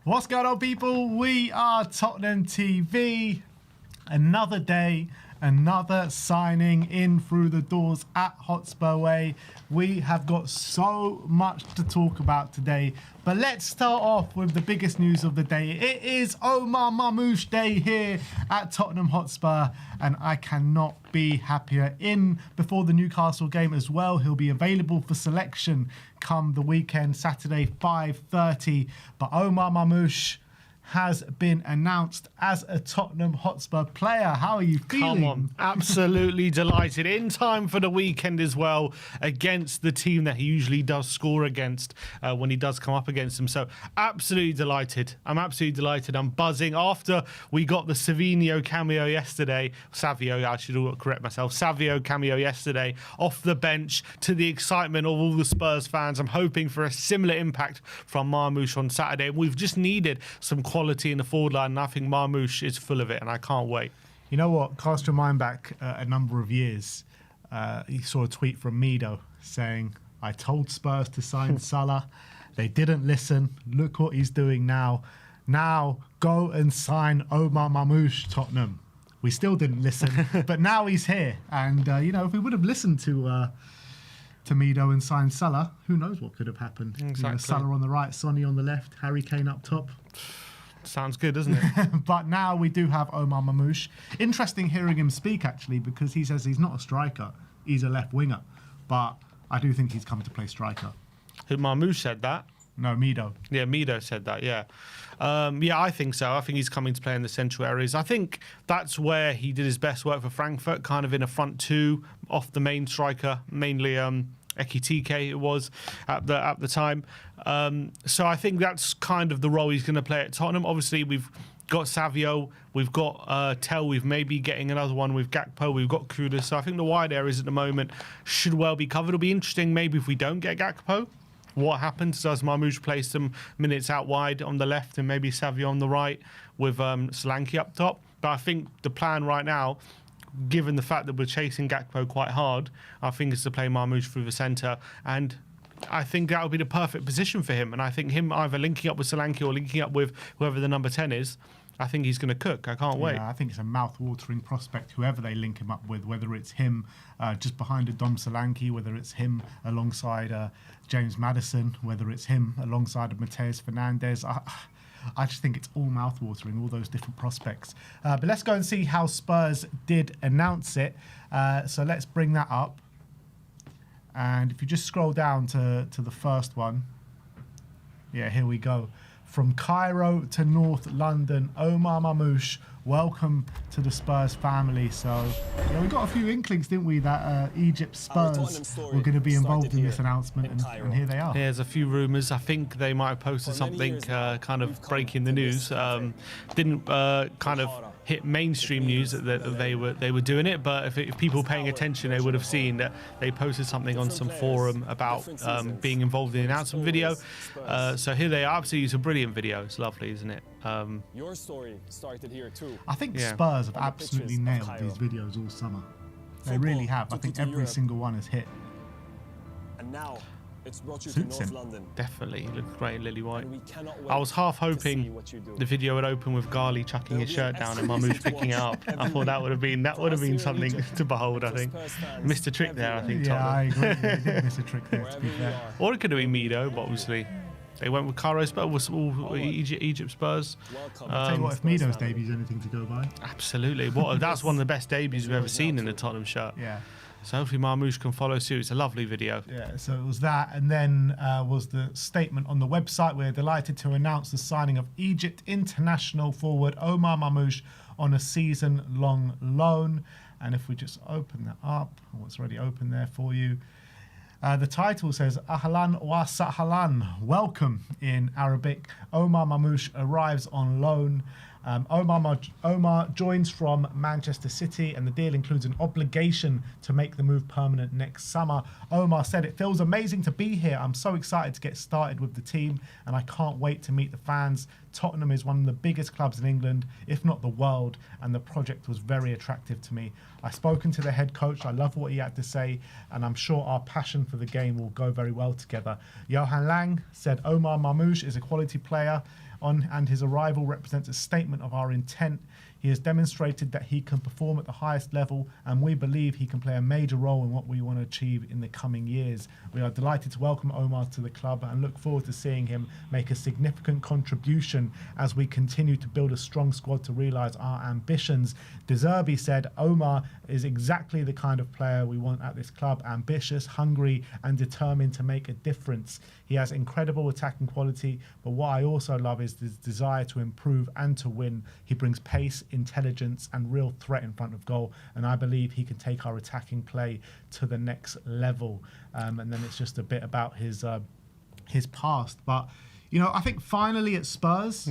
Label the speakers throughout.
Speaker 1: What's going on, people? We are Tottenham TV. Another day, another signing in through the doors at Hotspur Way. We have got so much to talk about today, but let's start off with the biggest news of the day. It is Omar Marmoush Day here at Tottenham Hotspur, and I cannot be happier. In before the Newcastle game as well. He'll be available for selection come the weekend, Saturday 5:30. But Omar Marmoush has been announced as a Tottenham Hotspur player. How are you feeling?
Speaker 2: Come on, absolutely delighted. In time for the weekend as well, against the team that he usually does score against when he does come up against them. So absolutely delighted. I'm absolutely delighted. I'm buzzing. After we got the Savio cameo yesterday, I should correct myself, Savio cameo yesterday, off the bench, to the excitement of all the Spurs fans, I'm hoping for a similar impact from Marmoush on Saturday. We've just needed some quality in the forward line, and I think Marmoush is full of it, and I can't wait.
Speaker 1: You know what? Cast your mind back a number of years. You saw a tweet from Mido saying, I told Spurs to sign Salah. They didn't listen. Look what he's doing now. Now go and sign Omar Marmoush, Tottenham. We still didn't listen, but now he's here. And, you know, if we would have listened to Mido and signed Salah, who knows what could have happened.
Speaker 2: Exactly.
Speaker 1: You know, Salah on the right, Sonny on the left, Harry Kane up top.
Speaker 2: Sounds good, doesn't it?
Speaker 1: But now we do have Omar Marmoush. Interesting hearing him speak, actually, because he says he's not a striker. He's a left winger. But I do think he's come to play striker.
Speaker 2: Who, Marmoush said that?
Speaker 1: No, Mido.
Speaker 2: Yeah, Mido said that, yeah. Yeah, I think so. I think he's coming to play in the central areas. I think that's where he did his best work for Frankfurt, kind of in a front two, off the main striker, mainly Ekitike it was at the time. So I think that's kind of the role he's going to play at Tottenham. Obviously, we've got Savio, we've got Tell, we've maybe getting another one with Gakpo, we've got Kudus. So I think the wide areas at the moment should well be covered. It'll be interesting maybe if we don't get Gakpo. What happens? Does Marmoush play some minutes out wide on the left and maybe Savio on the right with Solanke up top? But I think the plan right now, given the fact that we're chasing Gakpo quite hard, I think is to play Marmoush through the centre, and I think that would be the perfect position for him. And I think him either linking up with Solanke or linking up with whoever the number 10 is, I think he's going to cook. I can't wait.
Speaker 1: Yeah, I think it's a mouth-watering prospect, whoever they link him up with, whether it's him just behind a Dom Solanke, whether it's him alongside James Maddison, whether it's him alongside of Mateus Fernandes. I just think it's all mouth-watering, all those different prospects. But let's go and see how Spurs did announce it. So let's bring that up. And if you just scroll down to the first one. Yeah, here we go. From Cairo to North London, Omar Marmoush, welcome to the Spurs family. So, yeah, we got a few inklings, didn't we, that Egypt Spurs were going to be involved in this announcement, and here they are.
Speaker 2: There's a few rumours. I think they might have posted something kind of breaking the news. Didn't kind of hit mainstream news that they were doing it, but if people paying attention, they would have seen that they posted something on some forum about being involved in the announcement video. So here they are. Absolutely, it's a brilliant video. It's lovely, isn't it?
Speaker 3: Your story started here too.
Speaker 1: I think Spurs have absolutely nailed these videos all summer. They really have. I think every single one has hit.
Speaker 3: And now it's brought you to North London.
Speaker 2: Definitely, he looks great in lily white. I was half hoping the video would open with Ghali chucking his shirt down and Marmoush picking it up. I thought that would have been something to behold. I think missed a trick there. I think.
Speaker 1: Yeah, I agree. They did miss a trick there, to be fair.
Speaker 2: Or it could have been Mido, but obviously they went with Cairo Spurs, all Egypt Spurs.
Speaker 1: I'll tell you what, if Mido's debut is anything to go by.
Speaker 2: Absolutely. That's one of the best debuts we've ever seen in a Tottenham shirt.
Speaker 1: Yeah.
Speaker 2: So hopefully Marmoush can follow suit. It's a lovely video.
Speaker 1: Yeah, so it was that, and then was the statement on the website. We're delighted to announce the signing of Egypt international forward Omar Marmoush on a season-long loan. And if we just open that up, it's already open there for you. The title says, Ahlan wa sahlan, welcome in Arabic. Omar Marmoush arrives on loan. Omar joins from Manchester City, and the deal includes an obligation to make the move permanent next summer. Omar said, it feels amazing to be here. I'm so excited to get started with the team, and I can't wait to meet the fans. Tottenham is one of the biggest clubs in England, if not the world, and the project was very attractive to me. I've spoken to the head coach. I love what he had to say, and I'm sure our passion for the game will go very well together. Johan Lang said, Omar Marmoush is a quality player and his arrival represents a statement of our intent. He has demonstrated that he can perform at the highest level, and we believe he can play a major role in what we want to achieve in the coming years. We are delighted to welcome Omar to the club and look forward to seeing him make a significant contribution as we continue to build a strong squad to realise our ambitions. De Zerbi said, Omar is exactly the kind of player we want at this club, ambitious, hungry and determined to make a difference. He has incredible attacking quality, but what I also love is his desire to improve and to win. He brings pace, intelligence and real threat in front of goal, and I believe he can take our attacking play to the next level. And then it's just a bit about his past. But you know, I think finally at Spurs,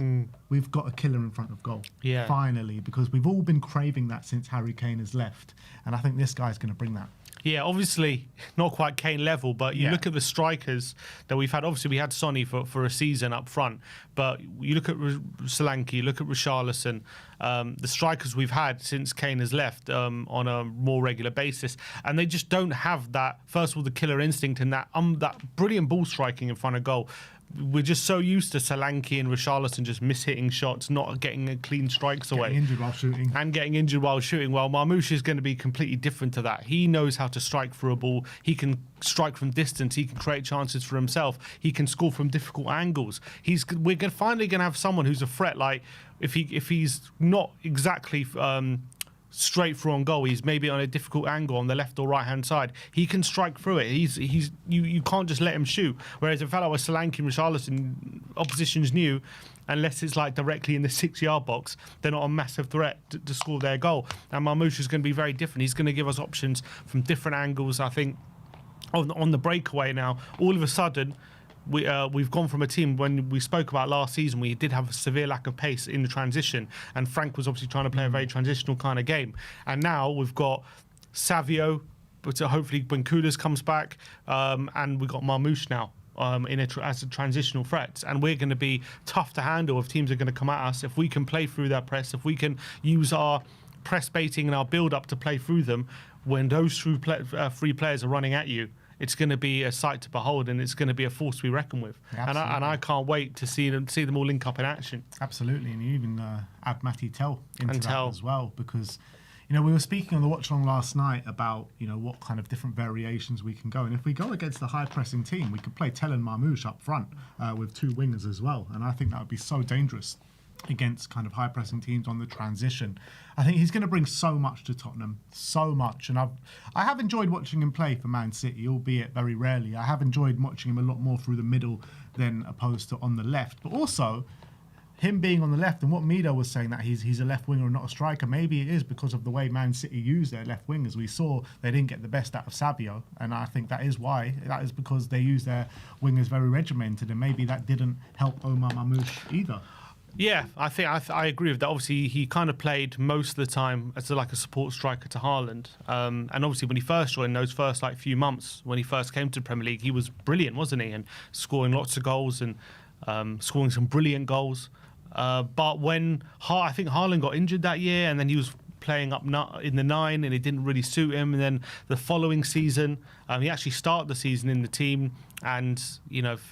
Speaker 1: we've got a killer in front of goal.
Speaker 2: Yeah.
Speaker 1: Finally, because we've all been craving that since Harry Kane has left. And I think this guy's going to bring that.
Speaker 2: Yeah, obviously not quite Kane level, but you look at the strikers that we've had. Obviously, we had Sonny for a season up front, but you look at Solanke, you look at Richarlison, the strikers we've had since Kane has left on a more regular basis, and they just don't have that, first of all, the killer instinct and that brilliant ball striking in front of goal. We're just so used to Solanke and Richarlison just miss-hitting shots, not getting clean strikes away.
Speaker 1: Getting injured while shooting.
Speaker 2: And getting injured while shooting. Well, Marmoush is going to be completely different to that. He knows how to strike through a ball. He can strike from distance. He can create chances for himself. He can score from difficult angles. We're finally going to have someone who's a threat. Like, if he's not exactly straight through on goal, he's maybe on a difficult angle on the left or right hand side, he can strike through it. You can't just let him shoot. Whereas a fellow like Solanke and Richarlison, opposition's new, unless it's like directly in the 6-yard box, they're not a massive threat to score their goal. And Marmoush is going to be very different. He's going to give us options from different angles. I think on the breakaway now, all of a sudden, we've gone from a team, when we spoke about last season, we did have a severe lack of pace in the transition, and Frank was obviously trying to play a very transitional kind of game. And now we've got Savio, but hopefully when Kudus comes back, and we've got Marmoush now as a transitional threat. And we're going to be tough to handle if teams are going to come at us. If we can play through their press, if we can use our press baiting and our build-up to play through them, when those three players are running at you, it's going to be a sight to behold, and it's going to be a force to be reckoned with. Yeah, and I can't wait to see them all link up in action.
Speaker 1: Absolutely, and you even add Matty Tell into that as well, because you know we were speaking on the watch along last night about what kind of different variations we can go, and if we go against the high pressing team, we could play Tell and Marmoush up front with 2 wingers as well, and I think that would be so dangerous against kind of high pressing teams on the transition. I think he's going to bring so much to Tottenham, so much, and I have enjoyed watching him play for Man City, albeit very rarely. I have enjoyed watching him a lot more through the middle than opposed to on the left, but also him being on the left, and what Mido was saying, that he's a left winger and not a striker, maybe it is because of the way Man City use their left wingers. We saw they didn't get the best out of Savio, and I think that is why. That is because they use their wingers very regimented, and maybe that didn't help Omar Marmoush either.
Speaker 2: Yeah, I agree with that. Obviously, he kind of played most of the time as like a support striker to Haaland. And obviously, when he first joined, those first few months when he first came to the Premier League, he was brilliant, wasn't he? And scoring lots of goals and scoring some brilliant goals. But when I think Haaland got injured that year, and then he was playing up in the 9, and it didn't really suit him. And then the following season, he actually started the season in the team, and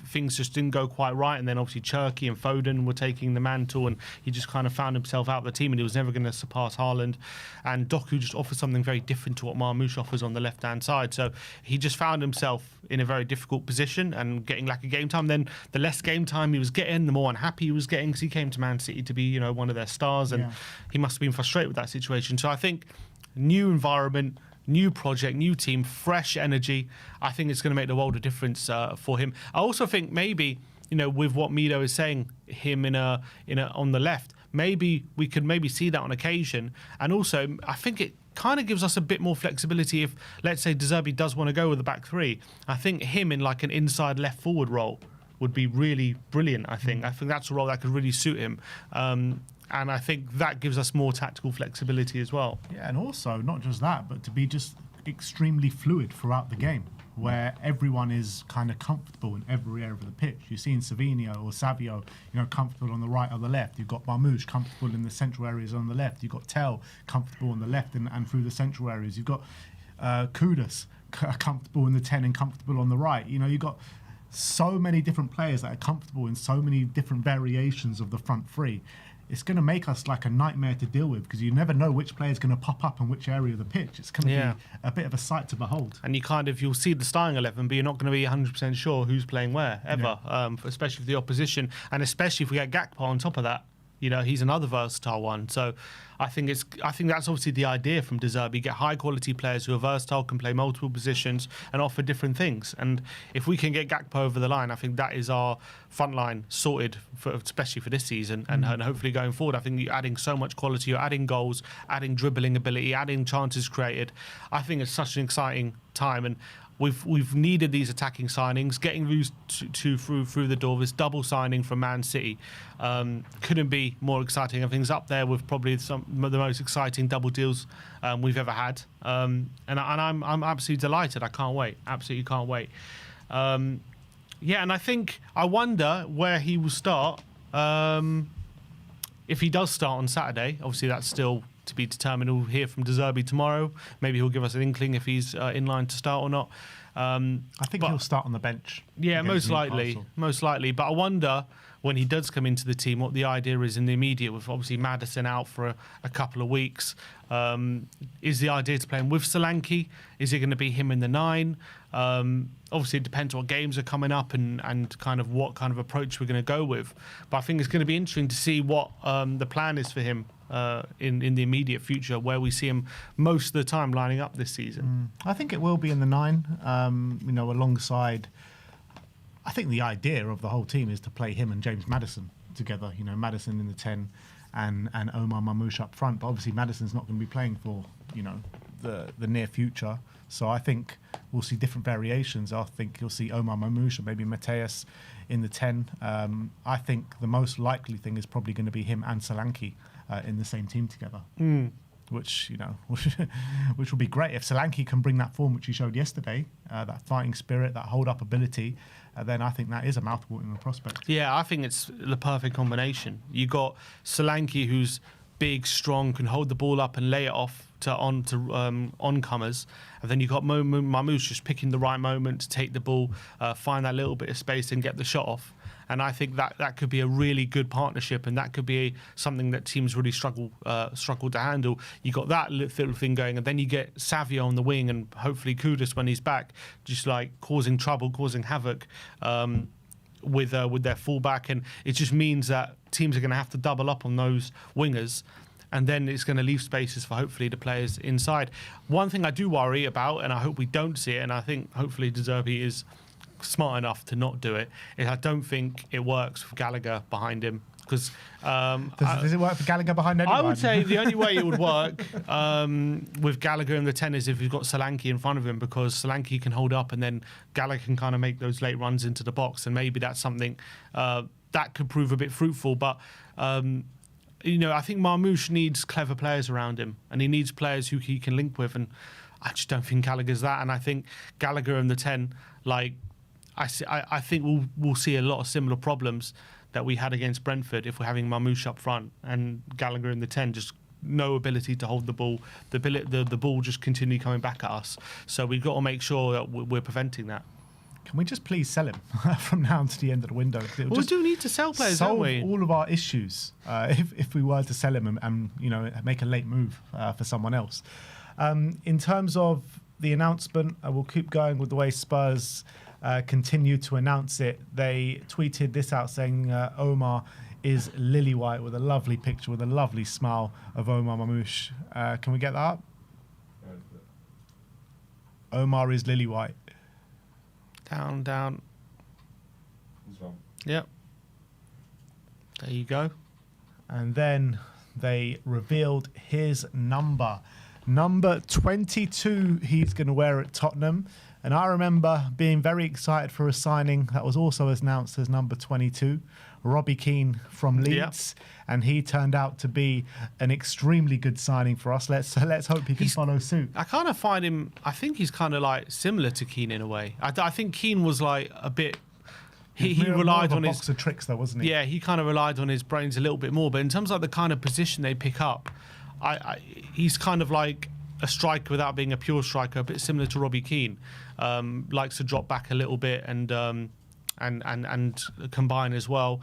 Speaker 2: things just didn't go quite right. And then obviously Cherki and Foden were taking the mantle, and he just kind of found himself out of the team, and he was never going to surpass Haaland. And Doku just offers something very different to what Marmoush offers on the left-hand side. So he just found himself in a very difficult position and getting lack of game time. Then the less game time he was getting, the more unhappy he was getting, because he came to Man City to be one of their stars, and he must have been frustrated with that situation. So I think new environment, new project, new team, fresh energy. I think it's going to make the world of difference for him. I also think maybe, with what Mido is saying, him on the left, maybe we could see that on occasion. And also, I think it kind of gives us a bit more flexibility if, let's say, De Zerbi does want to go with the back 3. I think him in like an inside left forward role would be really brilliant. I think that's a role that could really suit him. And I think that gives us more tactical flexibility as well.
Speaker 1: Yeah, and also not just that, but to be just extremely fluid throughout the game, where everyone is kind of comfortable in every area of the pitch. You've seen Savinho or Savio, comfortable on the right or the left. You've got Marmoush comfortable in the central areas on the left. You've got Tell comfortable on the left and through the central areas. You've got Kudus comfortable in the 10 and comfortable on the right. You've got so many different players that are comfortable in so many different variations of the front three. It's going to make us like a nightmare to deal with because you never know which player is going to pop up in which area of the pitch. It's going to be a bit of a sight to behold.
Speaker 2: And you'll see the starting 11, but you're not going to be 100% sure who's playing where ever, especially for the opposition, and especially if we get Gakpo on top of that. You know, he's another versatile one. So I think that's obviously the idea from De Zerbi. Get high quality players who are versatile, can play multiple positions and offer different things. And if we can get Gakpo over the line, I think that is our front line sorted, especially for this season and hopefully going forward. I think you're adding so much quality. You're adding goals, adding dribbling ability, adding chances created. I think it's such an exciting time. And we've needed these attacking signings. Getting Roos through the door, this double signing from Man City couldn't be more exciting. I think it's up there with probably some of the most exciting double deals we've ever had. And I'm absolutely delighted. I can't wait. Absolutely can't wait. And I wonder where he will start. If he does start on Saturday, obviously that's still to be determined. We'll hear from De Zerbi tomorrow. Maybe he'll give us an inkling if he's in line to start or not.
Speaker 1: I think he'll start on the bench.
Speaker 2: Yeah, most likely. But I wonder when he does come into the team what the idea is in the immediate, with obviously Maddison out for a couple of weeks. Is the idea to play him with Solanke? Is it going to be him in the 9? Obviously, it depends what games are coming up and kind of what kind of approach we're going to go with. But I think it's going to be interesting to see what the plan is for him in the immediate future, where we see him most of the time lining up this season.
Speaker 1: I think it will be in the 9, alongside. I think the idea of the whole team is to play him and James Maddison together. You know, Maddison in the 10 and Omar Marmoush up front. But obviously, Maddison's not going to be playing for the near future. So I think we'll see different variations. I think you'll see Omar Marmoush or maybe Mateus in the 10. I think the most likely thing is probably going to be him and Solanke in the same team together. Which which will be great if Solanke can bring that form which he showed yesterday, that fighting spirit, that hold up ability. Then I think that is a mouthwatering prospect.
Speaker 2: Yeah, I think it's the perfect combination. You got Solanke, who's big, strong, can hold the ball up and lay it off to oncomers, and then you got Marmoush just picking the right moment to take the ball, find that little bit of space and get the shot off. And I think that could be a really good partnership, and that could be something that teams really struggle to handle. You got that little thing going, and then you get Savio on the wing, and hopefully Kudus when he's back, just like causing trouble, causing havoc with their fullback, and it just means that teams are going to have to double up on those wingers. And then it's going to leave spaces for hopefully the players inside. One thing I do worry about, and I hope we don't see it, and I think hopefully De Zerbi is smart enough to not do it, is I don't think it works with Gallagher behind him. Because
Speaker 1: does it work for Gallagher behind anyone?
Speaker 2: I would say the only way it would work with Gallagher in the 10 is if you've got Solanke in front of him, because Solanke can hold up and then Gallagher can kind of make those late runs into the box, and maybe that's something that could prove a bit fruitful. But I think Marmoush needs clever players around him, and he needs players who he can link with, and I just don't think Gallagher's that. And I think Gallagher in the 10, I think we'll see a lot of similar problems that we had against Brentford if we're having Marmoush up front and Gallagher in the 10, just no ability to hold the ball, the ball just continually coming back at us. So we've got to make sure that we're preventing that.
Speaker 1: Can we just please sell him from now to the end of the window?
Speaker 2: We do need to sell players, don't we?
Speaker 1: Solve all of our issues if we were to sell him and make a late move for someone else. In terms of the announcement, we'll keep going with the way Spurs continue to announce it. They tweeted this out saying Omar is lily white, with a lovely picture with a lovely smile of Omar Marmoush. Can we get that up? Omar is lily white.
Speaker 2: Down.
Speaker 4: He's wrong.
Speaker 2: Yep. There you go.
Speaker 1: And then they revealed his number. Number 22 he's going to wear at Tottenham. And I remember being very excited for a signing that was also announced as number 22, Robbie Keane from Leeds. Yep. And he turned out to be an extremely good signing for us. Let's hope he can follow suit.
Speaker 2: I kind of find him, I think he's kind of like similar to Keane in a way. I think Keane was like a bit... He relied on his
Speaker 1: box of tricks though, wasn't he?
Speaker 2: Yeah, he kind of relied on his brains a little bit more. But in terms of the kind of position they pick up, he's kind of like a striker without being a pure striker, a bit similar to Robbie Keane. Likes to drop back a little bit and combine as well.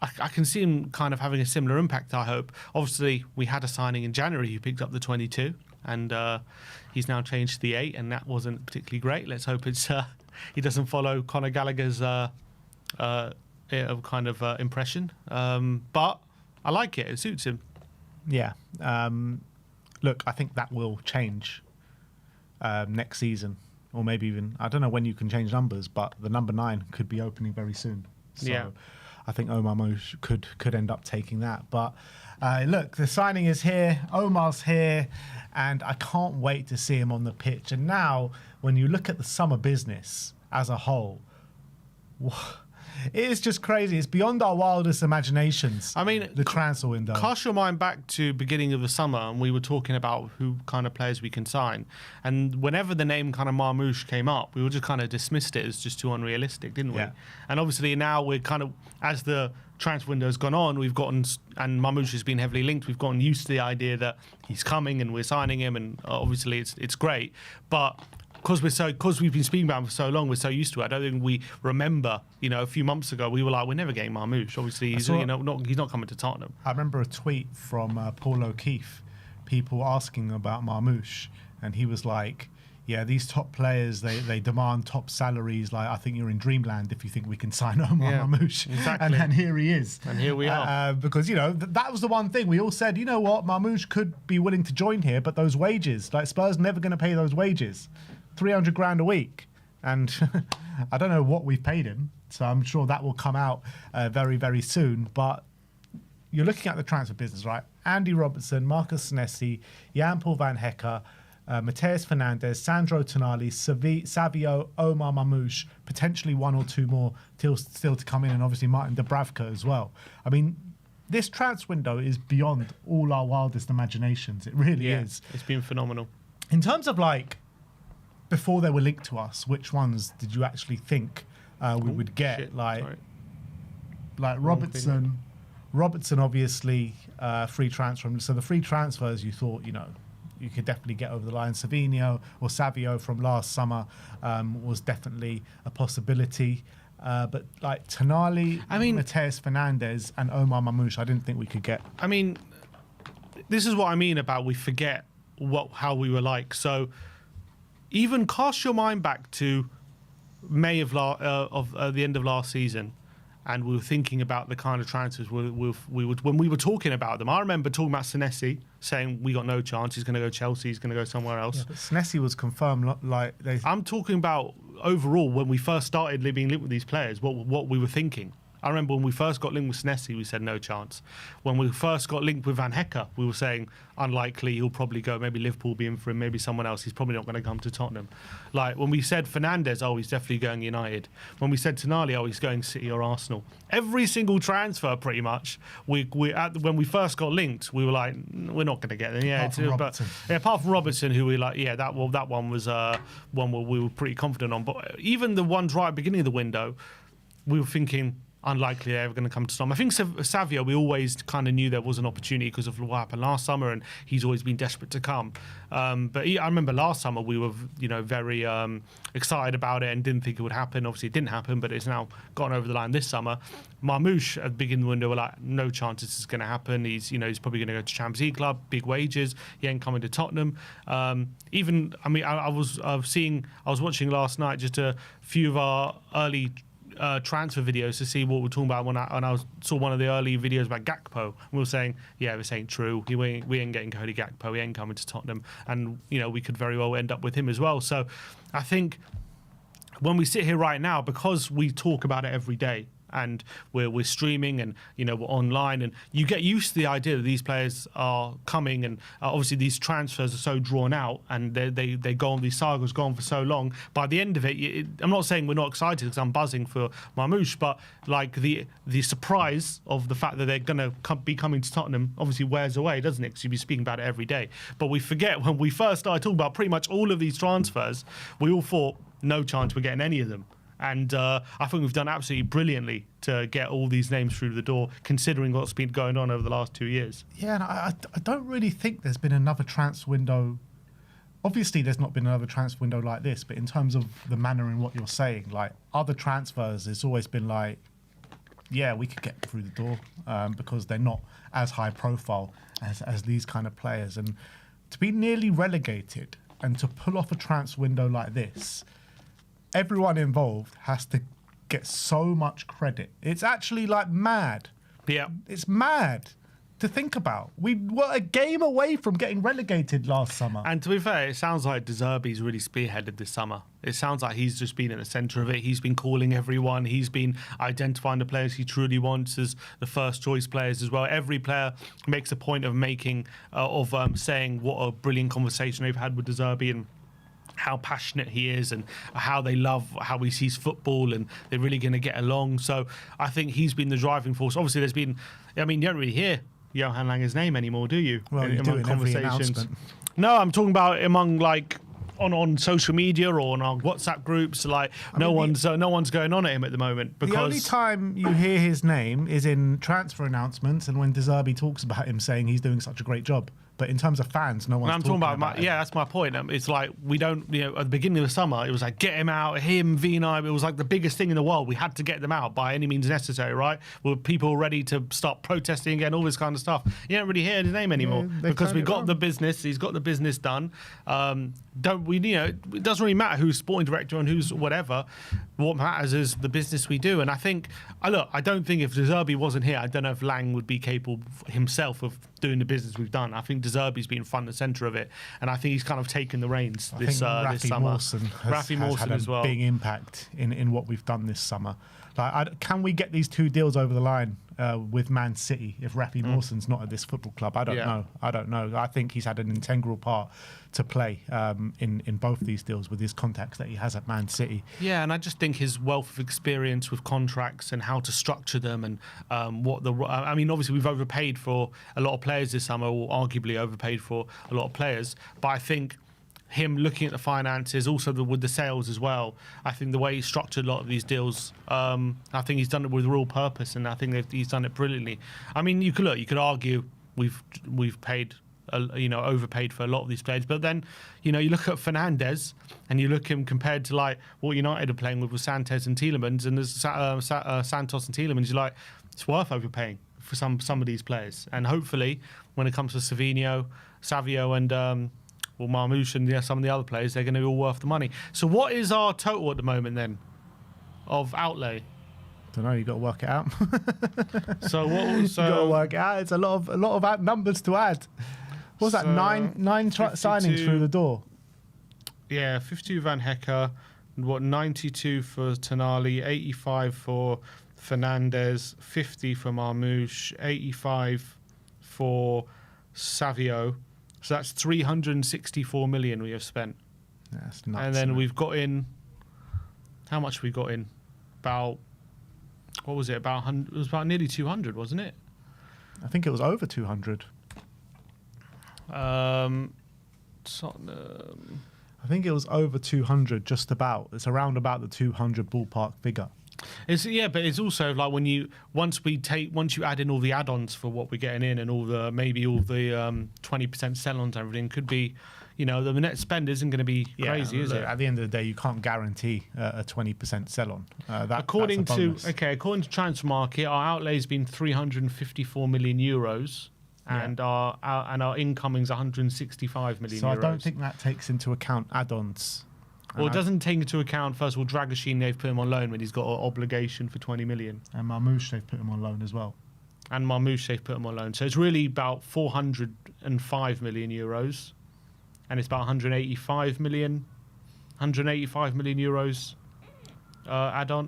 Speaker 2: I can see him kind of having a similar impact, I hope. Obviously, we had a signing in January who picked up the 22, and he's now changed to the 8, and that wasn't particularly great. Let's hope he doesn't follow Conor Gallagher's impression. But I like it. It suits him.
Speaker 1: Yeah. Look, I think that will change next season, or maybe even, I don't know when you can change numbers, but the number 9 could be opening very soon. So
Speaker 2: Yeah.
Speaker 1: I think Omar Marmoush could end up taking that. But look, the signing is here. Omar's here, and I can't wait to see him on the pitch. And now, when you look at the summer business as a whole, it is just crazy. It's beyond our wildest imaginations.
Speaker 2: I mean,
Speaker 1: the transfer window.
Speaker 2: Cast your mind back to beginning of the summer, and we were talking about who kind of players we can sign. And whenever the name kind of Marmoush came up, we were just kind of dismissed it as just too unrealistic, didn't we?
Speaker 1: Yeah.
Speaker 2: And obviously now we're kind of, as the transfer window has gone on, we've gotten, and Marmoush has been heavily linked, we've gotten used to the idea that he's coming and we're signing him, and obviously it's great. But because we've been speaking about him for so long, we're so used to it. I don't think we remember, a few months ago, we were like, we're never getting Marmoush. Obviously, he's not coming to Tottenham.
Speaker 1: I remember a tweet from Paul O'Keefe, people asking about Marmoush, and he was like, yeah, these top players, they demand top salaries. Like, I think you're in dreamland if you think we can sign Omar Marmoush.
Speaker 2: Exactly.
Speaker 1: And here he is.
Speaker 2: And here we are.
Speaker 1: Because, that was the one thing. We all said, you know what, Marmoush could be willing to join here, but those wages, like Spurs never going to pay those wages. 300 grand a week, and I don't know what we've paid him, so I'm sure that will come out very, very soon. But you're looking at the transfer business, right? Andy Robertson, Marcus Senesi, Jan-Paul Van Hecke, Mateus Fernandes, Sandro Tonali, Savio, Omar Marmoush, potentially one or two more still to come in, and obviously Martin Dubravka as well. I mean, this transfer window is beyond all our wildest imaginations. It really is.
Speaker 2: It's been phenomenal.
Speaker 1: In terms of before they were linked to us, which ones did you actually think we would get?
Speaker 2: Shit,
Speaker 1: like
Speaker 2: sorry.
Speaker 1: Robertson, obviously free transfer. So the free transfers, you thought, you could definitely get over the line. Savio from last summer was definitely a possibility. But Tonali, Mateus Fernandes, and Omar Marmoush, I didn't think we could get.
Speaker 2: I mean, this is what I mean about we forget how we were like. So even cast your mind back to May of the end of last season, and we were thinking about the kind of transfers when we were talking about them. I remember talking about Senesi, saying we got no chance. He's going to go Chelsea. He's going to go somewhere else.
Speaker 1: Yeah, but Senesi was confirmed.
Speaker 2: I'm talking about overall when we first started being linked with these players. What we were thinking. I remember when we first got linked with Senesi, we said no chance. When we first got linked with Van Hecke, we were saying unlikely, he'll probably go, maybe Liverpool will be in for him, maybe someone else, he's probably not going to come to Tottenham. When we said Fernandes, he's definitely going United. When we said Tonali, he's going City or Arsenal. Every single transfer, pretty much, when we first got linked, we were like, we're not going to get them. Apart from Robertson, who we that one was one where we were pretty confident on. But even the ones right at the beginning of the window, we were thinking, unlikely they're ever going to come to Tottenham. I think Savio, we always kind of knew there was an opportunity because of what happened last summer, and he's always been desperate to come. But I remember last summer we were, very excited about it and didn't think it would happen. Obviously, it didn't happen, but it's now gone over the line this summer. Marmoush at the beginning of the window were like, no chance this is going to happen. He's probably going to go to Champions League club, big wages. He ain't coming to Tottenham. I was watching last night just a few of our early transfer videos to see what we're talking about when I saw one of the early videos about Gakpo, and we were saying, this ain't true. We ain't getting Cody Gakpo. He ain't coming to Tottenham, and we could very well end up with him as well. So I think when we sit here right now, because we talk about it every day, and we're streaming and we're online, and you get used to the idea that these players are coming, and obviously these transfers are so drawn out, and they go on, these sagas go on for so long. By the end of it, I'm not saying we're not excited because I'm buzzing for Marmoush, but the surprise of the fact that they're going to be coming to Tottenham obviously wears away, doesn't it? Because you'll be speaking about it every day. But we forget when we first started talking about pretty much all of these transfers, we all thought no chance we're getting any of them. And I think we've done absolutely brilliantly to get all these names through the door, considering what's been going on over the last 2 years.
Speaker 1: Yeah, and I don't really think there's been another transfer window obviously there's not been another transfer window like this, but in terms of the manner in what you're saying, like other transfers, it's always been like, yeah, we could get through the door because they're not as high profile as these kind of players. And to be nearly relegated and to pull off a transfer window like this, everyone involved has to get so much credit. It's actually like mad.
Speaker 2: Yeah.
Speaker 1: It's mad to think about. We were a game away from getting relegated last summer.
Speaker 2: And to be fair, it sounds like De Zerbi's really spearheaded this summer. It sounds like he's just been at the centre of it. He's been calling everyone. He's been identifying the players he truly wants as the first choice players as well. Every player makes a point of saying what a brilliant conversation they've had with De Zerbi and how passionate he is and how they love how he sees football and they're really going to get along. So I think he's been the driving force. Obviously, there's been, I mean, you don't really hear Johan Langer's name anymore, do you?
Speaker 1: Well, you do in every announcement.
Speaker 2: No, I'm talking about among like on social media or on our WhatsApp groups. Like no one's going on at him at the moment because
Speaker 1: the only time you hear his name is in transfer announcements and when De Zerbi talks about him saying he's doing such a great job. But in terms of fans, no one's talking about him.
Speaker 2: Yeah, that's my point. It's like we don't, at the beginning of the summer, it was like get him out, him, Vina. It was like the biggest thing in the world. We had to get them out by any means necessary, right? Were people ready to start protesting again, all this kind of stuff? You don't really hear his name anymore because we got the business. He's got the business done. It doesn't really matter who's sporting director and who's whatever. What matters is the business we do. And I think, I don't think if De Zerbi wasn't here, I don't know if Lang would be capable himself of doing the business we've done. I think De Zerbi's been front and centre of it, and I think he's kind of taken the reins this summer.
Speaker 1: Rafi Mawson has had a big impact in what we've done this summer. Like, can we get these two deals over the line with Man City if Rafi Mawson's not at this football club? I don't know. I don't know. I think he's had an integral part to play in both these deals with his contacts that he has at Man City.
Speaker 2: Yeah, and I just think his wealth of experience with contracts and how to structure them and obviously we've overpaid for a lot of players this summer, or arguably overpaid for a lot of players, but I think him looking at the finances, also with the sales as well. I think the way he structured a lot of these deals, I think he's done it with real purpose, and I think he's done it brilliantly. I mean, you could argue we've paid, overpaid for a lot of these players, but then you look at Fernandes and you look at him compared to like what United are playing with Santos and Tielemans, and there's Santos and Tielemans. You're like, it's worth overpaying for some of these players, and hopefully when it comes to Savio and Marmoush and some of the other players, they're going to be all worth the money. So what is our total at the moment then of outlay?
Speaker 1: Don't know. You got to work it out.
Speaker 2: So
Speaker 1: you got to work it out. It's a lot of numbers to add. What was that? Nine signings through the door.
Speaker 2: Yeah, 52 Van Hecke, 92 for Tonali, 85 for Fernandes, 50 for Marmoush, 85 for Savio. So that's 364 million we have spent.
Speaker 1: Yeah, that's nuts.
Speaker 2: And then we've got in, how much we got in? About, what was it? It was about nearly 200, wasn't it?
Speaker 1: I think it was over 200.
Speaker 2: Tottenham.
Speaker 1: I think it was over 200, just about. It's around about the 200 ballpark figure.
Speaker 2: But it's also like once you add in all the add-ons for what we're getting in and all the 20% sell-ons and everything, could be, the net spend isn't going to be crazy, is it?
Speaker 1: At the end of the day, you can't guarantee a 20% sell-on.
Speaker 2: According to Transfer Market, our outlay has been 354 million euros. And our incoming's 165 million euros.
Speaker 1: So I don't think that takes into account add-ons.
Speaker 2: Well, it doesn't take into account, first of all, Dragusin, they've put him on loan when he's got an obligation for 20 million.
Speaker 1: And Marmoush, they've put him on loan as well.
Speaker 2: So it's really about 405 million euros. And it's about 185 million euros add-on.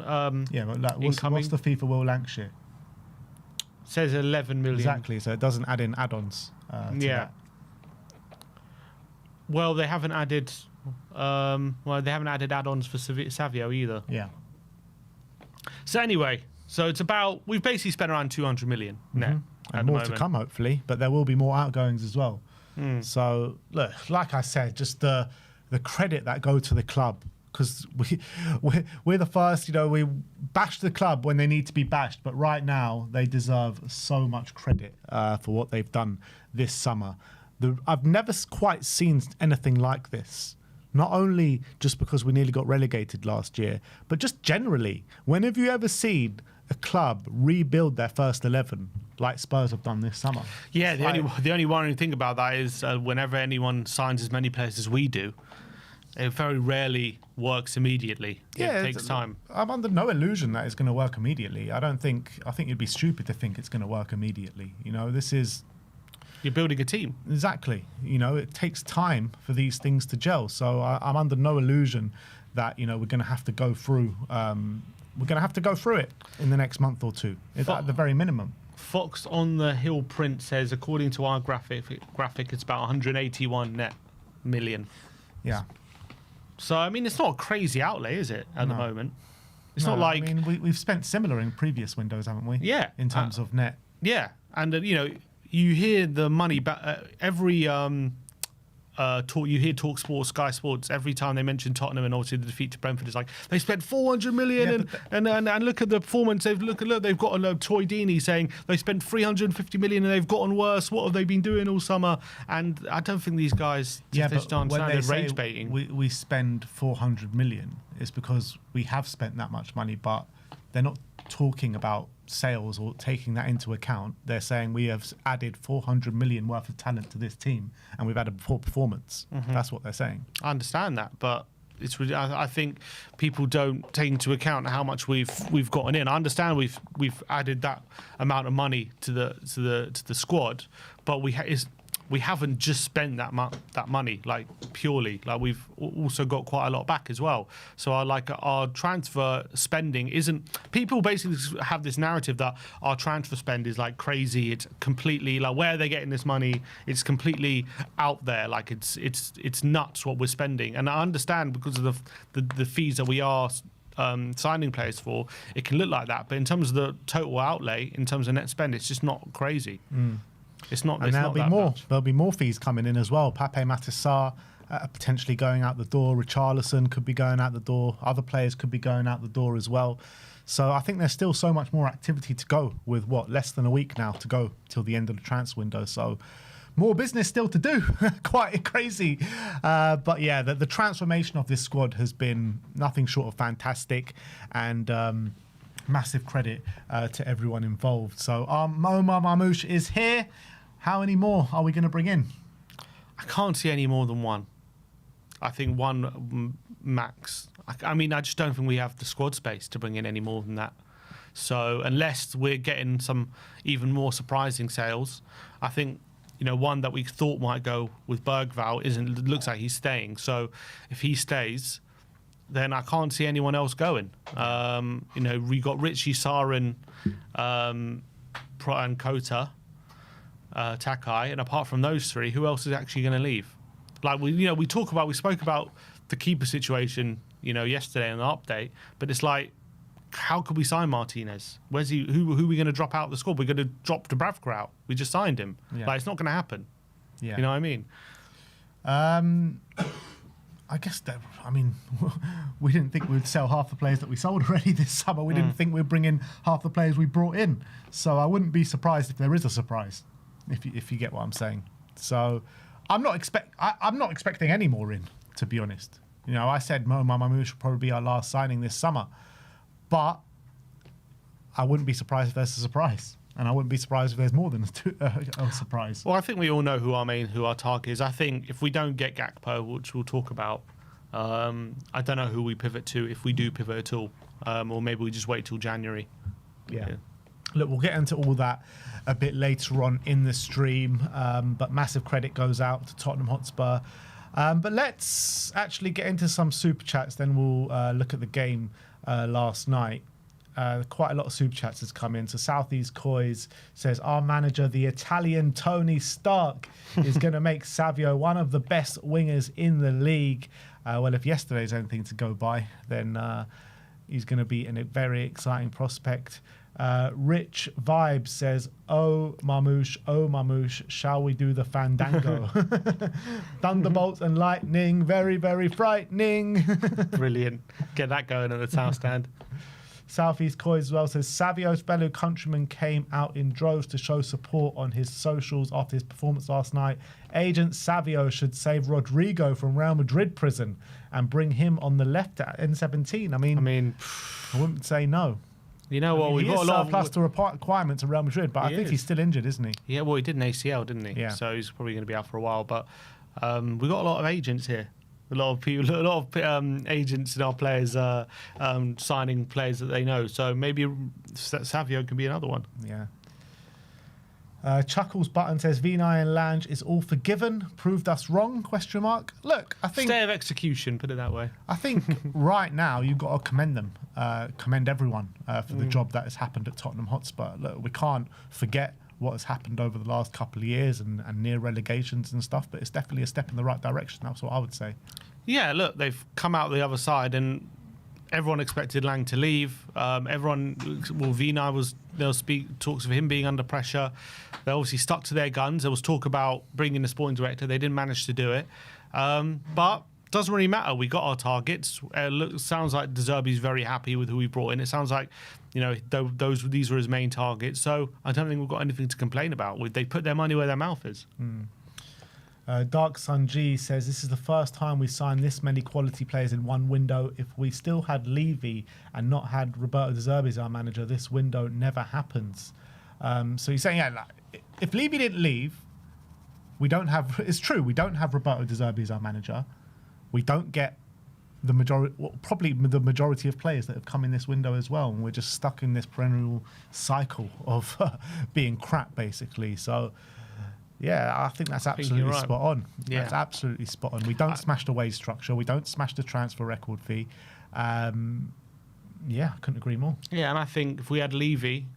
Speaker 1: But what's the fee for Will Lancashire?
Speaker 2: Says 11 million.
Speaker 1: Exactly, so it doesn't add in add-ons to that.
Speaker 2: Well, they haven't added... add-ons for Savio either.
Speaker 1: Yeah.
Speaker 2: So anyway, we've basically spent around 200 million net.
Speaker 1: And more to come, hopefully, but there will be more outgoings as well. So, look, like I said, just the credit that go to the club, because we're the first, we bash the club when they need to be bashed, but right now they deserve so much credit for what they've done this summer. I've never quite seen anything like this. Not only just because we nearly got relegated last year, but just generally. When have you ever seen a club rebuild their first 11 like Spurs have done this summer?
Speaker 2: Yeah, the only worrying thing about that is whenever anyone signs as many players as we do, it very rarely works immediately.
Speaker 1: Yeah,
Speaker 2: it takes time.
Speaker 1: I'm under no illusion that it's going to work immediately. I think you'd be stupid to think it's going to work immediately. You know, this is...
Speaker 2: You're building a team.
Speaker 1: Exactly. You know, it takes time for these things to gel. So I'm under no illusion that, you know, we're going to have to go through... we're going to have to go through it in the next month or two, at the very minimum.
Speaker 2: Fox on the Hill print says, according to our graphic, it's about 181 net million.
Speaker 1: Yeah.
Speaker 2: So, I mean, it's not a crazy outlay, is it, at the moment? It's not like...
Speaker 1: I mean, we've spent similar in previous windows, haven't we?
Speaker 2: Yeah.
Speaker 1: In terms of net.
Speaker 2: Yeah. And, you know, you hear the money back... every... you hear Talk Sports, Sky Sports, every time they mention Tottenham and obviously the defeat to Brentford, it's like they spent 400 million and look at the performance. They've got a Toy Deeney saying they spent 350 million and they've gotten worse. What have they been doing all summer? And I don't think these guys just understand rage baiting.
Speaker 1: We spend 400 million, it's because we have spent that much money, but they're not talking about sales or taking that into account. They're saying we have added 400 million worth of talent to this team and we've had a poor performance. That's what they're saying.
Speaker 2: I understand that, but I think people don't take into account how much we've gotten in. I understand we've added that amount of money to the squad, but we haven't just spent that money like purely. Like we've also got quite a lot back as well. So our transfer spending isn't. People basically have this narrative that our transfer spend is like crazy. It's completely like, where are they getting this money? It's completely out there. Like it's nuts what we're spending. And I understand because of the fees that we are signing players for, it can look like that. But in terms of the total outlay, in terms of net spend, it's just not crazy. It's not.
Speaker 1: And there'll be more. Much. There'll be more fees coming in as well. Pape, Matar, potentially going out the door. Richarlison could be going out the door. Other players could be going out the door as well. So I think there's still so much more activity to go with less than a week now to go till the end of the transfer window. So more business still to do. Quite crazy. But yeah, the transformation of this squad has been nothing short of fantastic, and massive credit to everyone involved. So Omar Marmoush is here. How many more are we going to bring in?
Speaker 2: I can't see any more than one. I think one max. I mean, I just don't think we have the squad space to bring in any more than that. So unless we're getting some even more surprising sales, I think, you know, one that we thought might go with Bergvall looks like he's staying. So if he stays, then I can't see anyone else going. You know, we got Richie, Sarr and Kota. Takai, and apart from those three, who else is actually going to leave? Like we spoke about the keeper situation, you know, yesterday in the update, but it's like, how could we sign Martinez? Where's he? Who are we going to drop out of the squad? We're going to drop Dubravka out. We just signed him.
Speaker 1: Yeah.
Speaker 2: Like, it's not going to happen.
Speaker 1: Yeah.
Speaker 2: You know what I mean?
Speaker 1: I guess that, I mean, we didn't think we'd sell half the players that we sold already this summer. We didn't think we'd bring in half the players we brought in. So I wouldn't be surprised if there is a surprise, if you get what I'm saying. So I'm not expecting any more in, to be honest. You know, I said Omar Marmoush will probably be our last signing this summer, but I wouldn't be surprised if there's a surprise. And I wouldn't be surprised if there's more than a surprise.
Speaker 2: Well, I think we all know who our target is. I think if we don't get Gakpo, which we'll talk about, I don't know who we pivot to, if we do pivot at all. Or maybe we just wait till January.
Speaker 1: Yeah. Look, we'll get into all that a bit later on in the stream. But massive credit goes out to Tottenham Hotspur. But let's actually get into some super chats. Then we'll look at the game last night. Quite a lot of super chats has come in. So Southeast Coys says, our manager, the Italian Tony Stark, is going to make Savio one of the best wingers in the league. Well, if yesterday's anything to go by, then he's going to be a very exciting prospect. Rich Vibes says, oh Marmoush, shall we do the fandango? Thunderbolts and lightning, very, very frightening.
Speaker 2: Brilliant. Get that going at the town stand.
Speaker 1: Southeast Coy as well says Savio's fellow countrymen came out in droves to show support on his socials after his performance last night. Agent Savio should save Rodrigo from Real Madrid prison and bring him on the left at N17. I mean, I wouldn't say no.
Speaker 2: You know what? We've got a lot of
Speaker 1: plus the requirements of Real Madrid, but I think he's still injured, isn't he?
Speaker 2: Yeah, well, he did an ACL, didn't he?
Speaker 1: Yeah.
Speaker 2: So he's probably going to be out for a while. But we've got a lot of agents here. A lot of people, a lot of agents and our players signing players that they know. So maybe Savio can be another one.
Speaker 1: Yeah. Chuckles Button says Vinay and Lange is all forgiven. Proved us wrong? ? Look, I think
Speaker 2: Stay of execution. Put it that way.
Speaker 1: I think right now you've got to commend them, commend everyone for the job that has happened at Tottenham Hotspur. Look, we can't forget what has happened over the last couple of years and near relegations and stuff, but it's definitely a step in the right direction. That's what I would say.
Speaker 2: Yeah, look, they've come out the other side, and everyone expected Lang to leave. Vinay was. They'll speak talks of him being under pressure. They obviously stuck to their guns. There was talk about bringing the sporting director. They didn't manage to do it, but doesn't really matter. We got our targets. Sounds like De Zerbi's very happy with who we brought in. It sounds like, these were his main targets. So I don't think we've got anything to complain about. They put their money where their mouth is.
Speaker 1: Dark Sun G says this is the first time we signed this many quality players in one window. If we still had Levy and not had Roberto De Zerbi as our manager, this window never happens. So you're saying, if Levy didn't leave, we don't have. It's true, we don't have Roberto De Zerbi as our manager. We don't get the majority, probably the majority of players that have come in this window as well, and we're just stuck in this perennial cycle of being crap, basically. So. Yeah, I think that's absolutely spot on. Yeah. That's absolutely spot on. We don't smash the wage structure. We don't smash the transfer record fee. I couldn't agree more. Yeah,
Speaker 2: and I think if we had Levy,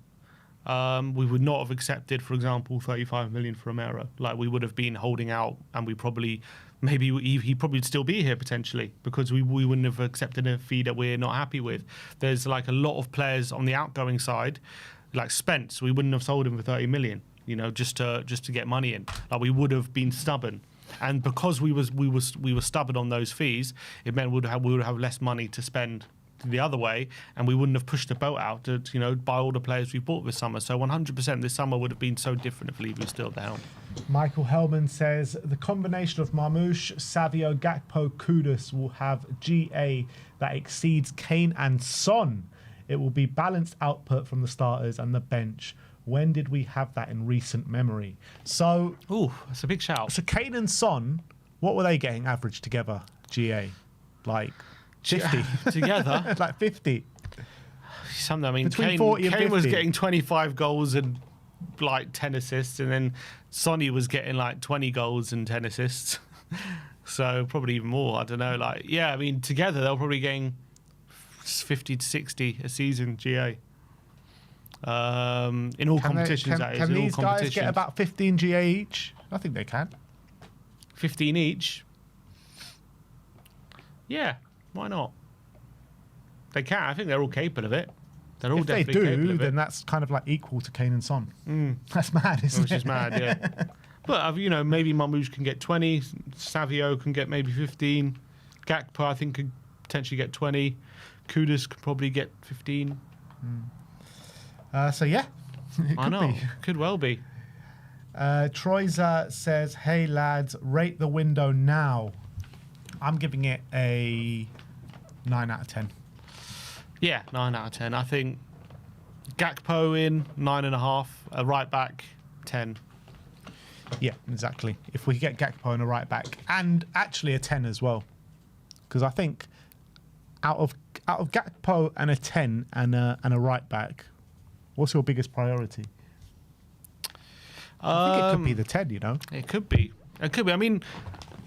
Speaker 2: we would not have accepted, for example, 35 million for Romero. Like, we would have been holding out, and he'd probably still be here potentially, because we wouldn't have accepted a fee that we're not happy with. There's like a lot of players on the outgoing side, like Spence. We wouldn't have sold him for 30 million. Just to get money in. Like, we would have been stubborn, and because we were stubborn on those fees, it meant we would have less money to spend the other way, and we wouldn't have pushed the boat out to buy all the players we bought this summer. So 100% this summer would have been so different if Levy was still at the helm.
Speaker 1: Michael Hellman says the combination of Marmoush, Savio, Gakpo, Kudus will have GA that exceeds Kane and Son. It will be balanced output from the starters and the bench. When did we have that in recent memory? So,
Speaker 2: that's a big shout.
Speaker 1: So Kane and Son, what were they getting average together? GA, like 50
Speaker 2: together,
Speaker 1: like 50.
Speaker 2: Something. I mean,
Speaker 1: between 40 and 50.
Speaker 2: Kane was getting 25 goals and like 10 assists, and then Sonny was getting like 20 goals and 10 assists. So probably even more. I don't know. I mean, together they're probably getting 50 to 60 a season. GA. In all competitions, that is.
Speaker 1: Can these guys get about 15 GA each? I think they can.
Speaker 2: 15 each? Yeah, why not? They can. I think they're all capable of it. They're all definitely capable of it. If they do,
Speaker 1: then that's kind of like equal to Kane and Son. That's mad, isn't it?
Speaker 2: Which is mad, yeah. But, maybe Marmoush can get 20. Savio can get maybe 15. Gakpo, I think, could potentially get 20. Kudus could probably get 15.
Speaker 1: So yeah,
Speaker 2: I know. Could well be.
Speaker 1: Troyza says, "Hey lads, rate the window now." I'm giving it a 9 out of 10.
Speaker 2: Yeah, 9 out of 10. I think Gakpo in 9.5. A right back 10.
Speaker 1: Yeah, exactly. If we get Gakpo and a right back, and actually a 10 as well, because I think out of Gakpo and a 10 and a right back. What's your biggest priority? I think it could be the 10,
Speaker 2: It could be. I mean,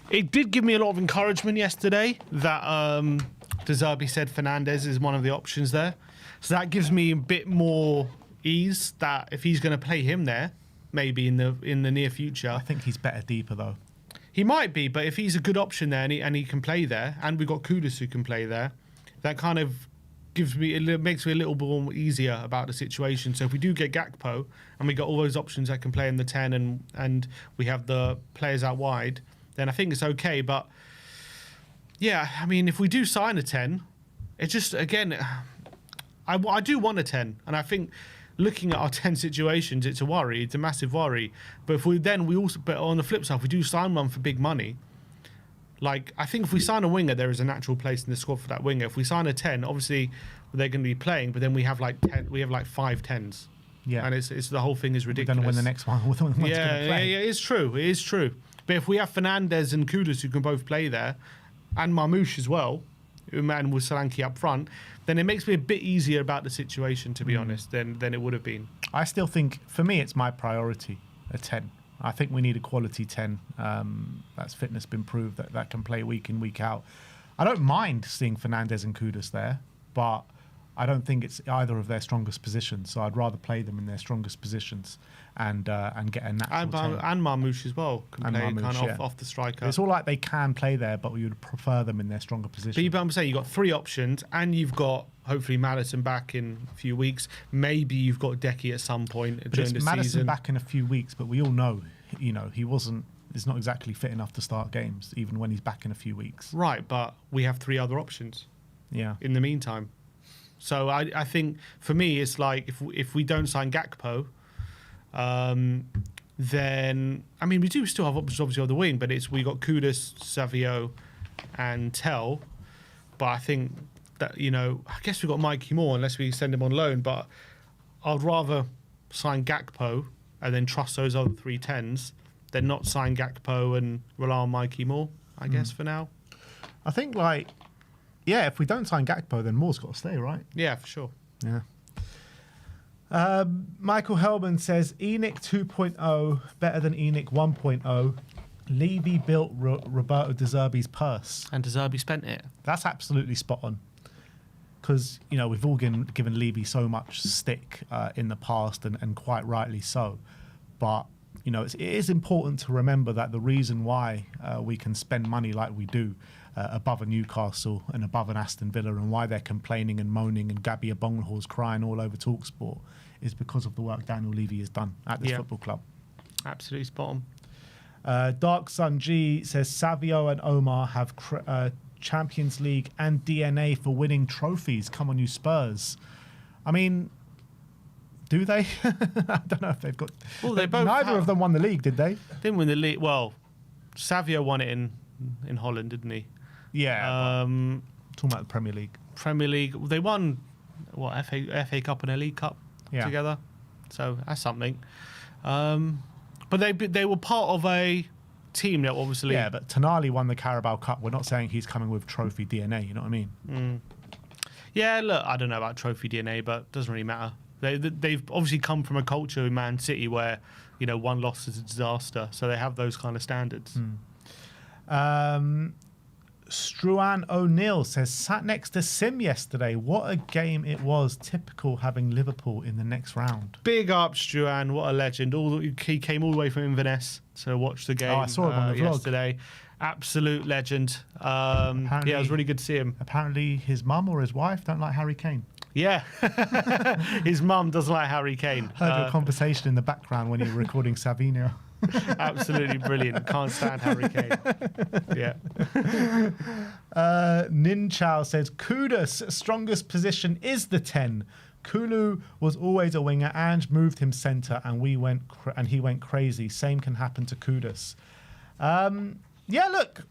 Speaker 2: it did give me a lot of encouragement yesterday that De Zerbi said Fernandes is one of the options there. So that gives me a bit more ease that if he's going to play him there, maybe in the near future.
Speaker 1: I think he's better deeper, though.
Speaker 2: He might be, but if he's a good option there and he can play there, and we've got Kudus who can play there, that kind of makes me a little bit more easier about the situation. So if we do get Gakpo and we got all those options that can play in the 10 and we have the players out wide, then I think it's okay. But yeah, I mean, if we do sign a 10, it just, again, I do want a 10, and I think looking at our 10 situations, it's a worry. It's a massive worry. But if but on the flip side, if we do sign one for big money, like I think if we sign a winger, there is a natural place in the squad for that winger. If we sign a 10, obviously they're going to be playing, but then we have like 5 10s.
Speaker 1: Yeah,
Speaker 2: and it's the whole thing is ridiculous.
Speaker 1: We don't know when the next one. One's
Speaker 2: yeah,
Speaker 1: going to play.
Speaker 2: Yeah, it's true. It is true. But if we have Fernandes and Kudus who can both play there, and Marmoush as well, and with Solanke up front, then it makes me a bit easier about the situation, to be honest, than it would have been.
Speaker 1: I still think, for me, it's my priority, a 10. I think we need a quality 10. That's fitness been proved that can play week in, week out. I don't mind seeing Fernandes and Kudus there, but I don't think it's either of their strongest positions. So I'd rather play them in their strongest positions and get a natural 10.
Speaker 2: And Marmoush as well can play
Speaker 1: Marmoush,
Speaker 2: kind of off the striker.
Speaker 1: It's all like they can play there, but we would prefer them in their stronger positions.
Speaker 2: But I'm saying you've got 3 options, and you've got hopefully Maddison back in a few weeks. Maybe you've got Decky at some point during the
Speaker 1: Maddison
Speaker 2: season.
Speaker 1: back in a few weeks, but we all know, he's not exactly fit enough to start games, even when he's back in a few weeks.
Speaker 2: Right, but we have 3 other options.
Speaker 1: Yeah.
Speaker 2: In the meantime. So I think for me it's like if we don't sign Gakpo, then I mean we do still have options obviously on the wing, but we got Kudus, Savio, and Tell. But I think that I guess we've got Mikey Moore unless we send him on loan. But I'd rather sign Gakpo and then trust those other 3 10s than not sign Gakpo and rely on Mikey Moore. I guess for now.
Speaker 1: I think if we don't sign Gakpo, then Moore's got to stay, right?
Speaker 2: Yeah, for sure.
Speaker 1: Yeah. Michael Hellman says, ENIC 2.0 better than ENIC 1.0. Levy built Roberto De Zerbi's purse.
Speaker 2: And De Zerbi spent it.
Speaker 1: That's absolutely spot on. Because, we've all given Levy so much stick in the past, and quite rightly so. But, it is important to remember that the reason why we can spend money like we do above a Newcastle and above an Aston Villa, and why they're complaining and moaning and Gabby Abonghor's crying all over TalkSport, is because of the work Daniel Levy has done at this football club.
Speaker 2: Absolutely spot
Speaker 1: on. Dark Sun G says Savio and Omar have Champions League and DNA for winning trophies. Come on, you Spurs. I mean, do they? I don't know if they've got...
Speaker 2: Well, they both
Speaker 1: neither of them won the league, did they?
Speaker 2: Didn't win the league. Well, Savio won it in Holland, didn't he?
Speaker 1: Yeah. Talking about the Premier League.
Speaker 2: Premier League. They won, FA Cup and a League Cup together. So that's something. But they were part of a team that obviously...
Speaker 1: Yeah, but Tonali won the Carabao Cup. We're not saying he's coming with trophy DNA, you know what I mean?
Speaker 2: Yeah, look, I don't know about trophy DNA, but it doesn't really matter. They've obviously come from a culture in Man City where, one loss is a disaster. So they have those kind of standards.
Speaker 1: Struan O'Neill says, sat next to Sim yesterday. What a game it was. Typical having Liverpool in the next round.
Speaker 2: Big up, Struan. What a legend. He came all the way from Inverness to watch the game.
Speaker 1: I saw him on the vlog
Speaker 2: yesterday. Absolute legend. Yeah, it was really good to see him.
Speaker 1: Apparently his mum or his wife don't like Harry Kane.
Speaker 2: Yeah. His mum doesn't like Harry Kane.
Speaker 1: Heard a conversation in the background when you were recording Savinho.
Speaker 2: Absolutely brilliant. Can't stand Harry Kane. Yeah.
Speaker 1: Nin Chow says, Kudus' strongest position is the 10. Kulu was always a winger. Ange moved him centre, and he went crazy. Same can happen to Kudus. Yeah, look,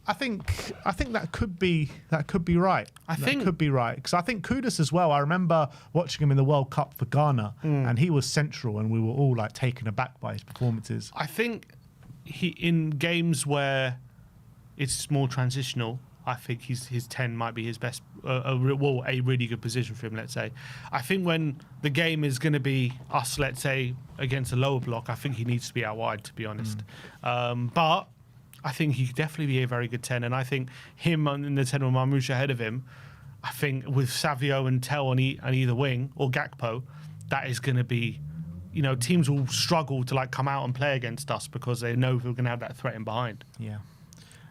Speaker 1: I think that could be right. That could be right, because I think Kudus as well. I remember watching him in the World Cup for Ghana, and he was central, and we were all like taken aback by his performances.
Speaker 2: I think in games where it's more transitional, I think his 10 might be his best, a really good position for him, let's say. I think when the game is going to be us, let's say, against a lower block, I think he needs to be out wide, to be honest. But I think he could definitely be a very good 10, and I think him in the 10 with Marmoush ahead of him, I think with Savio and Tell on either wing, or Gakpo, that is going to be, teams will struggle to come out and play against us because they know we're going to have that threat in behind.
Speaker 1: Yeah.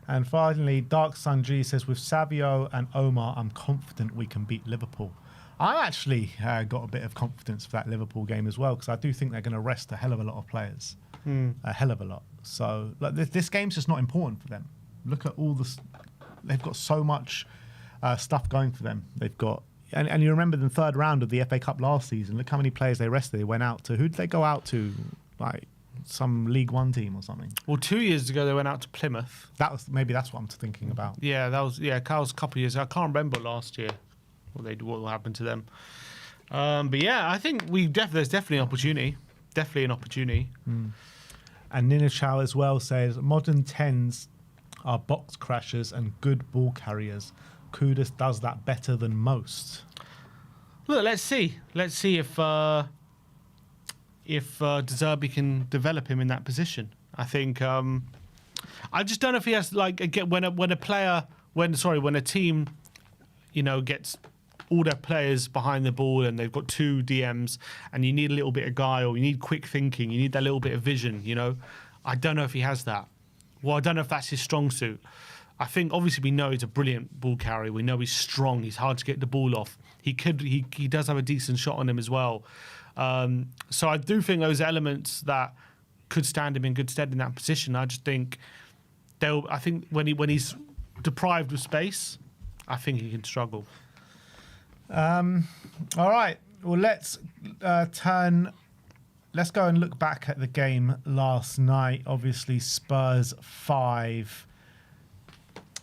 Speaker 1: And finally, Dark Sun G says, with Savio and Omar, I'm confident we can beat Liverpool. I actually got a bit of confidence for that Liverpool game as well, because I do think they're going to rest a hell of a lot of players. A hell of a lot. So this game's just not important for them. Look at all this. They've got so much stuff going for them. They've got and you remember the third round of the FA Cup last season, look how many players they rested. They went out to, who did they go out to? Like some League One team or something.
Speaker 2: Well, 2 years ago they went out to Plymouth.
Speaker 1: Maybe that's what I'm thinking about.
Speaker 2: Yeah, that was Carl's a couple of years ago. I can't remember last year what happened to them. But yeah, I think there's definitely an opportunity. Definitely an opportunity.
Speaker 1: And Nina Chow as well says modern 10s are box crashers and good ball carriers. Kudus does that better than most.
Speaker 2: Look, let's see. Let's see if De Zerbi can develop him in that position. I think I just don't know if he has like again when a team, gets all their players behind the ball and they've got 2 DMs and you need a little bit of guile, you need quick thinking, you need that little bit of vision. I don't know if he has that. Well, I don't know if that's his strong suit. I think obviously we know he's a brilliant ball carrier. We know he's strong. He's hard to get the ball off. He does have a decent shot on him as well. So I do think those elements that could stand him in good stead in that position. I just think I think when he's deprived of space, I think he can struggle.
Speaker 1: All right. Well, let's go and look back at the game last night. Obviously, Spurs 5,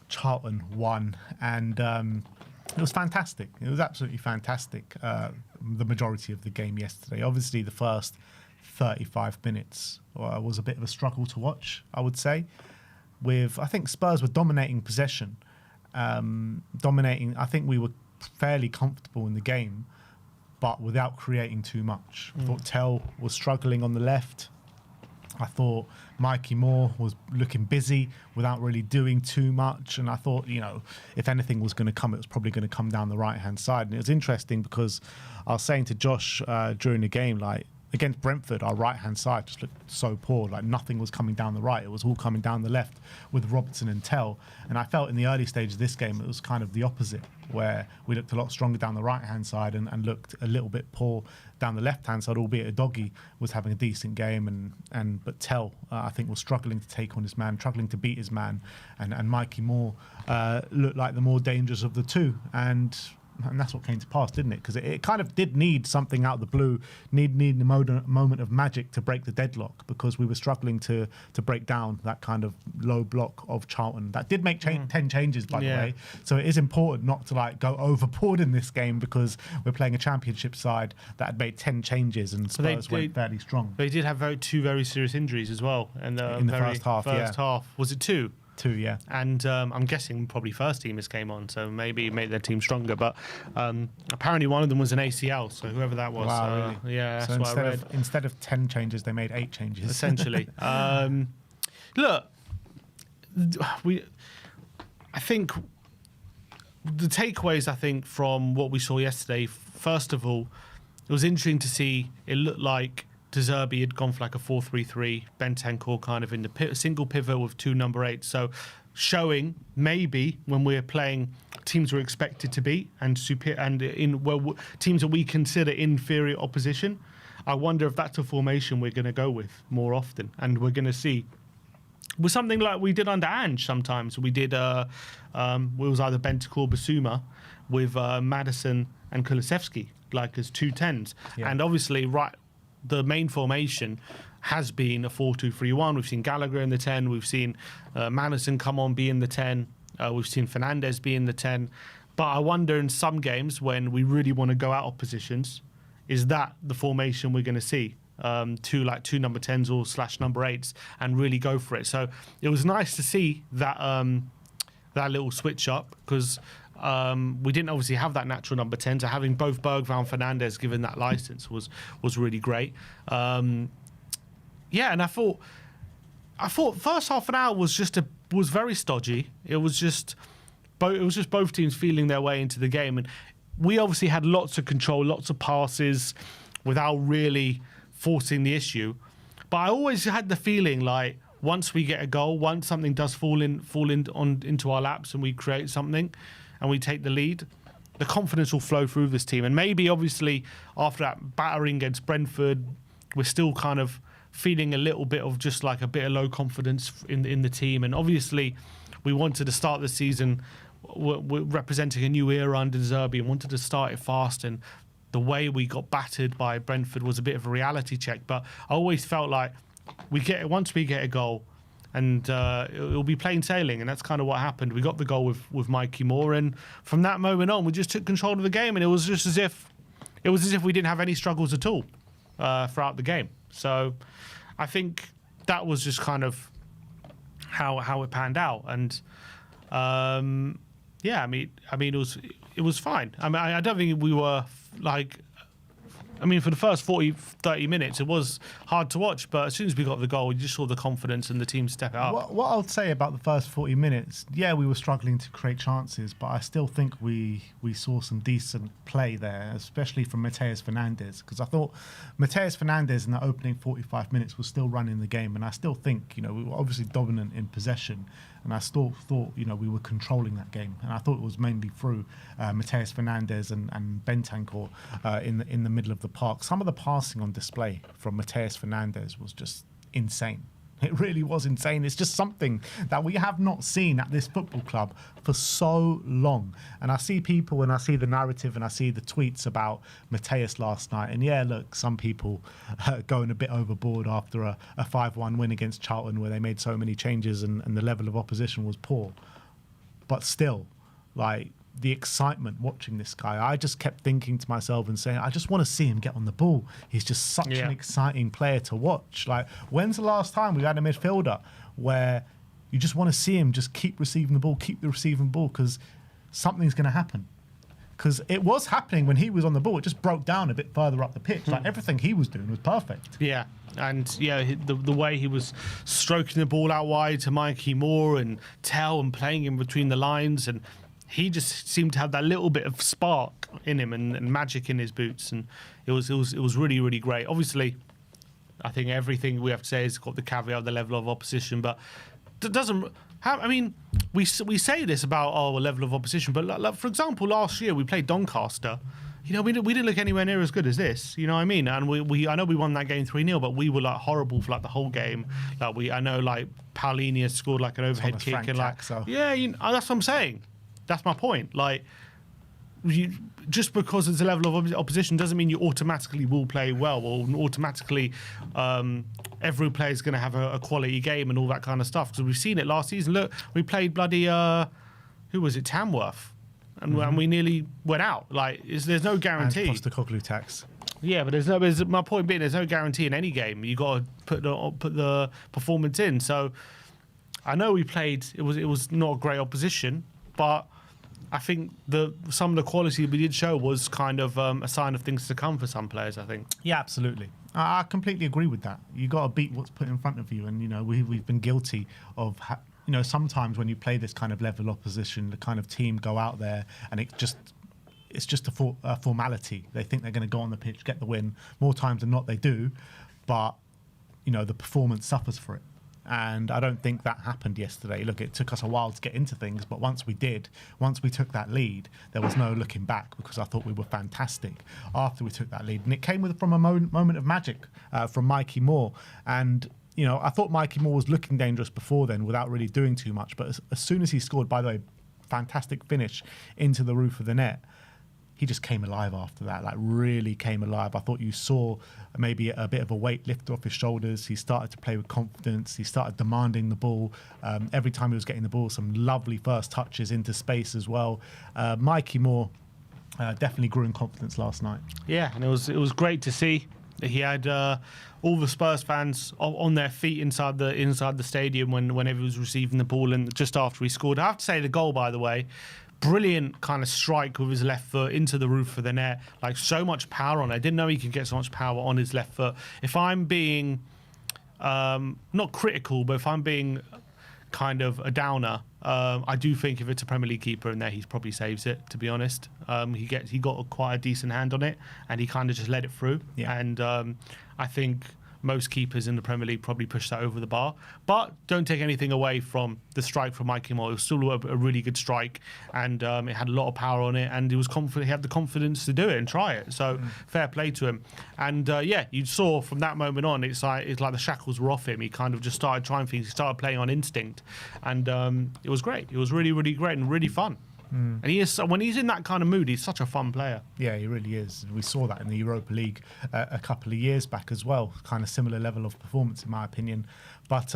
Speaker 1: Charlton 1, and it was fantastic. It was absolutely fantastic. The majority of the game yesterday. Obviously, the first 35 minutes was a bit of a struggle to watch, I would say. I think Spurs were dominating possession. I think we were fairly comfortable in the game, but without creating too much. I thought Tell was struggling on the left. I thought Mikey Moore was looking busy without really doing too much. And I thought, if anything was going to come, it was probably going to come down the right-hand side. And it was interesting because I was saying to Josh during the game, like, against Brentford, our right-hand side just looked so poor. Like, nothing was coming down the right. It was all coming down the left with Robertson and Tell. And I felt in the early stage of this game, it was kind of the opposite, where we looked a lot stronger down the right-hand side and looked a little bit poor down the left-hand side, albeit a Doggy was having a decent game. But Tell, I think, was struggling to take on his man, struggling to beat his man. And Mikey Moore looked like the more dangerous of the two. And that's what came to pass, didn't it? Because it kind of did need something out of the blue, need a moment of magic to break the deadlock, because we were struggling to break down that kind of low block of Charlton. That did make 10 changes, by the way. So it is important not to go overboard in this game, because we're playing a championship side that had made 10 changes and Spurs went fairly strong.
Speaker 2: They did have two very serious injuries as well. And
Speaker 1: in the first half,
Speaker 2: was it 2?
Speaker 1: 2, yeah.
Speaker 2: And I'm guessing probably first teamers came on, so maybe it made their team stronger. But apparently one of them was an ACL, so whoever that was.
Speaker 1: Wow, really?
Speaker 2: Yeah,
Speaker 1: so
Speaker 2: that's what I read.
Speaker 1: Instead of 10 changes, they made 8 changes.
Speaker 2: Essentially. Look, I think the takeaways, from what we saw yesterday, first of all, it was interesting to see it looked like De Zerbi had gone for like a 4-3-3, Bentancur kind of in the single pivot with 2 number 8s. So showing maybe when we're playing teams we're expected to beat and teams that we consider inferior opposition, I wonder if that's a formation we're going to go with more often, and we're going to see with something like we did under Ange. Sometimes we did. It was either Bentancur or Basuma with Maddison and Kulusevski as 2 10s, and obviously the main formation has been a 4-2-3-1. We've seen Gallagher in the 10. We've seen Maddison come on be in the 10. We've seen Fernandes be in the 10. But I wonder in some games when we really want to go out of positions, is that the formation we're going to see? 2 number 10s or / number 8s and really go for it. So it was nice to see that little switch up, because we didn't obviously have that natural number 10, so having both Bergvall and Fernandes given that license was really great. And I thought first half an hour was very stodgy. It was just both teams feeling their way into the game, and we obviously had lots of control, lots of passes without really forcing the issue. But I always had the feeling like once we get a goal, once something does fall into our laps and we create something and we take the lead, the confidence will flow through this team. And maybe, obviously, after that battering against Brentford, we're still kind of feeling a little bit of a bit of low confidence in the team. And obviously, we wanted to start the season were representing a new era under Zerbi and wanted to start it fast. And the way we got battered by Brentford was a bit of a reality check. But I always felt like once we get a goal, and it'll be plain sailing, and that's kind of what happened. We got the goal with Mikey Moore, and from that moment on, we just took control of the game, and it was just as if we didn't have any struggles at all throughout the game. So I think that was just kind of how it panned out, and yeah, I mean it was fine. I mean, I don't think we were like. I mean, for the first 40, 30 minutes, it was hard to watch, but as soon as we got the goal, you just saw the confidence and the team step it up.
Speaker 1: What I'll say about the first 40 minutes, yeah, we were struggling to create chances, but I still think we saw some decent play there, especially from Matheus Fernandes, because I thought Matheus Fernandes in the opening 45 minutes was still running the game, and I still think, we were obviously dominant in possession, and I still thought, we were controlling that game, and I thought it was mainly through Matheus Fernandes and Bentancur in the middle of the park. Some of the passing on display from Matheus Fernandes was just insane. It really was insane. It's just something that we have not seen at this football club for so long. And I see people and I see the narrative and I see the tweets about Matheus last night. And yeah, look, some people going a bit overboard after a 5-1 win against Charlton where they made so many changes and the level of opposition was poor. But still, like, the excitement watching this guy, I just kept thinking to myself and saying, I just want to see him get on the ball. He's just such an exciting player to watch. Like, when's the last time we had a midfielder where you just want to see him just keep receiving the ball, because something's going to happen? Because it was happening when he was on the ball. It just broke down a bit further up the pitch. Like, everything he was doing was perfect.
Speaker 2: Yeah. And yeah, the way he was stroking the ball out wide to Mikey Moore and Tell and playing in between the lines, and he just seemed to have that little bit of spark in him and magic in his boots, and it was really, really great. Obviously, I think everything we have to say has got the caveat of the level of opposition, but it doesn't have. I mean, we say this about a level of opposition, but like, for example, last year we played Doncaster. We didn't look anywhere near as good as this. You know what I mean? And I know we won that game 3-0, but we were like horrible for like the whole game. Like I know like Paulinho scored like an overhead
Speaker 1: Thomas
Speaker 2: kick
Speaker 1: Frank
Speaker 2: and like
Speaker 1: Jack,
Speaker 2: that's what I'm saying. That's my point. Like, just because it's a level of opposition doesn't mean you automatically will play well, or automatically every player is going to have a quality game and all that kind of stuff. Because we've seen it last season. Look, we played bloody who was it, Tamworth, and we nearly went out. Like, there's no guarantee.
Speaker 1: And Postecoglou tax.
Speaker 2: Yeah, but my point being, there's no guarantee in any game. You got to put the performance in. So I know we played. It was not a great opposition, but I think some of the quality we did show was kind of a sign of things to come for some players, I think.
Speaker 1: Yeah, absolutely. I completely agree with that. You got to beat what's put in front of you, and we've been guilty of sometimes when you play this kind of level opposition, the kind of team go out there and it's just a formality. They think they're going to go on the pitch, get the win. More times than not, they do, but the performance suffers for it. And I don't think that happened yesterday. Look, it took us a while to get into things, but once we took that lead, there was no looking back, because I thought we were fantastic after we took that lead. And it came from a moment of magic from Mikey Moore. And, I thought Mikey Moore was looking dangerous before then without really doing too much. But as soon as he scored, by the way, fantastic finish into the roof of the net, he just came alive after that, like really came alive. I thought you saw maybe a bit of a weight lift off his shoulders. He started to play with confidence. He started demanding the ball. Every time he was getting the ball, some lovely first touches into space as well. Mikey Moore definitely grew in confidence last night.
Speaker 2: Yeah, and it was great to see. He had all the Spurs fans on their feet inside the stadium whenever he was receiving the ball, and just after he scored. I have to say, the goal, by the way, brilliant kind of strike with his left foot into the roof of the net. Like, so much power on it. I didn't know he could get so much power on his left foot. If I'm being not critical, but if I'm being kind of a downer, I do think if it's a Premier League keeper in there, he probably saves it, to be honest. He got quite a decent hand on it, and he kind of just let it through.
Speaker 1: Yeah.
Speaker 2: And I think most keepers in the Premier League probably push that over the bar. But don't take anything away from the strike from Mikey Moore. It was still a really good strike, and it had a lot of power on it, and he was confident. He had the confidence to do it and try it. So fair play to him. And you saw from that moment on, it's like the shackles were off him. He kind of just started trying things. He started playing on instinct, and it was great. It was really, really great and really fun. And he is, when he's in that kind of mood, he's such a fun player.
Speaker 1: Yeah, he really is. We saw that in the Europa League a couple of years back as well. Kind of similar level of performance, in my opinion. But,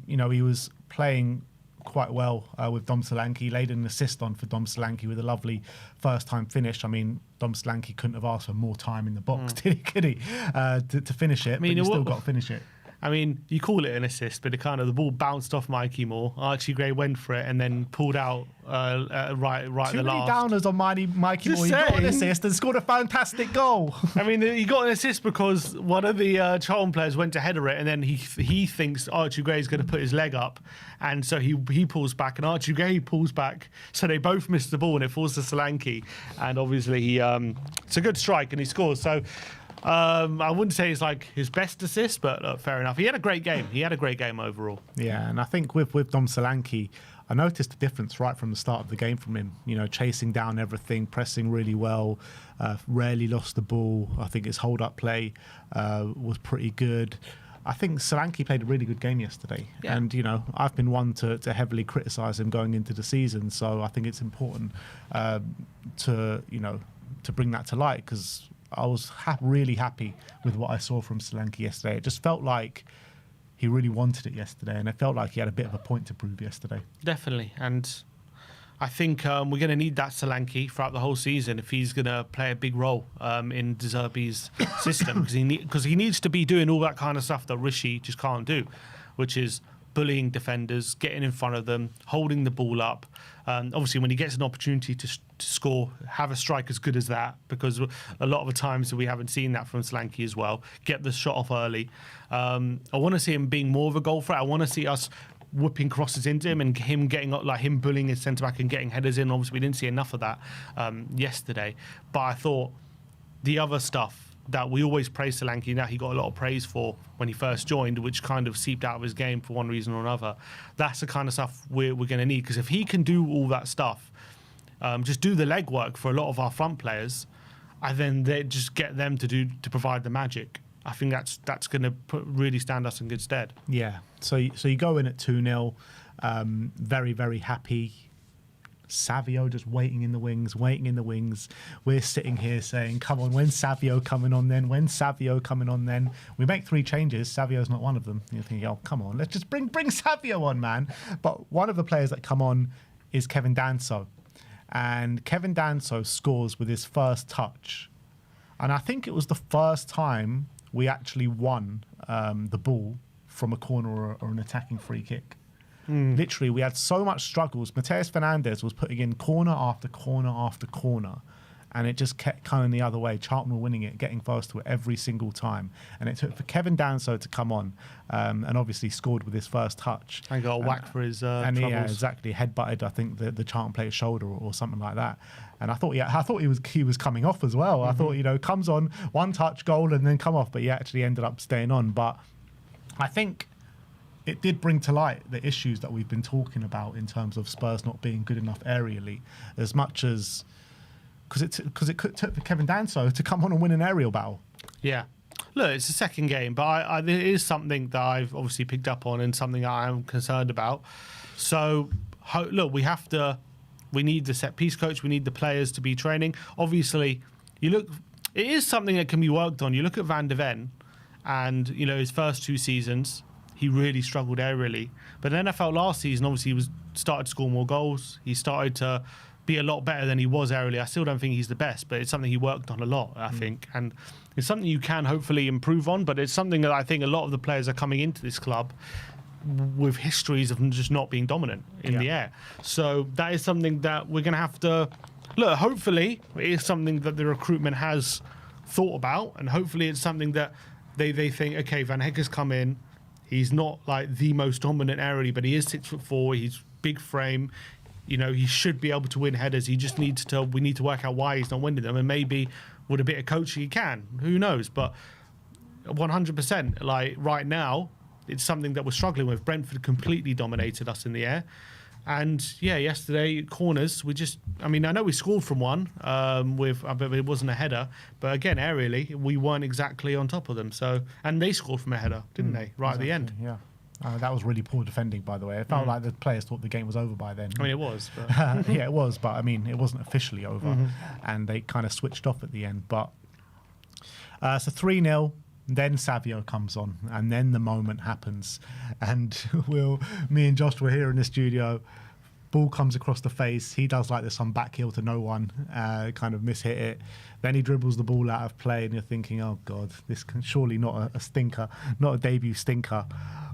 Speaker 1: you know, he was playing quite well with Dom Solanke. He laid an assist on for Dom Solanke with a lovely first-time finish. I mean, Dom Solanke couldn't have asked for more time in the box, could he? To finish it, but he still got to finish it.
Speaker 2: I mean, you call it an assist, but the ball bounced off Mikey Moore. Archie Gray went for it and then pulled out right at the last.
Speaker 1: Too many downers on Mikey Moore. He got an assist and scored a fantastic goal.
Speaker 2: I mean, he got an assist because one of the Charlton players went to header it, and then he thinks Archie Gray is going to put his leg up, and so he pulls back, and Archie Gray pulls back, so they both miss the ball, and it falls to Solanke, and obviously it's a good strike, and he scores. So. I wouldn't say it's like his best assist, but fair enough. He had a great game. He had a great game overall.
Speaker 1: Yeah, and I think with Dom Solanke, I noticed the difference right from the start of the game from him. You know, chasing down everything, pressing really well, rarely lost the ball. I think his hold-up play was pretty good. I think Solanke played a really good game yesterday. Yeah. And, you know, I've been one to heavily criticise him going into the season, so I think it's important to bring that to light, because I was really happy with what I saw from Solanke yesterday. It just felt like he really wanted it yesterday, and it felt like he had a bit of a point to prove yesterday.
Speaker 2: Definitely, and I think we're going to need that Solanke throughout the whole season if he's going to play a big role in De Zerbi's system, because he needs to be doing all that kind of stuff that Rishi just can't do, which is bullying defenders, getting in front of them, holding the ball up. Obviously, when he gets an opportunity to score, have a strike as good as that, because a lot of the times we haven't seen that from Solanke as well. Get the shot off early. I want to see him being more of a goal threat. I want to see us whipping crosses into him and him getting like him bullying his centre back and getting headers in. Obviously, we didn't see enough of that yesterday. But I thought the other stuff that we always praise Solanke, that he got a lot of praise for when he first joined, which kind of seeped out of his game for one reason or another. That's the kind of stuff we're going to need, because if he can do all that stuff, just do the legwork for a lot of our front players, and then they just get them to provide the magic. I think that's going to really stand us in good stead.
Speaker 1: Yeah. So you go in at 2-0, very, very happy. Savio just waiting in the wings. We're sitting here saying, come on, when's Savio coming on then? We make 3 changes. Savio's not one of them. You're thinking, oh, come on, let's just bring Savio on, man. But one of the players that come on is Kevin Danso. And Kevin Danso scores with his first touch. And I think it was the first time we actually won the ball from a corner or an attacking free kick. Literally, we had so much struggles. Mateus Fernandes was putting in corner after corner after corner, and it just kept coming the other way. Charlton were winning it, getting close to it every single time. And it took for Kevin Danso to come on, and obviously scored with his first touch.
Speaker 2: And got a whack for his
Speaker 1: and
Speaker 2: troubles.
Speaker 1: Yeah, exactly. Headbutted, I think, the Charlton player's shoulder or something like that. And I thought he was coming off as well. I thought, comes on, one touch, goal, and then come off. But he actually ended up staying on. But I think it did bring to light the issues that we've been talking about in terms of Spurs not being good enough aerially, as much as because it took for Kevin Danso to come on and win an aerial battle. Yeah.
Speaker 2: Look, it's the second game, but it is something that I've obviously picked up on and something I am concerned about. So, look, we need the set piece coach, we need the players to be training. Obviously, it is something that can be worked on. You look at Van de Ven, and his first 2 seasons, he really struggled aerially. But in NFL last season, obviously, he started to score more goals. He started to be a lot better than he was aerially. I still don't think he's the best, but it's something he worked on a lot, I think. And it's something you can hopefully improve on, but it's something that I think a lot of the players are coming into this club with histories of just not being dominant in the air. So that is something that we're going to have to... Look, hopefully, it is something that the recruitment has thought about, and hopefully it's something that they think, okay, Van Hecke's come in, he's not like the most dominant aerially, but he is 6'4", he's big frame, he should be able to win headers. He just needs to. We need to work out why he's not winning them, and maybe with a bit of coaching he can. Who knows? But 100%, like right now, it's something that we're struggling with. Brentford completely dominated us in the air, and yesterday corners. I know we scored from one it wasn't a header, but again aerially we weren't exactly on top of them. So, and they scored from a header, didn't they? Right exactly, at the end.
Speaker 1: Yeah. That was really poor defending, by the way. It felt like the players thought the game was over by then.
Speaker 2: I mean, it was. But...
Speaker 1: yeah, it was, but I mean, it wasn't officially over, and they kind of switched off at the end. But so 3-0. Then Savio comes on, and then the moment happens. And me and Josh were here in the studio. Ball comes across the face. He does like this on back heel to no one, kind of mishit it. Then he dribbles the ball out of play, and you're thinking, oh God, this can surely not a stinker, not a debut stinker.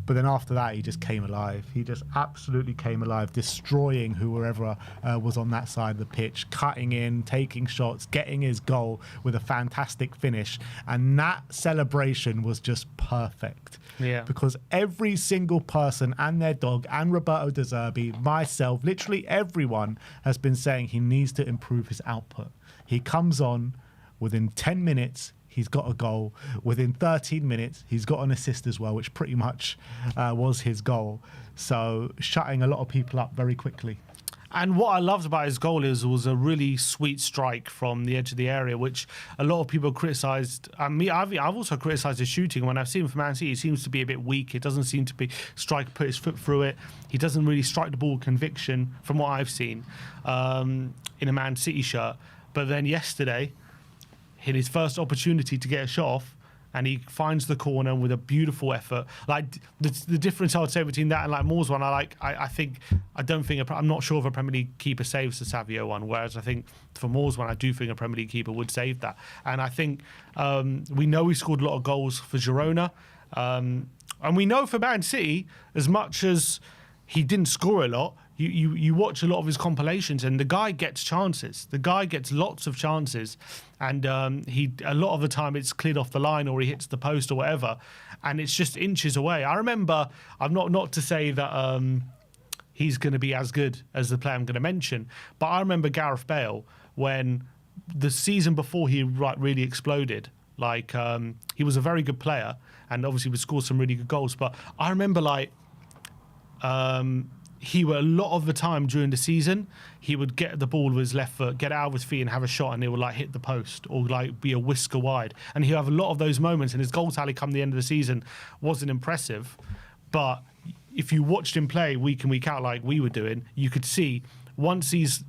Speaker 1: But then after that, he just came alive. He just absolutely came alive, destroying whoever was on that side of the pitch, cutting in, taking shots, getting his goal with a fantastic finish. And that celebration was just perfect.
Speaker 2: Yeah.
Speaker 1: Because every single person and their dog and Roberto De Zerbi, myself, literally everyone has been saying he needs to improve his output. He comes on within 10 minutes. He's got a goal. Within 13 minutes, he's got an assist as well, which pretty much was his goal. So shutting a lot of people up very quickly.
Speaker 2: And what I loved about his goal was a really sweet strike from the edge of the area, which a lot of people criticised. I've also criticised his shooting. When I've seen him for Man City, he seems to be a bit weak. It doesn't seem to be put his foot through it. He doesn't really strike the ball with conviction from what I've seen in a Man City shirt. But then yesterday, in his first opportunity to get a shot off, and he finds the corner with a beautiful effort. Like the difference I would say between that and like Moore's one, I'm not sure if a Premier League keeper saves the Savio one, whereas I think for Moore's one, I do think a Premier League keeper would save that. And I think we know he scored a lot of goals for Girona, and we know for Man City, as much as he didn't score a lot, you watch a lot of his compilations, and the guy gets chances. The guy gets lots of chances, and a lot of the time it's cleared off the line or he hits the post or whatever, and it's just inches away. I remember, I'm not to say that he's going to be as good as the player I'm going to mention, but I remember Gareth Bale when the season before he really exploded. Like he was a very good player, and obviously would score some really good goals. But I remember he would, a lot of the time during the season, he would get the ball with his left foot, get out of his feet and have a shot, and it would like hit the post or like be a whisker wide. And he'll have a lot of those moments, and his goal tally come the end of the season wasn't impressive. But if you watched him play week in, week out like we were doing, you could see once these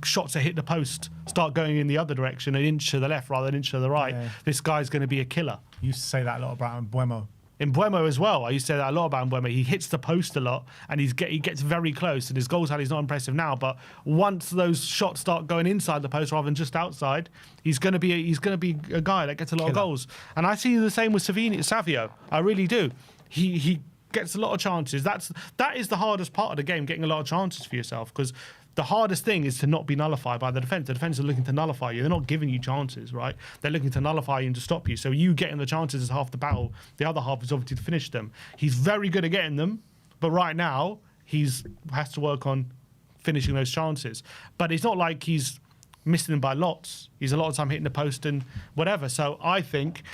Speaker 2: shots that hit the post start going in the other direction, an inch to the left rather than an inch to the right, this guy's going to be a killer.
Speaker 1: You used to say that a lot about Mbeumo.
Speaker 2: In Mbeumo as well, I used to say that a lot about Mbeumo. He hits the post a lot, and he gets very close, and his goal tally's not impressive now. But once those shots start going inside the post rather than just outside, he's going to be a guy that gets a lot of goals. And I see the same with Savio. I really do. He gets a lot of chances. That is the hardest part of the game, getting a lot of chances for yourself, because the hardest thing is to not be nullified by the defence. The defence are looking to nullify you. They're not giving you chances, right? They're looking to nullify you and to stop you. So you getting the chances is half the battle. The other half is obviously to finish them. He's very good at getting them, but right now has to work on finishing those chances. But it's not like he's missing them by lots. He's a lot of time hitting the post and whatever. So I think,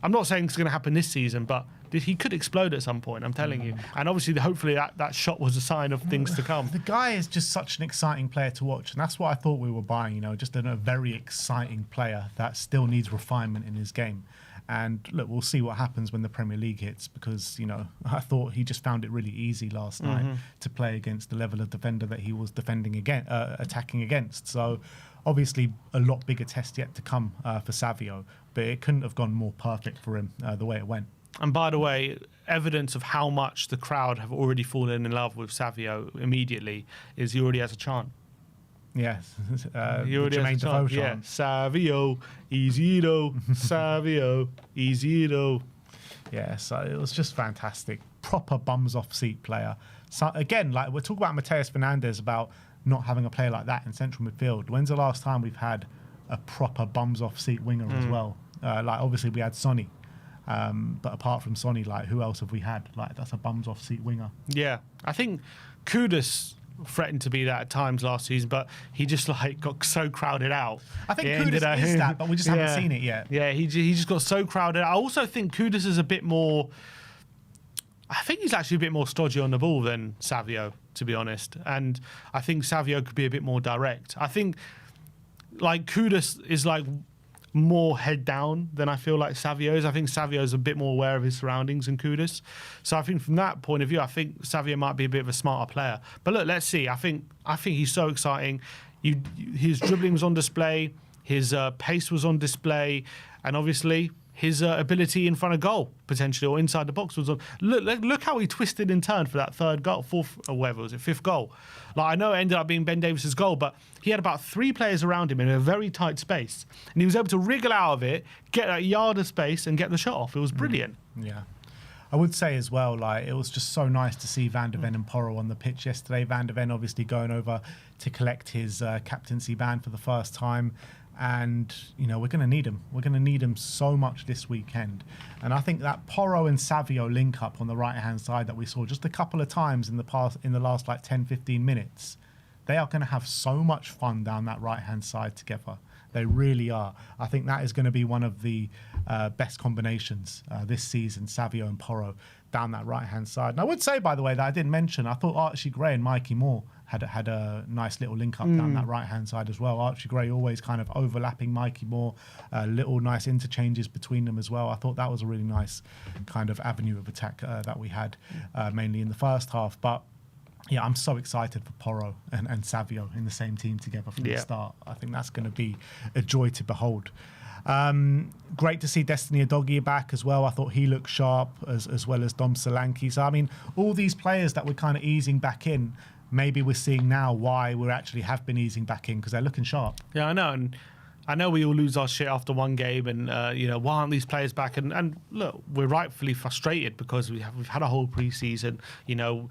Speaker 2: I'm not saying it's going to happen this season, but he could explode at some point, I'm telling you. And obviously, hopefully that shot was a sign of things to come.
Speaker 1: The guy is just such an exciting player to watch, and that's what I thought we were buying, just a very exciting player that still needs refinement in his game. And look, we'll see what happens when the Premier League hits, because, I thought he just found it really easy last night to play against the level of defender that he was attacking against. So obviously a lot bigger test yet to come for Savio, but it couldn't have gone more perfect for him the way it went.
Speaker 2: And by the way, evidence of how much the crowd have already fallen in love with Savio immediately is he already has a chant.
Speaker 1: Yes,
Speaker 2: he already has a chant. Yeah, Savio, easy-do, Savio, easy-do.
Speaker 1: Yeah, so it was just fantastic. Proper bums-off-seat player. So again, like we're talking about Mateus Fernandes, about not having a player like that in central midfield. When's the last time we've had a proper bums-off-seat winger as well? Like obviously we had Sonny. But apart from Sonny, like who else have we had? Like that's a bums off seat winger.
Speaker 2: Yeah, I think Kudus threatened to be that at times last season, but he just got so crowded out.
Speaker 1: I think Kudus is that, but we just haven't seen it yet.
Speaker 2: Yeah, he just got so crowded. I also think Kudus is a bit more. I think he's actually a bit more stodgy on the ball than Savio, to be honest. And I think Savio could be a bit more direct. I think like Kudus is like more head down than I feel like Savio is. I think Savio is a bit more aware of his surroundings than Kudus. So I think from that point of view, I think Savio might be a bit of a smarter player. But look, let's see. I think he's so exciting. His dribbling was on display, his pace was on display, and obviously his ability in front of goal, potentially, or inside the box was on. Look how he twisted and turned for that third goal, fourth, or whatever was it, fifth goal. Like, I know it ended up being Ben Davies's goal, but he had about 3 players around him in a very tight space, and he was able to wriggle out of it, get a yard of space, and get the shot off. It was brilliant.
Speaker 1: Yeah. I would say as well, like, it was just so nice to see Van de Ven and Porro on the pitch yesterday. Van de Ven obviously going over to collect his captaincy band for the first time. And, you know, we're going to need him. We're going to need him so much this weekend. And I think that Porro and Savio link up on the right-hand side that we saw just a couple of times in the last like 10, 15 minutes, they are going to have so much fun down that right-hand side together. They really are. I think that is going to be one of the best combinations this season, Savio and Porro down that right-hand side. And I would say, by the way, that I didn't mention, I thought Archie Gray and Mikey Moore had a nice little link up down that right-hand side as well. Archie Gray always kind of overlapping Mikey Moore, little nice interchanges between them as well. I thought that was a really nice kind of avenue of attack that we had, mainly in the first half. But yeah, I'm so excited for Porro and Savio in the same team together from the start. I think that's going to be a joy to behold. Great to see Destiny Udogie back as well. I thought he looked sharp, as well as Dom Solanke. So, I mean, all these players that we're kind of easing back in, maybe we're seeing now why we actually have been easing back in, because they're looking sharp.
Speaker 2: Yeah, I know. And I know we all lose our shit after one game, and you know, why aren't these players back? And look, we're rightfully frustrated because we've had a whole preseason. You know,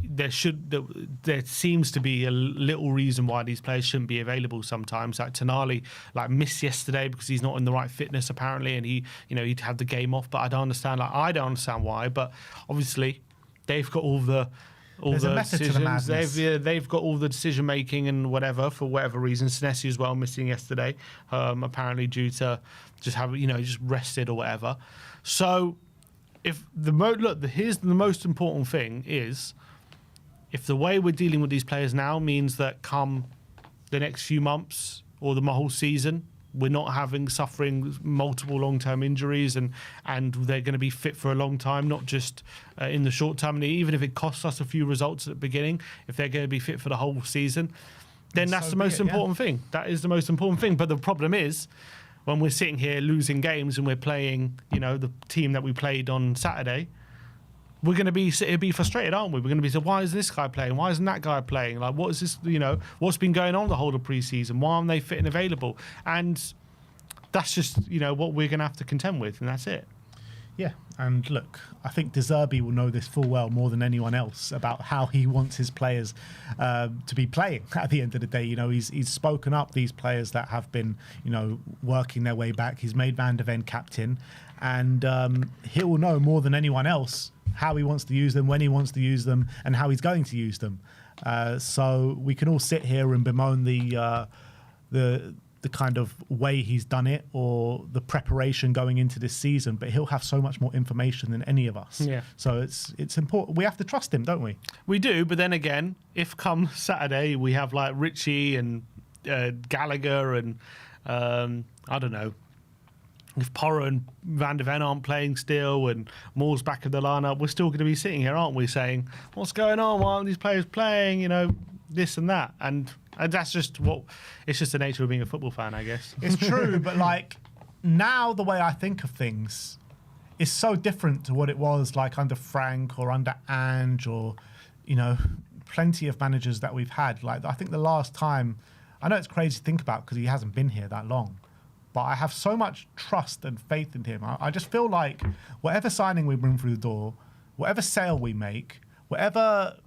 Speaker 2: there seems to be a little reason why these players shouldn't be available sometimes. Like Tonali, like, missed yesterday because he's not in the right fitness apparently, and he'd had the game off. But I don't understand. Like, I don't understand why. But obviously, they've got all the decisions. They've got all the decision making and whatever, for whatever reason. Senesi as well missing yesterday, apparently due to just rested or whatever. So if here's the most important thing is, if the way we're dealing with these players now means that come the next few months or the whole season, we're not suffering multiple long-term injuries, and they're going to be fit for a long time, not just in the short term. And even if it costs us a few results at the beginning, if they're going to be fit for the whole season, then that's the most important thing. That is the most important thing. But the problem is, when we're sitting here losing games and we're playing, the team that we played on Saturday, we're going to be frustrated, aren't we? We're going to be saying, why is this guy playing? Why isn't that guy playing? Like, what is this? What's been going on the whole of pre-season? Why aren't they fit and available? And that's just, what we're going to have to contend with, and that's it.
Speaker 1: Yeah, and look, I think De Zerbi will know this full well more than anyone else about how he wants his players to be playing at the end of the day. He's spoken up these players that have been, working their way back. He's made Van de Ven captain, and he will know more than anyone else how he wants to use them, when he wants to use them, and how he's going to use them. So we can all sit here and bemoan the kind of way he's done it, or the preparation going into this season, but he'll have so much more information than any of us. Yeah. So it's important. We have to trust him, don't we?
Speaker 2: We do, but then again, if come Saturday we have like Richie and Gallagher and I don't know, if Porro and Van de Ven aren't playing still and Moore's back in the lineup, we're still going to be sitting here, aren't we, saying, what's going on? Why aren't these players playing? This and that. And that's just it's just the nature of being a football fan, I guess.
Speaker 1: It's true, but like, now the way I think of things is so different to what it was like under Frank or under Ange, or, plenty of managers that we've had. Like, I think the last time, I know it's crazy to think about because he hasn't been here that long, but I have so much trust and faith in him. I just feel like whatever signing we bring through the door, whatever sale we make, whatever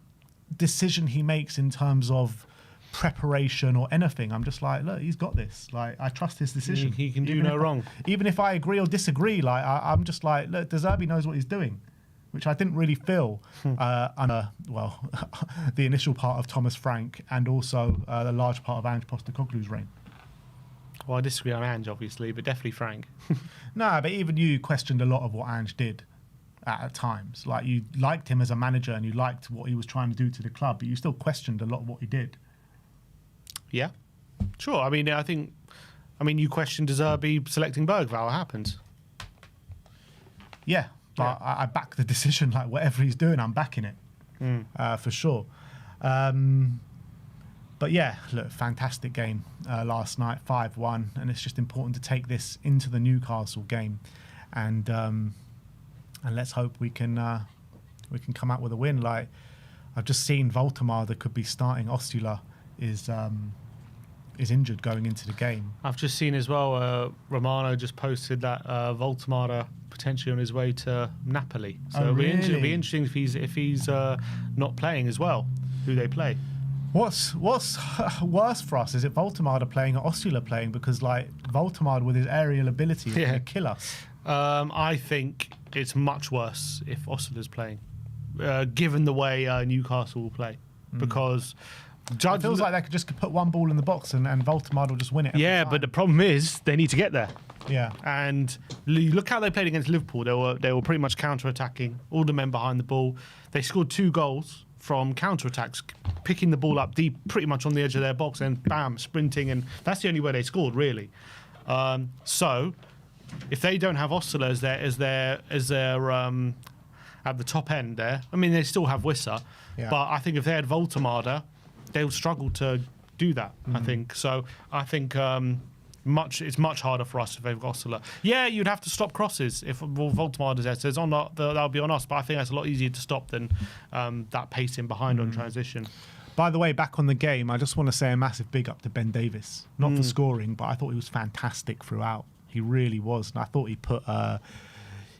Speaker 1: decision he makes in terms of preparation or anything, I'm just like, look, he's got this. Like, I trust his decision.
Speaker 2: He can do no wrong.
Speaker 1: Even if I agree or disagree, like, I'm just like, look, De Zerbi knows what he's doing, which I didn't really feel under, the initial part of Thomas Frank, and also the large part of Ange Postecoglou's reign.
Speaker 2: Well, I disagree on Ange, obviously, but definitely Frank.
Speaker 1: No, but even you questioned a lot of what Ange did at times. Like, you liked him as a manager and you liked what he was trying to do to the club, but you still questioned a lot of what he did.
Speaker 2: Yeah, sure. I mean, I think I mean, you questioned De Zerbi selecting Bergvall. It happens.
Speaker 1: Yeah, but I back the decision. Like, whatever he's doing, I'm backing it for sure. But yeah, look, fantastic game last night, 5-1, and it's just important to take this into the Newcastle game, and let's hope we can come out with a win. Like, I've just seen Voltemade could be starting. Ostula is injured going into the game.
Speaker 2: I've just seen as well, Romano just posted that Voltemade potentially on his way to Napoli. So it'll be interesting if he's not playing as well, who they play.
Speaker 1: What's worse for us? Is it Voltemade playing or Ostula playing? Because like Voltemade with his aerial ability is going to kill us.
Speaker 2: I think it's much worse if Ostula's playing, given the way Newcastle will play, because.
Speaker 1: It feels like they could just put one ball in the box and Voltemade will just win it.
Speaker 2: Yeah, but the problem is they need to get there.
Speaker 1: Yeah.
Speaker 2: And you look how they played against Liverpool. They were pretty much counter-attacking, all the men behind the ball. They scored 2 goals from counter-attacks, picking the ball up deep, pretty much on the edge of their box, and bam, sprinting. And that's the only way they scored, really. So if they don't have Ostler as their at the top end there, I mean, they still have Wissa, but I think if they had Voltemade, they'll struggle to do that, I think. So I think it's much harder for us if they've got Ostler. Yeah, you'd have to stop crosses if Voltemade is there. So it's that'll be on us, but I think that's a lot easier to stop than that pacing behind on transition.
Speaker 1: By the way, back on the game, I just want to say a massive big up to Ben Davies. Not for scoring, but I thought he was fantastic throughout. He really was. And I thought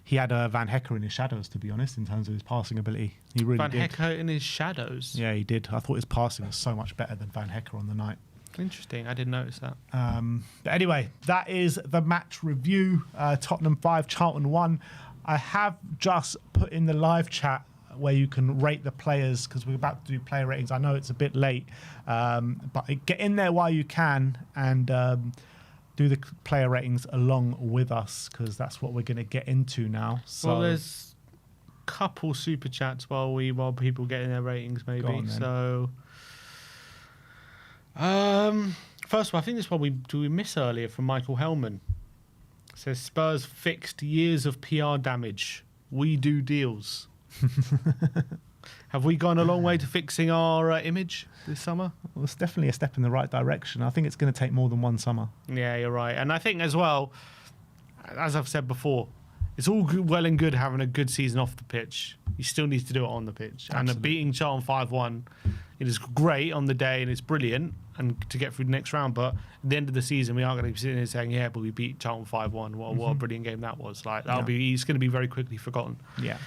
Speaker 1: he had Van Hecker in his shadows, to be honest, in terms of his passing ability. He really did.
Speaker 2: Van Hecker in his shadows?
Speaker 1: Yeah, he did. I thought his passing was so much better than Van Hecker on the night.
Speaker 2: Interesting. I didn't notice that.
Speaker 1: But anyway, that is the match review. Tottenham 5, Charlton 1. I have just put in the live chat where you can rate the players, because we're about to do player ratings. I know it's a bit late, but get in there while you can and do the player ratings along with us, because that's what we're going to get into now. So,
Speaker 2: well, there's a couple super chats while people get in their ratings, maybe. So, first of all, I think this one we miss earlier from Michael Hellman. It says Spurs fixed years of PR damage. We do deals. Have we gone a long way to fixing our image this summer?
Speaker 1: Well, it's definitely a step in the right direction. I think it's going to take more than one summer.
Speaker 2: Yeah, you're right. And I think as well, as I've said before, it's all well and good having a good season off the pitch. You still need to do it on the pitch. Absolutely. And beating Charlton 5-1, it is great on the day and it's brilliant and to get through the next round. But at the end of the season, we aren't going to be sitting here saying, yeah, but we beat Charlton 5-1. What a brilliant game that was. Like it's going to be very quickly forgotten.
Speaker 1: Yeah.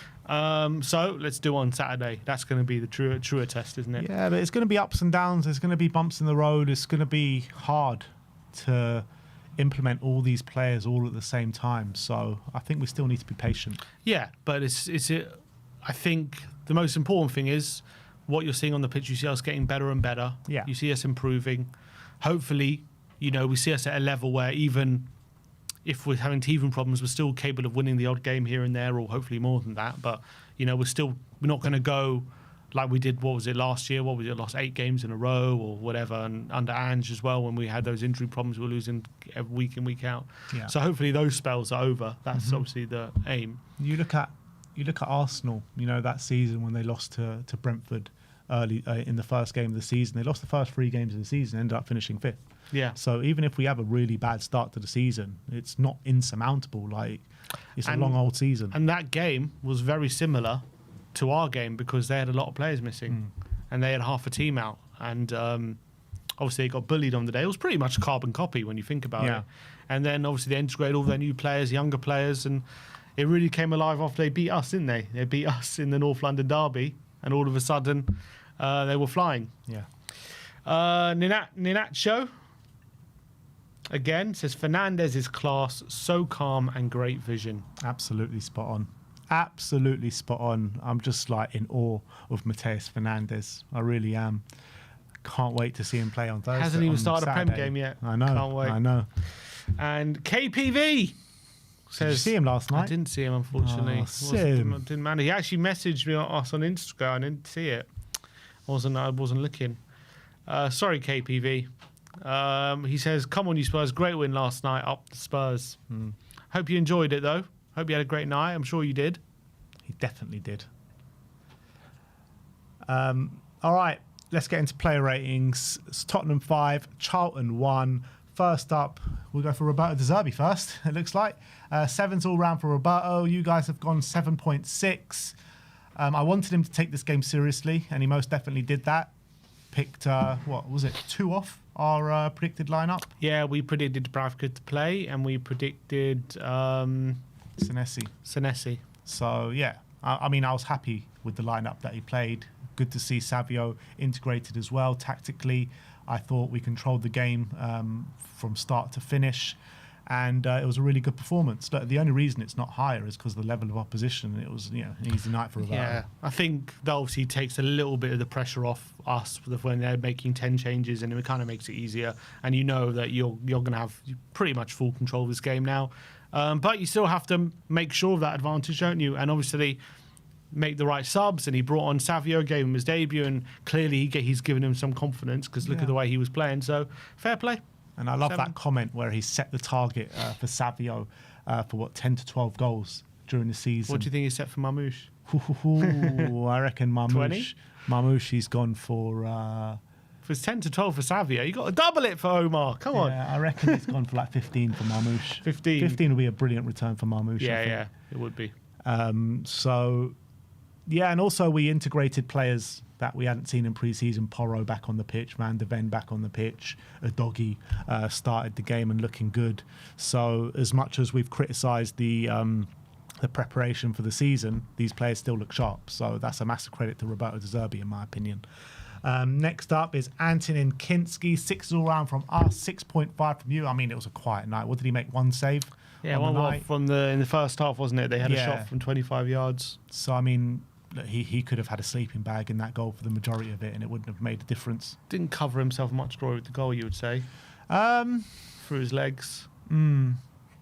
Speaker 2: So let's do on Saturday. That's going to be the truer test, isn't it?
Speaker 1: Yeah, but it's going to be ups and downs. There's going to be bumps in the road. It's going to be hard to implement all these players all at the same time. So I think we still need to be patient.
Speaker 2: Yeah, but I think the most important thing is what you're seeing on the pitch. You see us getting better and better.
Speaker 1: Yeah.
Speaker 2: You see us improving. Hopefully, we see us at a level where even if we're having teething problems, we're still capable of winning the odd game here and there, or hopefully more than that. But, we're not going to go like we did, what was it, last year? What was it, lost 8 games in a row or whatever. And under Ange as well, when we had those injury problems, we're losing week in, week out.
Speaker 1: Yeah.
Speaker 2: So hopefully those spells are over. That's obviously the aim.
Speaker 1: You look at Arsenal, that season when they lost to Brentford early in the first game of the season. They lost the first 3 games of the season, ended up finishing 5th.
Speaker 2: Yeah.
Speaker 1: So even if we have a really bad start to the season, it's not insurmountable. Like, it's a long old season.
Speaker 2: And that game was very similar to our game because they had a lot of players missing and they had half a team out. And obviously they got bullied on the day. It was pretty much a carbon copy when you think about it. And then obviously they integrated all their new players, younger players, and it really came alive after they beat us, didn't they? They beat us in the North London derby, and all of a sudden they were flying.
Speaker 1: Yeah.
Speaker 2: Ninacho again says Fernandes is class, so calm and great vision.
Speaker 1: Absolutely spot on. Absolutely spot on. I'm just like in awe of Mateus Fernandes. I really am. Can't wait to see him play on Thursday.
Speaker 2: Hasn't even started a Prem game yet.
Speaker 1: I know.
Speaker 2: Can't wait.
Speaker 1: I know.
Speaker 2: And KPV says,
Speaker 1: did you see him last night?
Speaker 2: I didn't see him, unfortunately. Didn't matter. He actually messaged us on Instagram. I didn't see it. I wasn't looking. Sorry, KPV. He says, "Come on, you Spurs! Great win last night. Up the Spurs. Hope you enjoyed it, though. Hope you had a great night. I'm sure you did."
Speaker 1: He definitely did. All right, let's get into player ratings. It's Tottenham 5, Charlton 1. First up, we'll go for Roberto De Zerbi first, it looks like. 7's all round for Roberto. You guys have gone 7.6. I wanted him to take this game seriously, and he most definitely did that. Picked, what was it, 2 off our predicted lineup?
Speaker 2: Yeah, we predicted Bravka to play, and we predicted Senesi.
Speaker 1: So, yeah, I mean, I was happy with the lineup that he played. Good to see Savio integrated as well. Tactically, I thought we controlled the game from start to finish. And it was a really good performance. The only reason it's not higher is because of the level of opposition. It was, an easy night for Roberto.
Speaker 2: Yeah, I think that obviously takes a little bit of the pressure off us when they're making 10 changes, and it kind of makes it easier. And you know that you're going to have pretty much full control of this game now. But you still have to make sure of that advantage, don't you? And obviously make the right subs, and he brought on Savio, gave him his debut, and clearly he's given him some confidence because look at the way he was playing. So fair play.
Speaker 1: And I love that comment where he set the target for Savio for 10 to 12 goals during the season.
Speaker 2: What do you think he set for Marmoush?
Speaker 1: I reckon Marmoush.
Speaker 2: 20?
Speaker 1: Marmoush, he's gone for.
Speaker 2: If it's 10 to 12 for Savio, you got to double it for Omar. Come on.
Speaker 1: Yeah, I reckon he's gone for like 15 for Marmoush.
Speaker 2: 15.
Speaker 1: 15 would be a brilliant return for Marmoush.
Speaker 2: Yeah, it would be.
Speaker 1: So, yeah, and also we integrated players that we hadn't seen in pre-season. Porro back on the pitch, Van de Ven back on the pitch. Udogie started the game and looking good. So as much as we've criticised the preparation for the season, these players still look sharp. So that's a massive credit to Roberto De Zerbi, in my opinion. Next up is Antonin Kinski. 6 all round from us, 6.5 from you. I mean, it was a quiet night. What did he make? 1 save?
Speaker 2: Yeah, one off in the first half, wasn't it? They had a
Speaker 1: Yeah.
Speaker 2: shot from 25 yards.
Speaker 1: So, I mean, look, he could have had a sleeping bag in that goal for the majority of it, and it wouldn't have made a difference.
Speaker 2: Didn't cover himself much glory with the goal, you would say. Through his legs.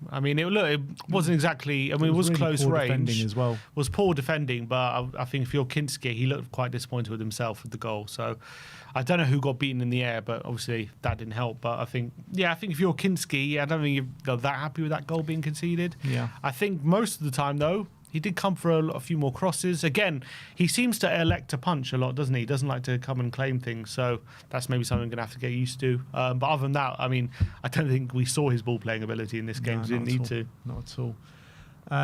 Speaker 2: I mean, it wasn't exactly. I mean, it was
Speaker 1: really
Speaker 2: close
Speaker 1: poor
Speaker 2: range
Speaker 1: defending as well.
Speaker 2: Was poor defending, but I think if you're Kinski, he looked quite disappointed with himself with the goal. So I don't know who got beaten in the air, but obviously that didn't help. But I think if you're Kinski, I don't think you're that happy with that goal being conceded.
Speaker 1: Yeah.
Speaker 2: I think most of the time though, he did come for a few more crosses. Again, he seems to elect to punch a lot, doesn't he? He doesn't like to come and claim things. So that's maybe something we're going to have to get used to. But other than that, I mean, I don't think we saw his ball-playing ability in this game.
Speaker 1: No,
Speaker 2: We didn't need to.
Speaker 1: Not at all.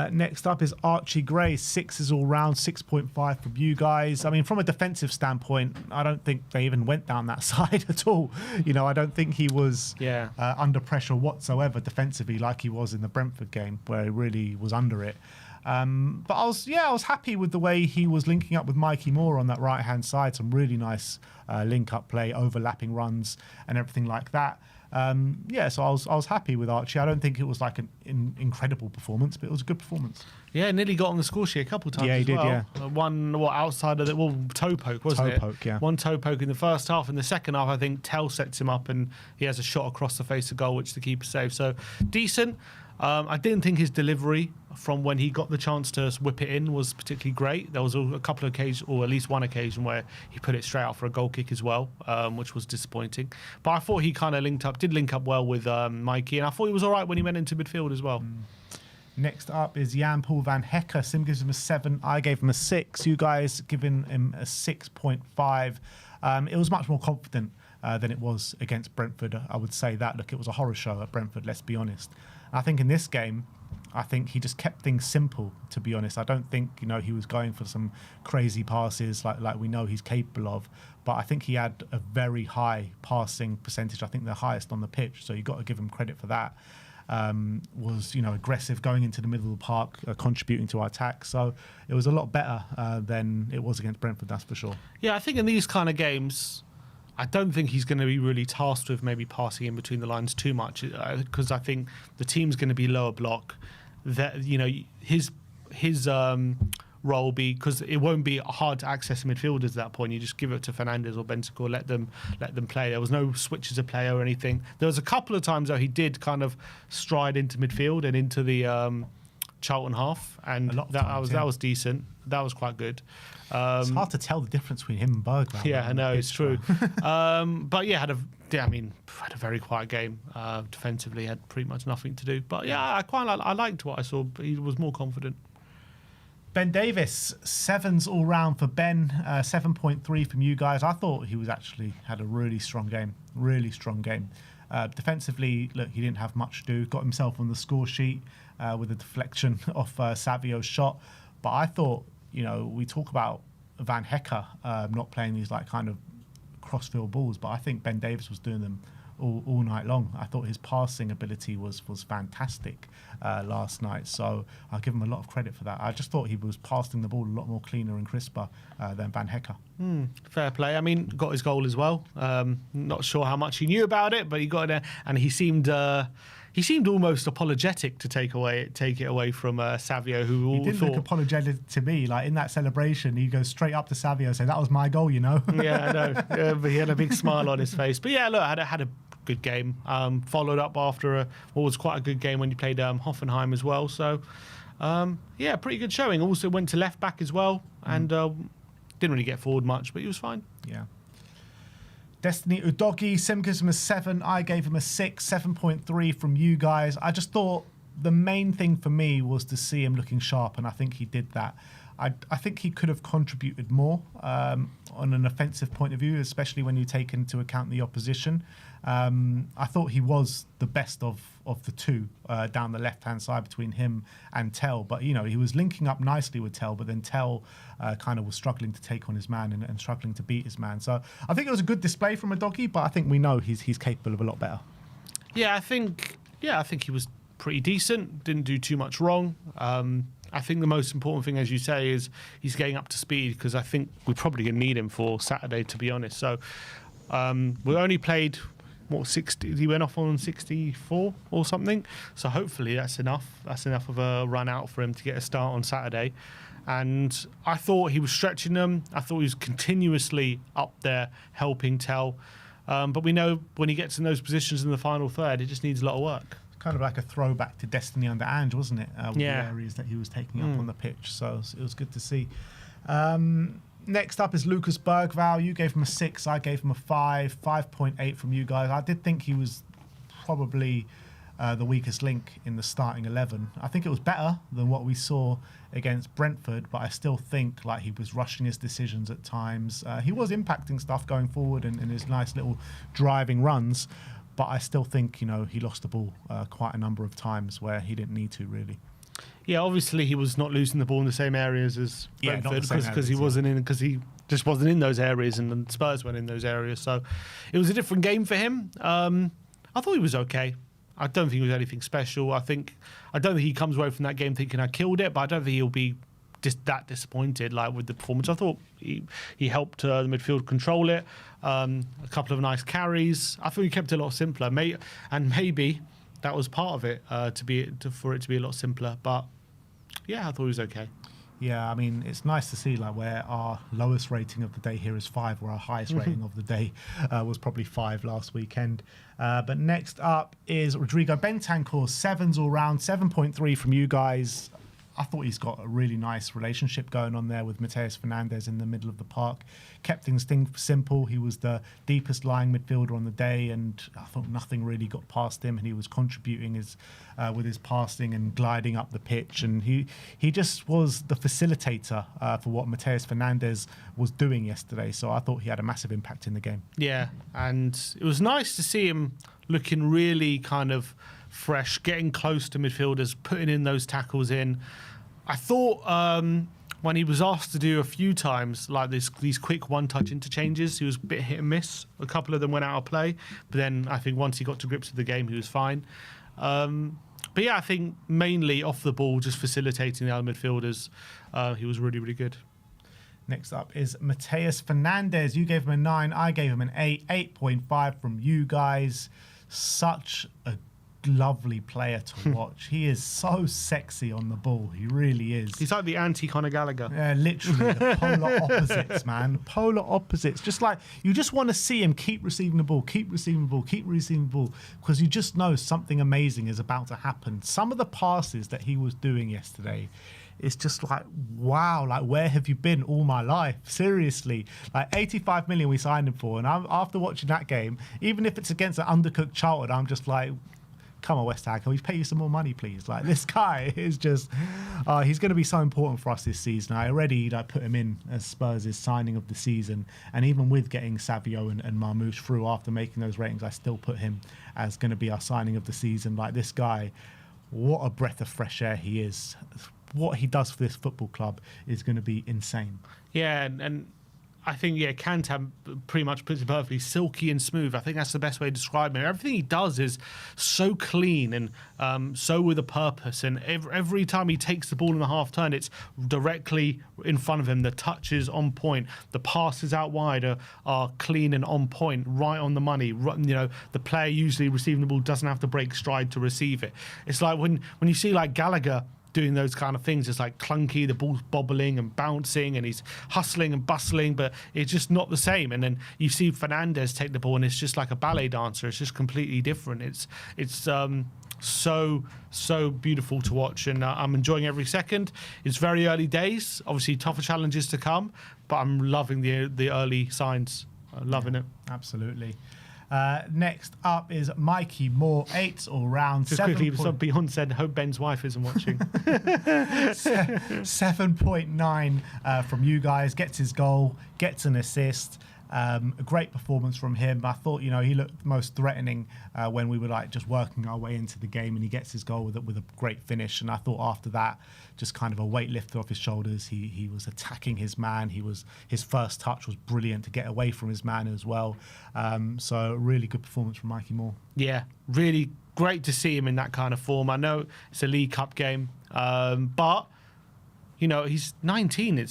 Speaker 1: Next up is Archie Gray. 6 is all round, 6.5 from you guys. I mean, from a defensive standpoint, I don't think they even went down that side at all. I don't think he was under pressure whatsoever defensively like he was in the Brentford game where he really was under it. But I was happy with the way he was linking up with Mikey Moore on that right-hand side. Some really nice link-up play, overlapping runs and everything like that. So I was happy with Archie. I don't think it was like an incredible performance, but it was a good performance.
Speaker 2: Yeah, nearly got on the score sheet a couple of times.
Speaker 1: Yeah, he did.
Speaker 2: Yeah, one outside of the toe poke, wasn't it?
Speaker 1: Toe poke, yeah.
Speaker 2: One toe poke in the first half. In the second half, I think Tell sets him up and he has a shot across the face of goal, which the keeper saved. So decent. I didn't think his delivery from when he got the chance to whip it in was particularly great. There was a couple of occasions, or at least one occasion, where he put it straight out for a goal kick as well, which was disappointing. But I thought he kind of did link up well with Mikey, and I thought he was all right when he went into midfield as well.
Speaker 1: Next up is Jan Paul van Hecker. Sim gives him a 7. I gave him a 6. You guys giving him a 6.5. It was much more confident than it was against Brentford. I would say that. Look, it was a horror show at Brentford, let's be honest. I think in this game, I think he just kept things simple, to be honest. I don't think, he was going for some crazy passes like we know he's capable of. But I think he had a very high passing percentage. I think the highest on the pitch. So you've got to give him credit for that. Was aggressive going into the middle of the park, contributing to our attack. So it was a lot better than it was against Brentford, that's for sure.
Speaker 2: Yeah, I think in these kind of games, I don't think he's going to be really tasked with maybe passing in between the lines too much, because I think the team's going to be lower block. That his role will be, because it won't be hard to access midfielders at that point. You just give it to Fernandes or Bentancur, let them play. There was no switches of play or anything. There was a couple of times though he did kind of stride into midfield and into the Charlton half, and that was decent. That was quite good.
Speaker 1: It's hard to tell the difference between him and Bergwijn.
Speaker 2: Yeah, I know, it's true. But yeah, had a yeah, I mean, had a very quiet game. Defensively, had pretty much nothing to do. But yeah, I liked what I saw. He was more confident.
Speaker 1: Ben Davis, 7s all round for Ben, 7.3 from you guys. I thought he was actually had a really strong game. Defensively, look, he didn't have much to do. Got himself on the score sheet with a deflection off Savio's shot. But I thought, we talk about Van Hecker not playing these like kind of crossfield balls, but I think Ben Davis was doing them all night long. I thought his passing ability was fantastic last night, so I'll give him a lot of credit for that. I just thought he was passing the ball a lot more cleaner and crisper than Van Hecker.
Speaker 2: Fair play. I mean, got his goal as well. Not sure how much he knew about it, but he got it, and he seemed almost apologetic to take it away from Savio, who
Speaker 1: he didn't look apologetic to me. Like in that celebration, he goes straight up to Savio, saying that was my goal,
Speaker 2: Yeah, I know. Yeah, but he had a big smile on his face. But yeah, look, had a good game. Followed up after what was quite a good game when you played Hoffenheim as well. So yeah, pretty good showing. Also went to left back as well, and didn't really get forward much, but he was fine.
Speaker 1: Yeah. Destiny Udogi, Sim gives him a 7. I gave him a 6, 7.3 from you guys. I just thought the main thing for me was to see him looking sharp, and I think he did that. I think he could have contributed more on an offensive point of view, especially when you take into account the opposition. I thought he was the best of the two down the left-hand side between him and Tell. But, he was linking up nicely with Tell, but then Tell kind of was struggling to take on his man and struggling to beat his man. So I think it was a good display from Udogi, but I think we know he's capable of a lot better.
Speaker 2: Yeah, I think he was pretty decent. Didn't do too much wrong. I think the most important thing, as you say, is he's getting up to speed, because I think we're probably going to need him for Saturday, to be honest. So we only played, 60? He went off on 64 or something. So hopefully that's enough. That's enough of a run out for him to get a start on Saturday. And I thought he was stretching them. I thought he was continuously up there helping Tell. But we know when he gets in those positions in the final third, it just needs a lot of work.
Speaker 1: Kind of like a throwback to Destiny under Ange, wasn't it? With the areas that he was taking up on the pitch. So it was good to see. Next up is Lucas Bergvall. You gave him a 6. I gave him a 5. 5.8 from you guys. I did think he was probably the weakest link in the starting 11. I think it was better than what we saw against Brentford, but I still think like he was rushing his decisions at times. He was impacting stuff going forward and in his nice little driving runs. But I still think, he lost the ball quite a number of times where he didn't need to, really.
Speaker 2: Yeah, obviously he was not losing the ball in the same areas as Brentford, because he just wasn't in those areas, and the Spurs weren't in those areas. So it was a different game for him. I thought he was okay. I don't think it was anything special. I don't think he comes away from that game thinking I killed it, but I don't think he'll be just that disappointed with the performance. I thought he helped the midfield control it. A couple of nice carries. I thought he kept it a lot simpler. Maybe that was part of it for it to be a lot simpler. But yeah, I thought he was okay.
Speaker 1: Yeah, I mean, it's nice to see where our lowest rating of the day here is 5, where our highest rating of the day was probably 5 last weekend. But next up is Rodrigo Bentancur, 7s all round, 7.3 from you guys. I thought he's got a really nice relationship going on there with Mateus Fernandes in the middle of the park. Kept things simple. He was the deepest lying midfielder on the day, and I thought nothing really got past him, and he was contributing with his passing and gliding up the pitch. And he just was the facilitator for what Mateus Fernandes was doing yesterday. So I thought he had a massive impact in the game.
Speaker 2: Yeah, and it was nice to see him looking really kind of fresh, getting close to midfielders, putting in those tackles in. I thought when he was asked to do a few times like these quick one-touch interchanges, he was a bit hit and miss. A couple of them went out of play, but then I think once he got to grips with the game, he was fine. But yeah, I think mainly off the ball, just facilitating the other midfielders, he was really, really good.
Speaker 1: Next up is Mateus Fernandes. You gave him a 9, I gave him an 8, 8.5 from you guys. Such a lovely player to watch. He is so sexy on the ball. He really is.
Speaker 2: He's like the anti-Conor Gallagher.
Speaker 1: Yeah, literally the polar opposites, man. Polar opposites. Just like you just want to see him keep receiving the ball, keep receiving the ball, keep receiving the ball, because you just know something amazing is about to happen. Some of the passes that he was doing yesterday, it's just like, wow, like where have you been all my life? Seriously, like 85 million we signed him for, and after watching that game, even if it's against an undercooked Charlton, I'm just like, come on, West Ham, can we pay you some more money, please? Like, this guy is just, he's going to be so important for us this season. I already put him in as Spurs' signing of the season, and even with getting Savio and Marmoush through after making those ratings, I still put him as going to be our signing of the season. Like, this guy, what a breath of fresh air he is. What he does for this football club is going to be insane.
Speaker 2: Yeah, and I think, Kanta pretty much puts it perfectly, silky and smooth. I think that's the best way to describe him. Everything he does is so clean and so with a purpose. And every time he takes the ball in the half turn, it's directly in front of him. The touch is on point. The passes out wide are clean and on point, right on the money. The player usually receiving the ball doesn't have to break stride to receive it. It's like when you see like Gallagher doing those kind of things, it's like clunky, the ball's bobbling and bouncing and he's hustling and bustling, but it's just not the same. And then you see Fernandes take the ball and it's just like a ballet dancer. It's just completely different. It's so beautiful to watch, and I'm enjoying every second. It's very early days, obviously tougher challenges to come, but I'm loving the early signs. Loving it.
Speaker 1: Absolutely. Next up is Mikey Moore, 8 all round.
Speaker 2: Just quickly, Beyond said, hope Ben's wife isn't watching.
Speaker 1: 7.9 from you guys. Gets his goal, gets an assist. A great performance from him. I thought, he looked most threatening when we were like just working our way into the game, and he gets his goal with a great finish. And I thought after that, just kind of a weight lifted off his shoulders. He was attacking his man. His first touch was brilliant to get away from his man as well. So really good performance from Mikey Moore.
Speaker 2: Yeah, really great to see him in that kind of form. I know it's a League Cup game, but he's 19.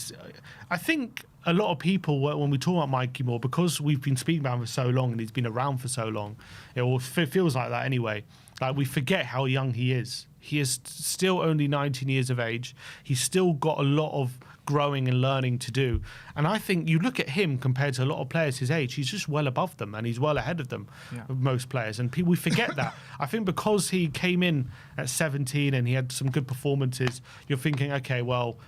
Speaker 2: I think a lot of people, when we talk about Mikey Moore, because we've been speaking about him for so long and he's been around for so long, it feels like that anyway. Like, we forget how young he is. He is still only 19 years of age. He's still got a lot of growing and learning to do. And I think you look at him compared to a lot of players his age, he's just well above them and he's well ahead of them, most players. And we forget that. I think because he came in at 17 and he had some good performances, you're thinking, okay, well,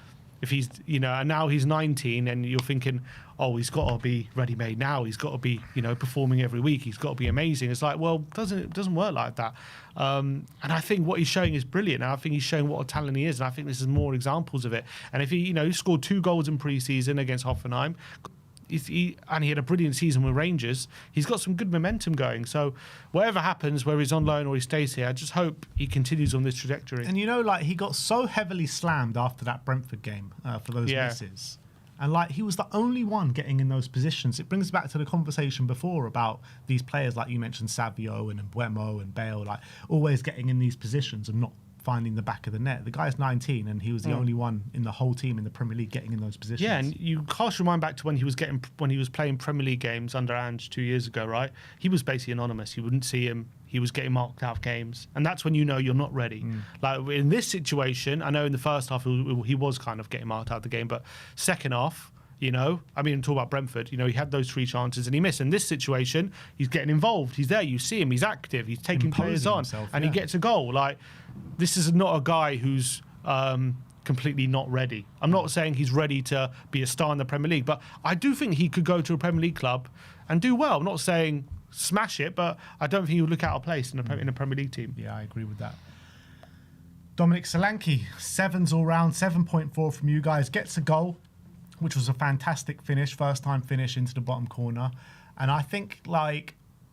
Speaker 2: if he's, and now he's 19 and you're thinking, oh, he's got to be ready-made now. He's got to be, performing every week. He's got to be amazing. It's like, well, it doesn't work like that. And I think what he's showing is brilliant. And I think he's showing what a talent he is. And I think this is more examples of it. And if he scored 2 goals in pre-season against Hoffenheim, and he had a brilliant season with Rangers, he's got some good momentum going. So whatever happens, whether he's on loan or he stays here, I just hope he continues on this trajectory.
Speaker 1: And he got so heavily slammed after that Brentford game for those misses. And he was the only one getting in those positions. It brings back to the conversation before about these players, like you mentioned, Savio and Mbuemo and Bale, always getting in these positions and not finding the back of the net. The guy's 19 and he was the only one in the whole team in the Premier League getting in those positions.
Speaker 2: Yeah, and you cast your mind back to when he was playing Premier League games under Ange 2 years ago, right? He was basically anonymous. You wouldn't see him. He was getting marked out of games, and that's when you're not ready. Like in this situation, I know in the first half he was kind of getting marked out of the game, but second half, talk about Brentford, he had those 3 chances and he missed. In this situation, he's getting involved. He's there. You see him. He's active. He's taking players on, and he gets a goal. This is not a guy who's completely not ready. I'm not saying he's ready to be a star in the Premier League, but I do think he could go to a Premier League club and do well. I'm not saying smash it, but I don't think he would look out of place in a Premier League team.
Speaker 1: Yeah, I agree with that. Dominic Solanke, 7s all round, 7.4 from you guys, gets a goal, which was a fantastic finish, first time finish into the bottom corner. And I think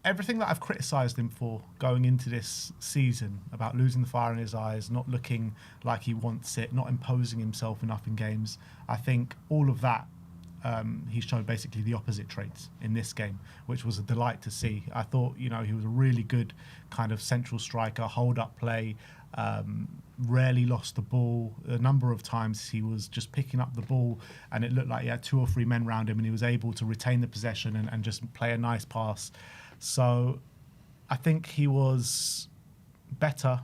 Speaker 1: everything that I've criticised him for going into this season about losing the fire in his eyes, not looking like he wants it, not imposing himself enough in games, I think all of that, he showed basically the opposite traits in this game, which was a delight to see. I thought, he was a really good kind of central striker, hold-up play, rarely lost the ball. A number of times he was just picking up the ball and it looked like he had 2 or 3 men around him and he was able to retain the possession and just play a nice pass. So I think he was better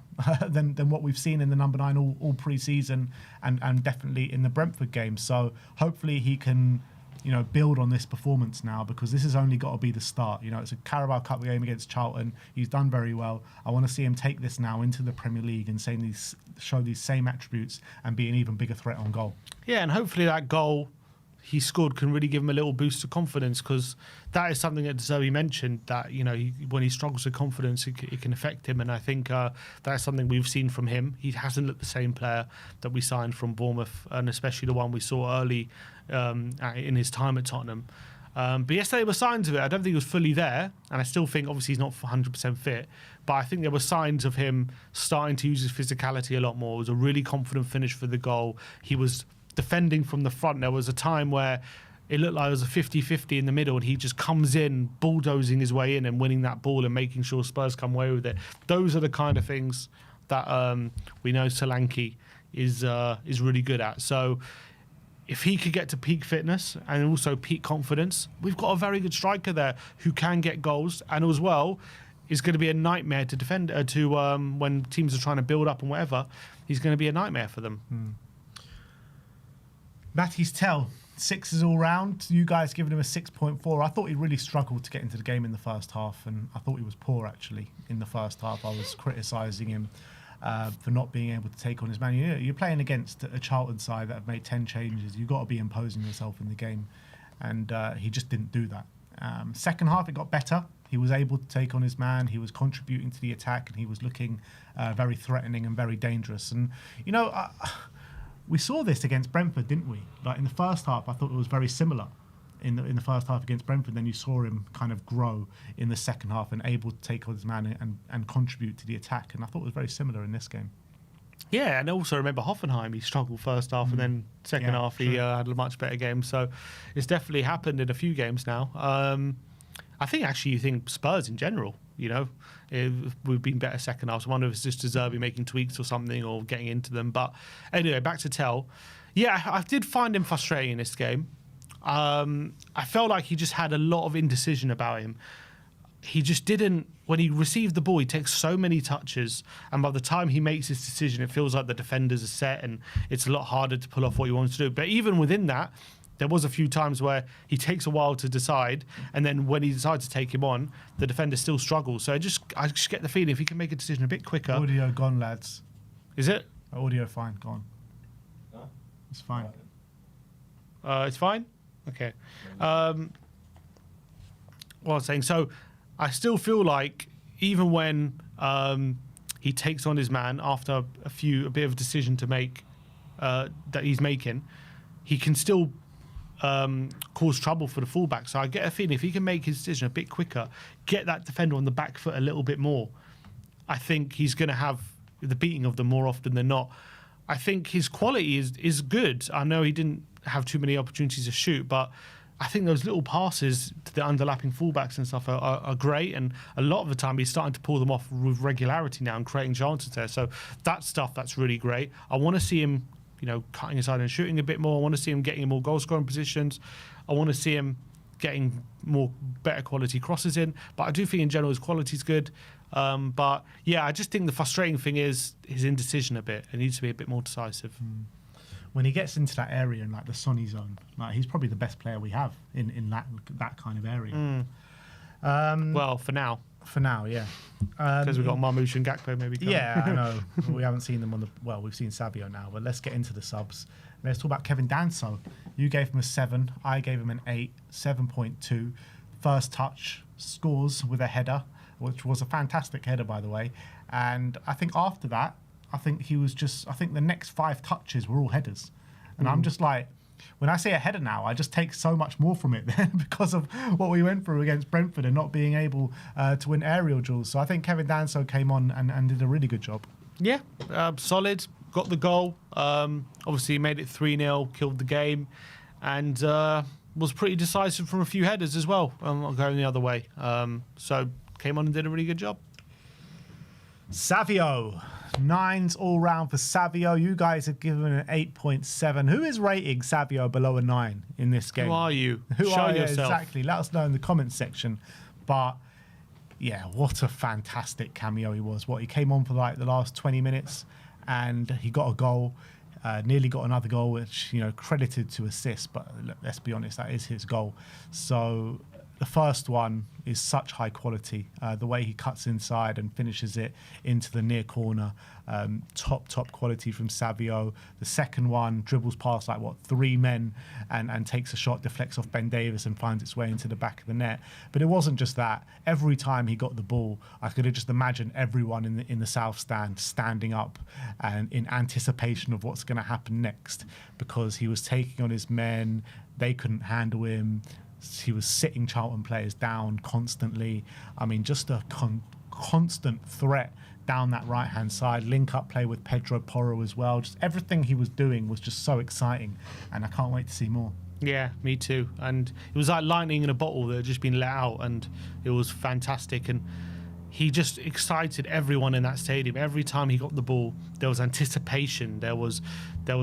Speaker 1: than what we've seen in the number 9 all pre-season and definitely in the Brentford game. So hopefully he can build on this performance now, because this has only got to be the start. It's a Carabao Cup game against Charlton. He's done very well. I want to see him take this now into the Premier League and show these same attributes and be an even bigger threat on goal.
Speaker 2: Yeah, and hopefully that goal he scored can really give him a little boost of confidence, because that is something that Zoe mentioned, that when he struggles with confidence it can affect him, and I think that's something we've seen from him. He hasn't looked the same player that we signed from Bournemouth, and especially the one we saw early in his time at Tottenham. But yesterday there were signs of it. I don't think he was fully there, and I still think obviously he's not 100% fit, but I think there were signs of him starting to use his physicality a lot more. It was a really confident finish for the goal. He was defending from the front. There was a time where it looked like it was a 50-50 in the middle, and he just comes in bulldozing his way in and winning that ball and making sure Spurs come away with it. Those are the kind of things that we know Solanke is really good at. So if he could get to peak fitness and also peak confidence, we've got a very good striker there who can get goals, and as well is going to be a nightmare to defend when teams are trying to build up and whatever. He's going to be a nightmare for them.
Speaker 1: Matty's Tell, 6s all round. You guys giving him a 6.4. I thought he really struggled to get into the game in the first half, and I thought he was poor actually in the first half. I was criticising him for not being able to take on his man. You're playing against a Charlton side that have made 10 changes. You've got to be imposing yourself in the game, and he just didn't do that. Second half, it got better. He was able to take on his man. He was contributing to the attack, and he was looking very threatening and very dangerous. And we saw this against Brentford, didn't we? Like in the first half, I thought it was very similar in the first half against Brentford. Then you saw him kind of grow in the second half and able to take on his man and contribute to the attack. And I thought it was very similar in this game.
Speaker 2: Yeah, and also remember Hoffenheim, he struggled first half and then second half he had a much better game. So it's definitely happened in a few games now. I think actually you think Spurs in general, we've been better second half. So I wonder if it's just Zerbi making tweaks or something or getting into them. But anyway, back to Tell. Yeah, I did find him frustrating in this game. I felt like he just had a lot of indecision about him. He just didn't, when he received the ball, he takes so many touches, and by the time he makes his decision, it feels like the defenders are set and it's a lot harder to pull off what he wants to do. But even within that, there was a few times where he takes a while to decide, and then when he decides to take him on, the defender still struggles. So I just get the feeling if he can make a decision a bit quicker.
Speaker 1: Audio gone, lads.
Speaker 2: Is it?
Speaker 1: Audio fine, gone.
Speaker 4: Huh?
Speaker 1: It's fine.
Speaker 2: It's fine? Okay. What I was saying, so I still feel like even when he takes on his man after a bit of a decision to make that he's making, he can still cause trouble for the fullback. So I get a feeling if he can make his decision a bit quicker, get that defender on the back foot a little bit more, I think he's going to have the beating of them more often than not. I think his quality is good. I know he didn't have too many opportunities to shoot, but I think those little passes to the underlapping fullbacks and stuff are great, and a lot of the time he's starting to pull them off with regularity now and creating chances there. So that's really great. I want to see him, cutting aside and shooting a bit more. I want to see him getting in more goal-scoring positions. I want to see him getting better quality crosses in. But I do think in general his quality is good. But yeah, I just think the frustrating thing is his indecision a bit. It needs to be a bit more decisive.
Speaker 1: When he gets into that area in like the Sonny zone, like he's probably the best player we have in that kind of area.
Speaker 2: Well, for now.
Speaker 1: For now, yeah.
Speaker 2: Because we've got Marmoush and Gakpo maybe coming.
Speaker 1: Yeah, I know. We haven't seen them we've seen Savio now, but let's get into the subs. Let's talk about Kevin Danso. You gave him a 7. I gave him an 8, 7.2. First touch, scores with a header, which was a fantastic header, by the way. And I think after that, I think the next 5 touches were all headers. And I'm just like, when I say a header now, I just take so much more from it because of what we went through against Brentford and not being able to win aerial duels. So I think Kevin Danso came on and did a really good job.
Speaker 2: Yeah, solid. Got the goal. Obviously made it 3-0, killed the game, and was pretty decisive from a few headers as well, going the other way. So came on and did a really good job.
Speaker 1: Savio. 9s all round for Savio. You guys have given an 8.7. Who is rating Savio below a 9 in this game?
Speaker 2: Who are you?
Speaker 1: Show
Speaker 2: yourself.
Speaker 1: Exactly. Let us know in the comments section. But yeah, what a fantastic cameo he was. He came on for like the last 20 minutes and he got a goal. Nearly got another goal, which, credited to assist, but look, let's be honest, that is his goal. So the first one is such high quality. The way he cuts inside and finishes it into the near corner, top quality from Savio. The second one dribbles past 3 men and takes a shot, deflects off Ben Davis and finds its way into the back of the net. But it wasn't just that. Every time he got the ball, I could have just imagined everyone in the south stand standing up and in anticipation of what's going to happen next, because he was taking on his men. They couldn't handle him. He was sitting Charlton players down constantly. I mean, just a constant threat down that right-hand side. Link-up play with Pedro Porro as well. Just everything he was doing was just so exciting, and I can't wait to see more.
Speaker 2: Yeah, me too. And it was like lightning in a bottle that had just been let out, and it was fantastic. And he just excited everyone in that stadium. Every time he got the ball, there was anticipation. There was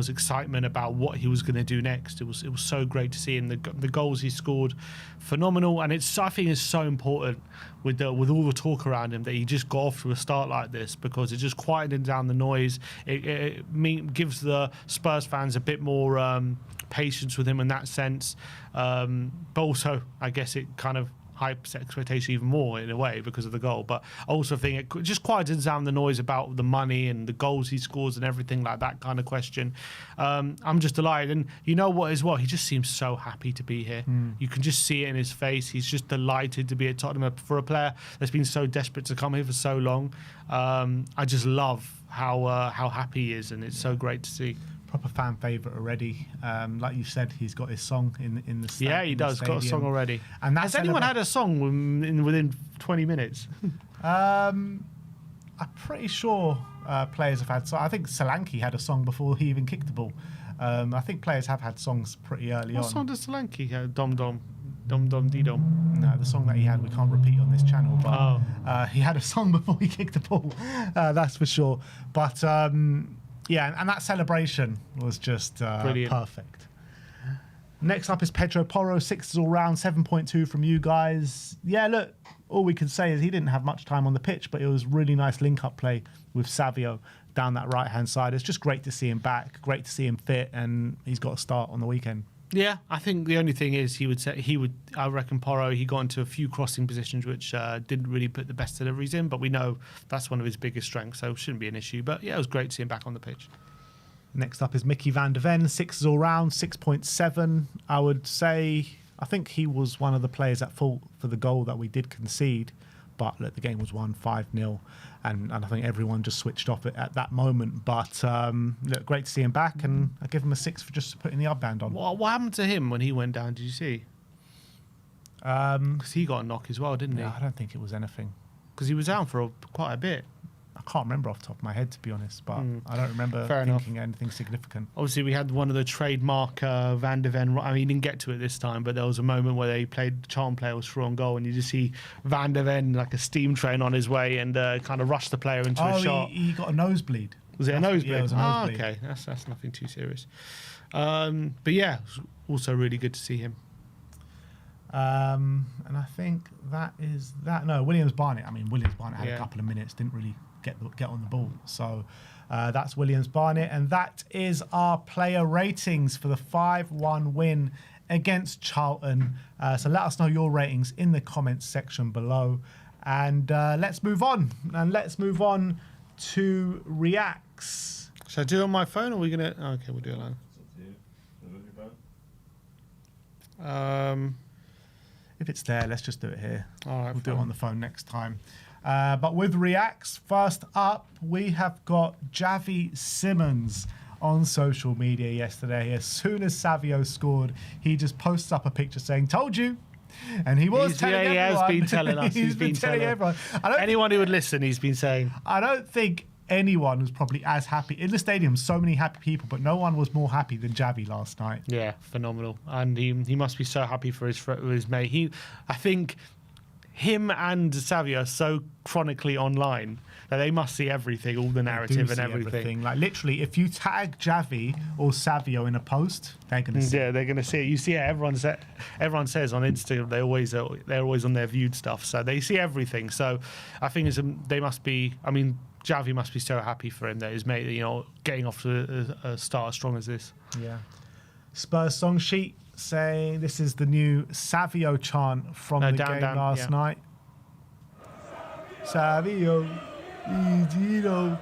Speaker 2: excitement about what he was going to do next. It was so great to see, and the goals he scored, phenomenal. And I think it's so important with all the talk around him that he just got off to a start like this, because it just quieted down the noise. It gives the Spurs fans a bit more patience with him in that sense. But also, I guess it kind of hypes expectation even more in a way because of the goal. But I also think it just quietens down the noise about the money and the goals he scores and everything like that kind of question. I'm just delighted. And you know what as well, he just seems so happy to be here. You can just see it in his face. He's just delighted to be at Tottenham. For a player that's been so desperate to come here for so long, I just love how happy he is, and it's so great to see.
Speaker 1: Proper fan favourite already. Like you said, he's got his song in the
Speaker 2: Yeah, he does. Got a song already.
Speaker 1: And
Speaker 2: has anyone had a song within 20 minutes?
Speaker 1: I'm pretty sure players have had. So I think Solanke had a song before he even kicked the ball. I think players have had songs pretty early on.
Speaker 2: What song does Solanke have? Dom Dom Dee Dom.
Speaker 1: No, the song that he had we can't repeat on this channel, but he had a song before he kicked the ball. That's for sure. But yeah, and that celebration was just perfect. Next up is Pedro Porro, 6s all round, 7.2 from you guys. Yeah, look, all we can say is he didn't have much time on the pitch, but it was really nice link-up play with Savio down that right-hand side. It's just great to see him back, great to see him fit, and he's got a start on the weekend.
Speaker 2: Yeah, I think the only thing is I reckon Porro, he got into a few crossing positions which didn't really put the best deliveries in, but we know that's one of his biggest strengths, so it shouldn't be an issue. But yeah, it was great to see him back on the pitch.
Speaker 1: Next up is Mickey van der Ven, 6s all round, 6.7. I would say, I think he was one of the players at fault for the goal that we did concede, but look, the game was won 5-0. And I think everyone just switched off at that moment. But look, great to see him back, and I give him a 6 for just putting the armband on.
Speaker 2: What happened to him when he went down? Did you see? Because he got a knock as well, didn't he?
Speaker 1: I don't think it was anything.
Speaker 2: Because he was down for quite a bit.
Speaker 1: I can't remember off the top of my head, to be honest, but I don't remember thinking anything significant.
Speaker 2: Obviously, we had one of the trademark Van der Ven. I mean, he didn't get to it this time, but there was a moment where they played Charlton player was through on goal, and you just see Van der Ven like a steam train on his way and kind of rush the player into a shot.
Speaker 1: He got a nosebleed.
Speaker 2: Was it a nosebleed?
Speaker 1: Yeah, it was a nosebleed.
Speaker 2: Okay, that's nothing too serious. But yeah, it was also really good to see him.
Speaker 1: And I think that is that. No, Williams Barnett. I mean, Williams Barnett had a couple of minutes, didn't really get on the ball. So that's Williams Barnett, and that is our player ratings for the 5-1 win against Charlton. So let us know your ratings in the comments section below, and let's move on. And let's move on to reacts.
Speaker 2: Should I do it on my phone, or are we gonna? Oh, okay, we'll do it live.
Speaker 1: If it's there, let's just do it here.
Speaker 2: All right,
Speaker 1: we'll do it on the phone next time. But with reacts, first up, we have got Javi Simmons on social media yesterday. As soon as Savio scored, he just posts up a picture saying, "Told you." And he was telling everyone.
Speaker 2: He has been telling us.
Speaker 1: he's been telling everyone.
Speaker 2: Anyone who would listen, he's been saying.
Speaker 1: I don't think anyone was probably as happy. In the stadium, so many happy people, but no one was more happy than Javi last night.
Speaker 2: Yeah, phenomenal. And he must be so happy for his mate. I think him and Savio are so chronically online that they must see everything, all the narrative and everything.
Speaker 1: Like literally, if you tag Javi or Savio in a post, they're going to see it.
Speaker 2: Yeah, they're going to see it. You see it. Everyone says on Instagram they're always on their viewed stuff, so they see everything. So I think they must be. I mean, Javi must be so happy for him that his mate, getting off to a start as strong as this.
Speaker 1: Yeah. Spurs song sheet saying this is the new Savio chant from the game last night. Savio, Igino.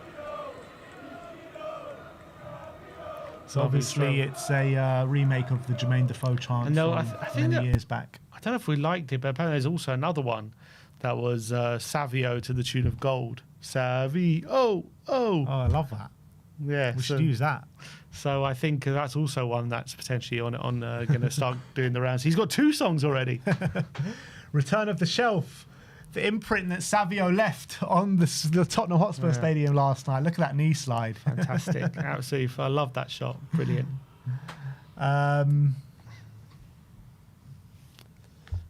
Speaker 1: So obviously it's a remake of the Jermaine Defoe chant from many years back.
Speaker 2: I don't know if we liked it, but apparently there's also another one that was Savio to the tune of Gold. Savio, oh.
Speaker 1: Oh, I love that.
Speaker 2: Yeah,
Speaker 1: we should use that.
Speaker 2: So I think that's also one that's potentially on going to start doing the rounds. He's got 2 songs already.
Speaker 1: Return of the Shelf. The imprint that Savio left on the Tottenham Hotspur Stadium last night. Look at that knee slide.
Speaker 2: Fantastic. Absolutely. I love that shot. Brilliant.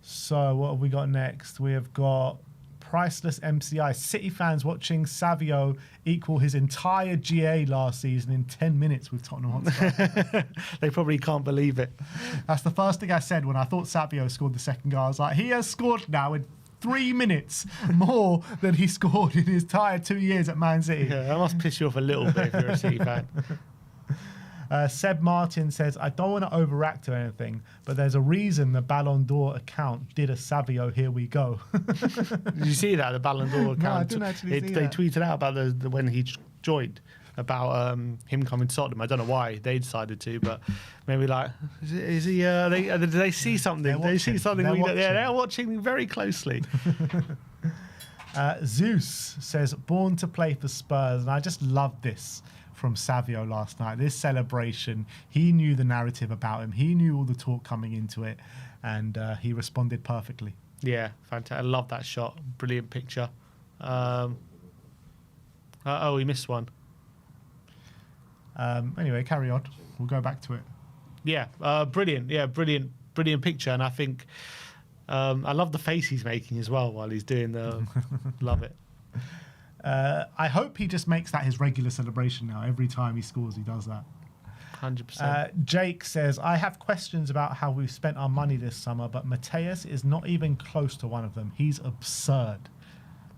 Speaker 1: So what have we got next? We have got Priceless MCI. City fans watching Savio equal his entire GA last season in 10 minutes with Tottenham Hotspur.
Speaker 2: They probably can't believe it.
Speaker 1: That's the first thing I said when I thought Savio scored the second goal. I was like, he has scored now in 3 minutes more than he scored in his entire 2 years at Man City.
Speaker 2: Yeah, that must piss you off a little bit if you're a City fan.
Speaker 1: Seb Martin says, I don't want to overact or anything, but there's a reason the Ballon d'Or account did a Savio, here we go.
Speaker 2: Did you see that, the Ballon d'Or account?
Speaker 1: No, I didn't actually see
Speaker 2: They
Speaker 1: that.
Speaker 2: tweeted out about the when he joined, about him coming to Tottenham. I don't know why they decided to, but maybe like, is he? Did they see something? They see something. They're watching very closely.
Speaker 1: Zeus says, born to play for Spurs, and I just love this from Savio last night. This celebration, he knew the narrative about him. He knew all the talk coming into it, and he responded perfectly.
Speaker 2: Yeah, fantastic. I love that shot. Brilliant picture. Oh, he missed one.
Speaker 1: Anyway, carry on. We'll go back to it.
Speaker 2: Yeah, brilliant. Yeah, brilliant picture. And I think I love the face he's making as well while he's doing the. Love it.
Speaker 1: I hope he just makes that his regular celebration now. Every time he scores, he does that.
Speaker 2: 100%.
Speaker 1: Jake says, I have questions about how we've spent our money this summer, but Mateus is not even close to one of them. He's absurd.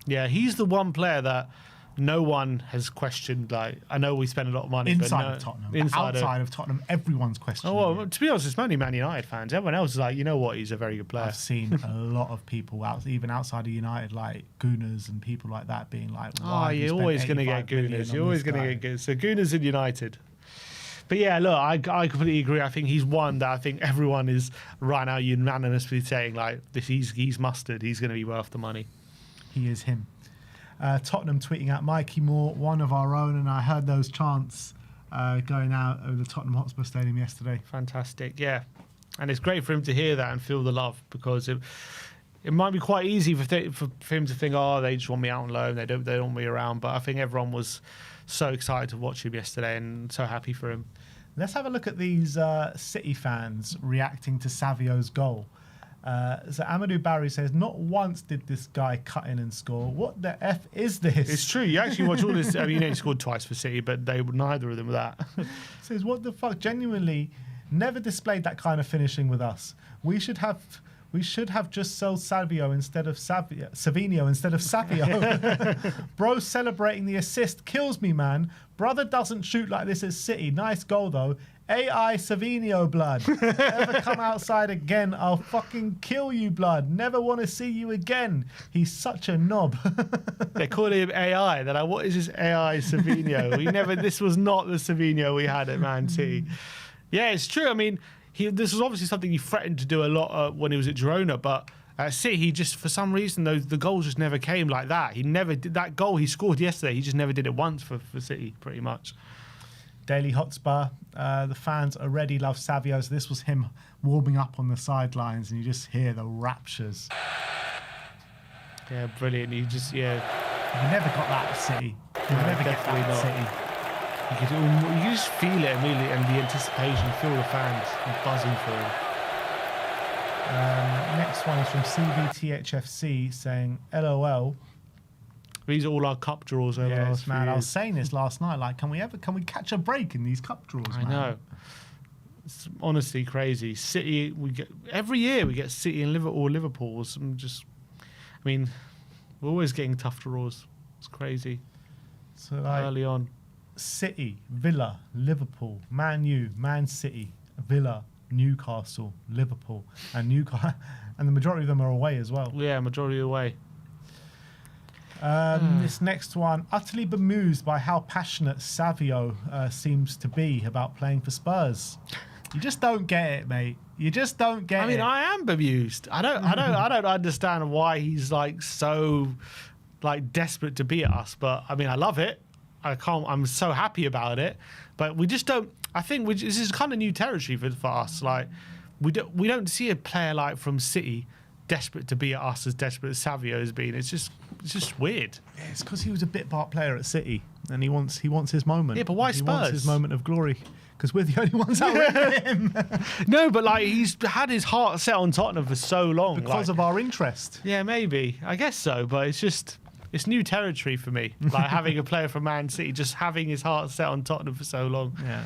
Speaker 2: Yeah, he's the one player that no one has questioned. Like, I know we spend a lot of money
Speaker 1: inside of Tottenham. Outside of Tottenham, everyone's questioning.
Speaker 2: Oh, well, to be honest, it's mainly Man United fans. Everyone else is like, you know what, he's a very good player.
Speaker 1: I've seen a lot of people, even outside of United, like Gooners and people like that, being like,
Speaker 2: "Oh, you're always going to get Gooners. You're always going to get Gooners." So Gooners in United. But yeah, look, I completely agree. I think he's one that I think everyone is right now unanimously saying like, he's mustard. He's going to be worth the money.
Speaker 1: He is him. Tottenham tweeting out Mikey Moore, one of our own, and I heard those chants going out over the Tottenham Hotspur Stadium yesterday.
Speaker 2: Fantastic, yeah. And it's great for him to hear that and feel the love, because it might be quite easy for him to think, oh, they just want me out on loan, they don't want me around. But I think everyone was so excited to watch him yesterday and so happy for him.
Speaker 1: Let's have a look at these City fans reacting to Savio's goal. So Amadou Barry says, not once did this guy cut in and score. What the F is this?
Speaker 2: It's true. You actually watch all this. I mean, he scored twice for City, but neither of them were that.
Speaker 1: Says, what the fuck? Genuinely, never displayed that kind of finishing with us. We should have just sold Savinho instead of Savio. Bro celebrating the assist kills me, man. Brother doesn't shoot like this at City. Nice goal, though. AI Savino, blood. Ever come outside again, I'll fucking kill you, blood. Never want to see you again. He's such a knob.
Speaker 2: They call him AI. They're like, what is this AI Savino? This was not the Savino we had at Man City. Yeah, it's true. I mean, this was obviously something he threatened to do a lot when he was at Girona, but at City, he just, for some reason, the goals just never came like that. He never did that goal he scored yesterday. He just never did it once for City, pretty much.
Speaker 1: Daily Hotspur, the fans already love Savio, so this was him warming up on the sidelines, and you just hear the raptures.
Speaker 2: Yeah, brilliant. You never
Speaker 1: got that at City. You never get that at City.
Speaker 2: You just feel it immediately, and the anticipation, feel the fans buzzing for him.
Speaker 1: Next one is from CVTHFC saying, LOL.
Speaker 2: These are all our cup draws over the last few years.
Speaker 1: I was saying this last night. Like, can we catch a break in these cup draws?
Speaker 2: I know. It's honestly crazy. City, every year we get City and Liverpool. We're always getting tough draws. It's crazy.
Speaker 1: So like
Speaker 2: early on.
Speaker 1: City, Villa, Liverpool, Man U, Man City, Villa, Newcastle, Liverpool, and Newcastle, and the majority of them are away as well.
Speaker 2: Yeah, majority away.
Speaker 1: This next one, utterly bemused by how passionate Savio seems to be about playing for Spurs. You just don't get it, mate. You just don't get it.
Speaker 2: I mean, I am bemused. I don't understand why he's like so like desperate to be at us. But I mean, I love it. I'm so happy about it. But we just don't. I think this is kind of new territory for us. Like we don't see a player like from City desperate to be at us as desperate as Savio has been. It's just weird.
Speaker 1: Yeah, it's because he was a bit part player at City, and he wants his moment.
Speaker 2: Yeah, but why
Speaker 1: He
Speaker 2: Spurs?
Speaker 1: wants his moment of glory. Because we're the only ones that ring him.
Speaker 2: No, but like he's had his heart set on Tottenham for so long.
Speaker 1: Because of our interest.
Speaker 2: Yeah, maybe. I guess so, but it's new territory for me. Like having a player from Man City, just having his heart set on Tottenham for so long.
Speaker 1: Yeah.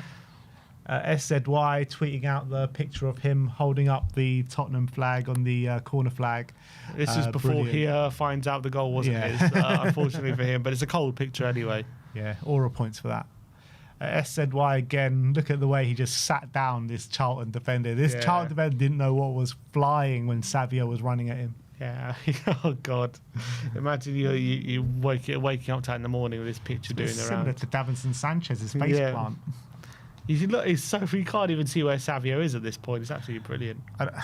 Speaker 1: SZY tweeting out the picture of him holding up the Tottenham flag on the corner flag.
Speaker 2: This is before
Speaker 1: brilliant.
Speaker 2: he finds out the goal wasn't
Speaker 1: Yeah.
Speaker 2: his, unfortunately for him. But it's a cold picture anyway.
Speaker 1: Yeah, aura points for that. SZY again, look at the way he just sat down this Charlton defender. This
Speaker 2: Yeah.
Speaker 1: Charlton defender didn't know what was flying when Savio was running at him.
Speaker 2: Yeah. Oh God. Imagine you waking up in the morning with this picture doing
Speaker 1: It's
Speaker 2: the
Speaker 1: similar
Speaker 2: round.
Speaker 1: to Davinson Sanchez's face
Speaker 2: Yeah.
Speaker 1: plant.
Speaker 2: You look, you can't even see where Savio is at this point. It's absolutely brilliant.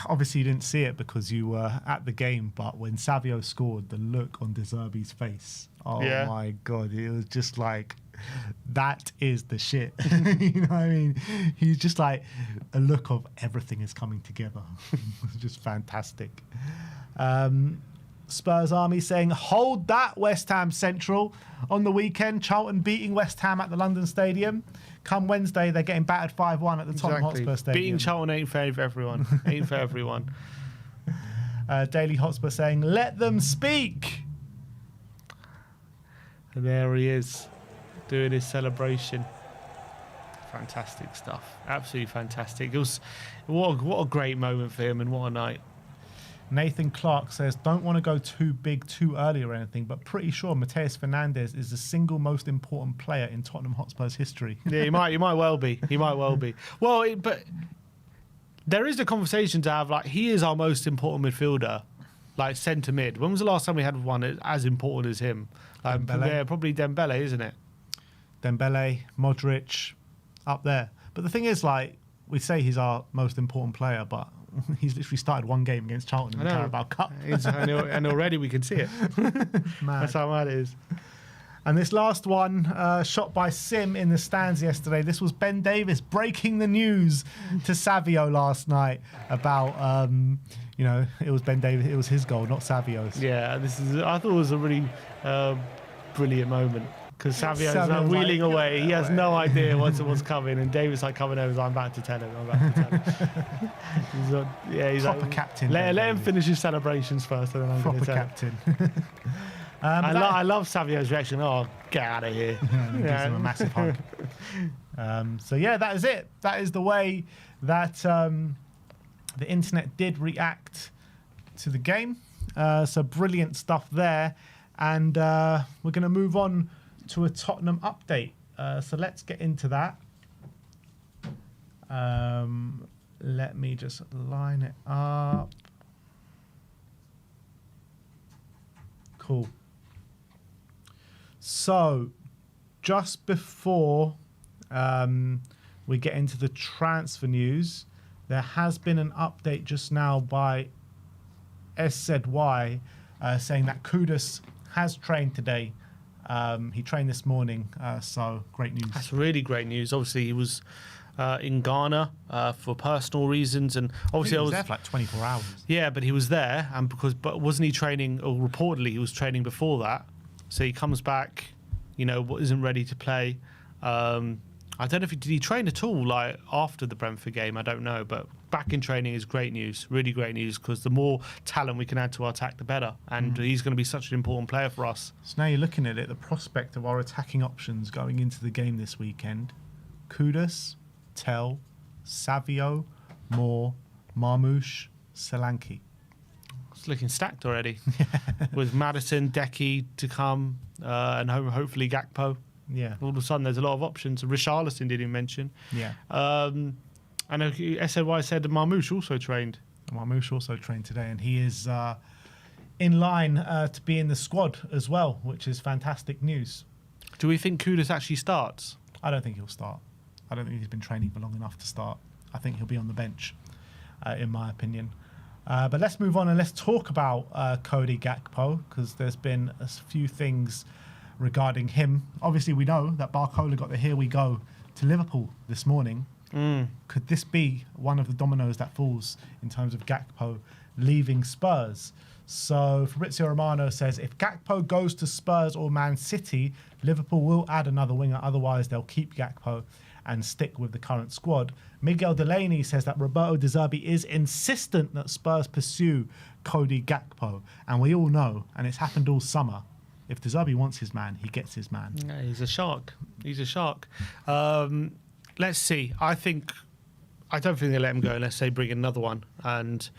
Speaker 1: Obviously, you didn't see it because you were at the game, but when Savio scored, the look on De Zerbi's face, oh
Speaker 2: Yeah.
Speaker 1: my God, it was just like, that is the shit. You know what I mean? He's just like a look of everything is coming together. It's just fantastic. Spurs Army saying, hold that, West Ham Central. On the weekend, Charlton beating West Ham at the London Stadium. Come Wednesday, they're getting battered 5-1 at the Tottenham Hotspur Stadium.
Speaker 2: Beating Charlton ain't fair for everyone. Ain't for everyone.
Speaker 1: Daily Hotspur saying, let them speak.
Speaker 2: And there he is, doing his celebration. Fantastic stuff. Absolutely fantastic. It was what a great moment for him, and what a night.
Speaker 1: Nathan Clark says, don't want to go too big too early or anything, but pretty sure Mateus Fernandes is the single most important player in Tottenham Hotspur's history.
Speaker 2: Yeah, he might well be. He might well be. Well, but there is a conversation to have. Like, he is our most important midfielder, like centre mid. When was the last time we had one as important as him?
Speaker 1: Dembele.
Speaker 2: Yeah, probably Dembele, isn't it?
Speaker 1: Dembele, Modric, up there. But the thing is, like, we say he's our most important player, but he's literally started one game against Charlton in the Carabao Cup.
Speaker 2: And already we can see it.
Speaker 1: Mad.
Speaker 2: That's how mad it is.
Speaker 1: And this last one, shot by Sim in the stands yesterday. This was Ben Davis breaking the news to Savio last night about, it was Ben Davis. It was his goal, not Savio's.
Speaker 2: Yeah, I thought it was a really brilliant moment. Because Savio's
Speaker 1: Savio's
Speaker 2: wheeling
Speaker 1: like,
Speaker 2: away. He has no idea what's coming. And Davis like coming over. I'm about to tell him. He's
Speaker 1: Proper
Speaker 2: like,
Speaker 1: captain.
Speaker 2: Let
Speaker 1: Ben
Speaker 2: him
Speaker 1: Davis.
Speaker 2: finish his celebrations first, and then I'm going to
Speaker 1: Proper
Speaker 2: tell him.
Speaker 1: captain.
Speaker 2: I love Savio's reaction. Oh, get out of here.
Speaker 1: And gives him a massive hug. So yeah, that is it. That is the way that the internet did react to the game. So brilliant stuff there. And we're going to move on to a Tottenham update. So let's get into that. Let me just line it up. Cool. So, just before we get into the transfer news, there has been an update just now by SZY saying that Kudus has trained today. He trained this morning, so great news.
Speaker 2: That's really great news. Obviously, he was in Ghana for personal reasons, and obviously
Speaker 1: he was there for like 24 hours.
Speaker 2: Yeah, but he was there, but wasn't he training? Or reportedly, he was training before that. So he comes back, isn't ready to play. I don't know did he train at all like after the Brentford game? I don't know, but back in training is great news, really great news, because the more talent we can add to our attack, the better. And he's going to be such an important player for us.
Speaker 1: So now you're looking at it, the prospect of our attacking options going into the game this weekend: Kudus, Tell, Savio, Moore, Marmoush, Solanke.
Speaker 2: It's looking stacked already. With Maddison, Decky to come, and hopefully Gakpo.
Speaker 1: Yeah.
Speaker 2: All of a sudden, there's a lot of options. Richarlison didn't even mention.
Speaker 1: Yeah.
Speaker 2: I know SNY said Marmoush also trained.
Speaker 1: Marmoush also trained today, and he is in line to be in the squad as well, which is fantastic news.
Speaker 2: Do we think Kudus actually starts?
Speaker 1: I don't think he'll start. I don't think he's been training for long enough to start. I think he'll be on the bench, in my opinion. But let's move on and let's talk about Cody Gakpo, because there's been a few things regarding him. Obviously, we know that Barcola got the here we go to Liverpool this morning. Could this be one of the dominoes that falls in terms of Gakpo leaving Spurs? So Fabrizio Romano says, if Gakpo goes to Spurs or Man City, Liverpool will add another winger. Otherwise, they'll keep Gakpo and stick with the current squad. Miguel Delaney says that Roberto De Zerbi is insistent that Spurs pursue Cody Gakpo. And we all know, and it's happened all summer, if De Zerbi wants his man, he gets his man.
Speaker 2: Yeah, he's a shark. He's a shark. Let's see. I don't think they let him go unless they bring in another one. And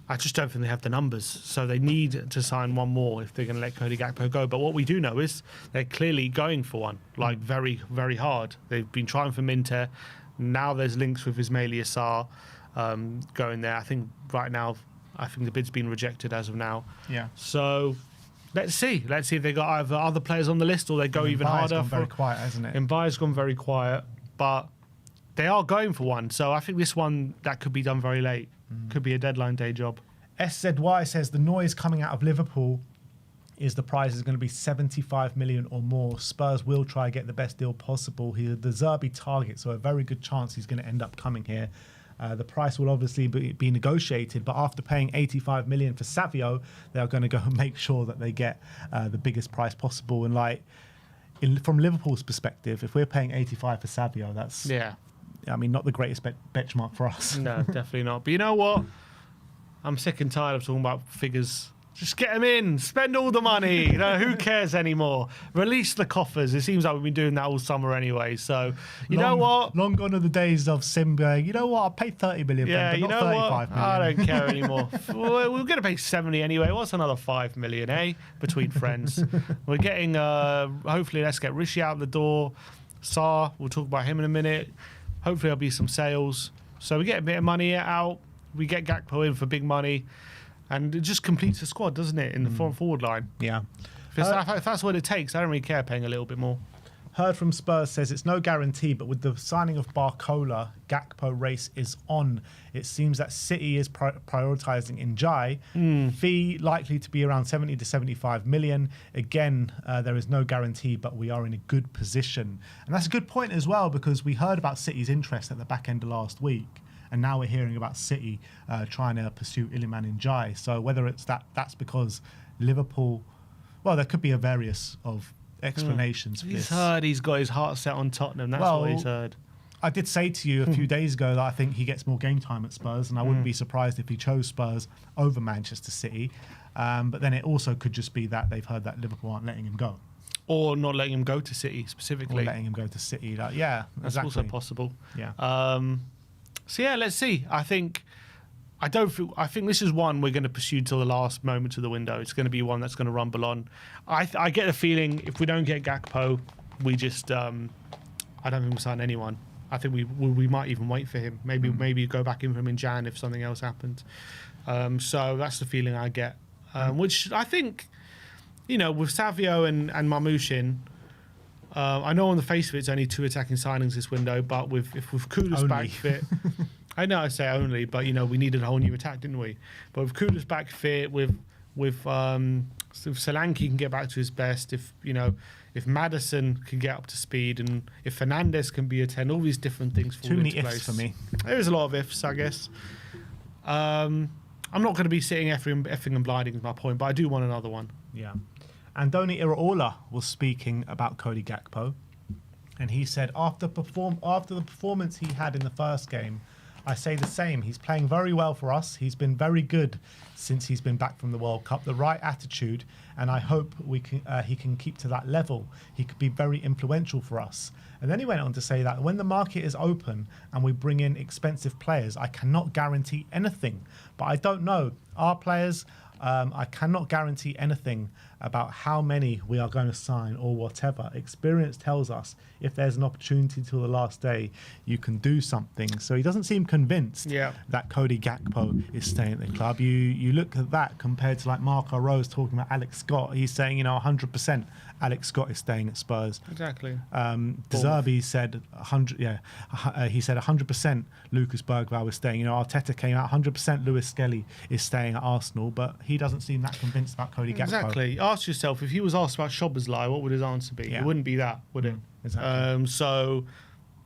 Speaker 2: I just don't think they have the numbers. So they need to sign one more if they're going to let Cody Gakpo go. But what we do know is they're clearly going for one, like very, very hard. They've been trying for Minter. Now there's links with Ismaila Sarr going there. I think right now, the bid's been rejected as of now.
Speaker 1: Yeah.
Speaker 2: So let's see. Let's see if they got either other players on the list or they go even harder.
Speaker 1: Gone very quiet, hasn't it?
Speaker 2: Mbaye's gone very quiet, but they are going for one. So I think this one, that could be done very late. Could be a deadline day job.
Speaker 1: SZY says the noise coming out of Liverpool is the price is going to be 75 million or more. Spurs will try to get the best deal possible. He's a De Zerbi target, so a very good chance he's going to end up coming here. The price will obviously be negotiated, but after paying 85 million for Savio, they are going to go and make sure that they get the biggest price possible. And from Liverpool's perspective, if we're paying 85 for Savio, that's not the greatest benchmark for us.
Speaker 2: No, definitely not. But you know what? I'm sick and tired of talking about figures. Just get them in. Spend all the money. Who cares anymore? Release the coffers. It seems like we've been doing that all summer anyway. So, you know what?
Speaker 1: Long gone are the days of Sim going, you know what? I'll pay 30 million, but not 35 million.
Speaker 2: I don't care anymore. We're going to pay 70 anyway. What's another 5 million, eh? Between friends. We're getting, hopefully, let's get Rishi out the door. Sarr, we'll talk about him in a minute. Hopefully, there'll be some sales. So we get a bit of money out. We get Gakpo in for big money. And it just completes the squad, doesn't it, in the forward line?
Speaker 1: Yeah.
Speaker 2: If that's what it takes, I don't really care paying a little bit more.
Speaker 1: Heard from Spurs says it's no guarantee, but with the signing of Barcola, Gakpo race is on. It seems that City is prioritising Njai. Fee likely to be around 70 to 75 million. Again, there is no guarantee, but we are in a good position. And that's a good point as well, because we heard about City's interest at the back end of last week. And now we're hearing about City trying to pursue Iliman Njai. So whether it's that's because Liverpool, well, there could be a various of explanations for this.
Speaker 2: He's heard he's got his heart set on Tottenham. That's what he's heard.
Speaker 1: I did say to you a few days ago that I think he gets more game time at Spurs, and I wouldn't be surprised if he chose Spurs over Manchester City. But then it also could just be that they've heard that Liverpool aren't letting him go.
Speaker 2: Or not letting him go to City specifically.
Speaker 1: Or letting him go to City. Yeah,
Speaker 2: that's
Speaker 1: exactly.
Speaker 2: also possible.
Speaker 1: Yeah.
Speaker 2: So yeah, let's see. I think this is one we're going to pursue till the last moment of the window. It's going to be one that's going to rumble on. I get a feeling if we don't get Gakpo, we just I don't think we'll sign anyone. I think we might even wait for him. Maybe go back in for him in Jan if something else happens. So that's the feeling I get. Which I think, with Savio and Marmoush in. I know on the face of it, it's only 2 attacking signings this window, but with Kudus back fit, I know I say only, but we needed a whole new attack, didn't we? But with Kudus back fit, if Solanke can get back to his best, if Maddison can get up to speed, and if Fernandez can be a 10, all these different things fall
Speaker 1: Too many
Speaker 2: into
Speaker 1: ifs
Speaker 2: place.
Speaker 1: for me.
Speaker 2: There is a lot of ifs, I guess. I'm not going to be sitting effing and blinding is my point, but I do want another one.
Speaker 1: Yeah. Andoni Iraola was speaking about Cody Gakpo, and he said, after the performance he had in the first game, I say the same. He's playing very well for us. He's been very good since he's been back from the World Cup. The right attitude, and I hope he can keep to that level. He could be very influential for us. And then he went on to say that when the market is open and we bring in expensive players, I cannot guarantee anything. But I don't know. Our players, I cannot guarantee anything. about how many we are going to sign or whatever. Experience tells us if there's an opportunity till the last day, you can do something. So he doesn't seem convinced that Cody Gakpo is staying at the club. You look at that compared to like Marco Rose talking about Alex Scott. He's saying, 100% Alex Scott is staying at Spurs.
Speaker 2: Exactly.
Speaker 1: De Zerbi said 100. Yeah, he said 100% Lucas Bergvall is staying. Arteta came out 100% Lewis Skelly is staying at Arsenal, but he doesn't seem that convinced about Cody Gakpo.
Speaker 2: Exactly. Ask yourself, if he was asked about Szoboszlai, what would his answer be?
Speaker 1: Yeah.
Speaker 2: It wouldn't be that, would it?
Speaker 1: Exactly.
Speaker 2: So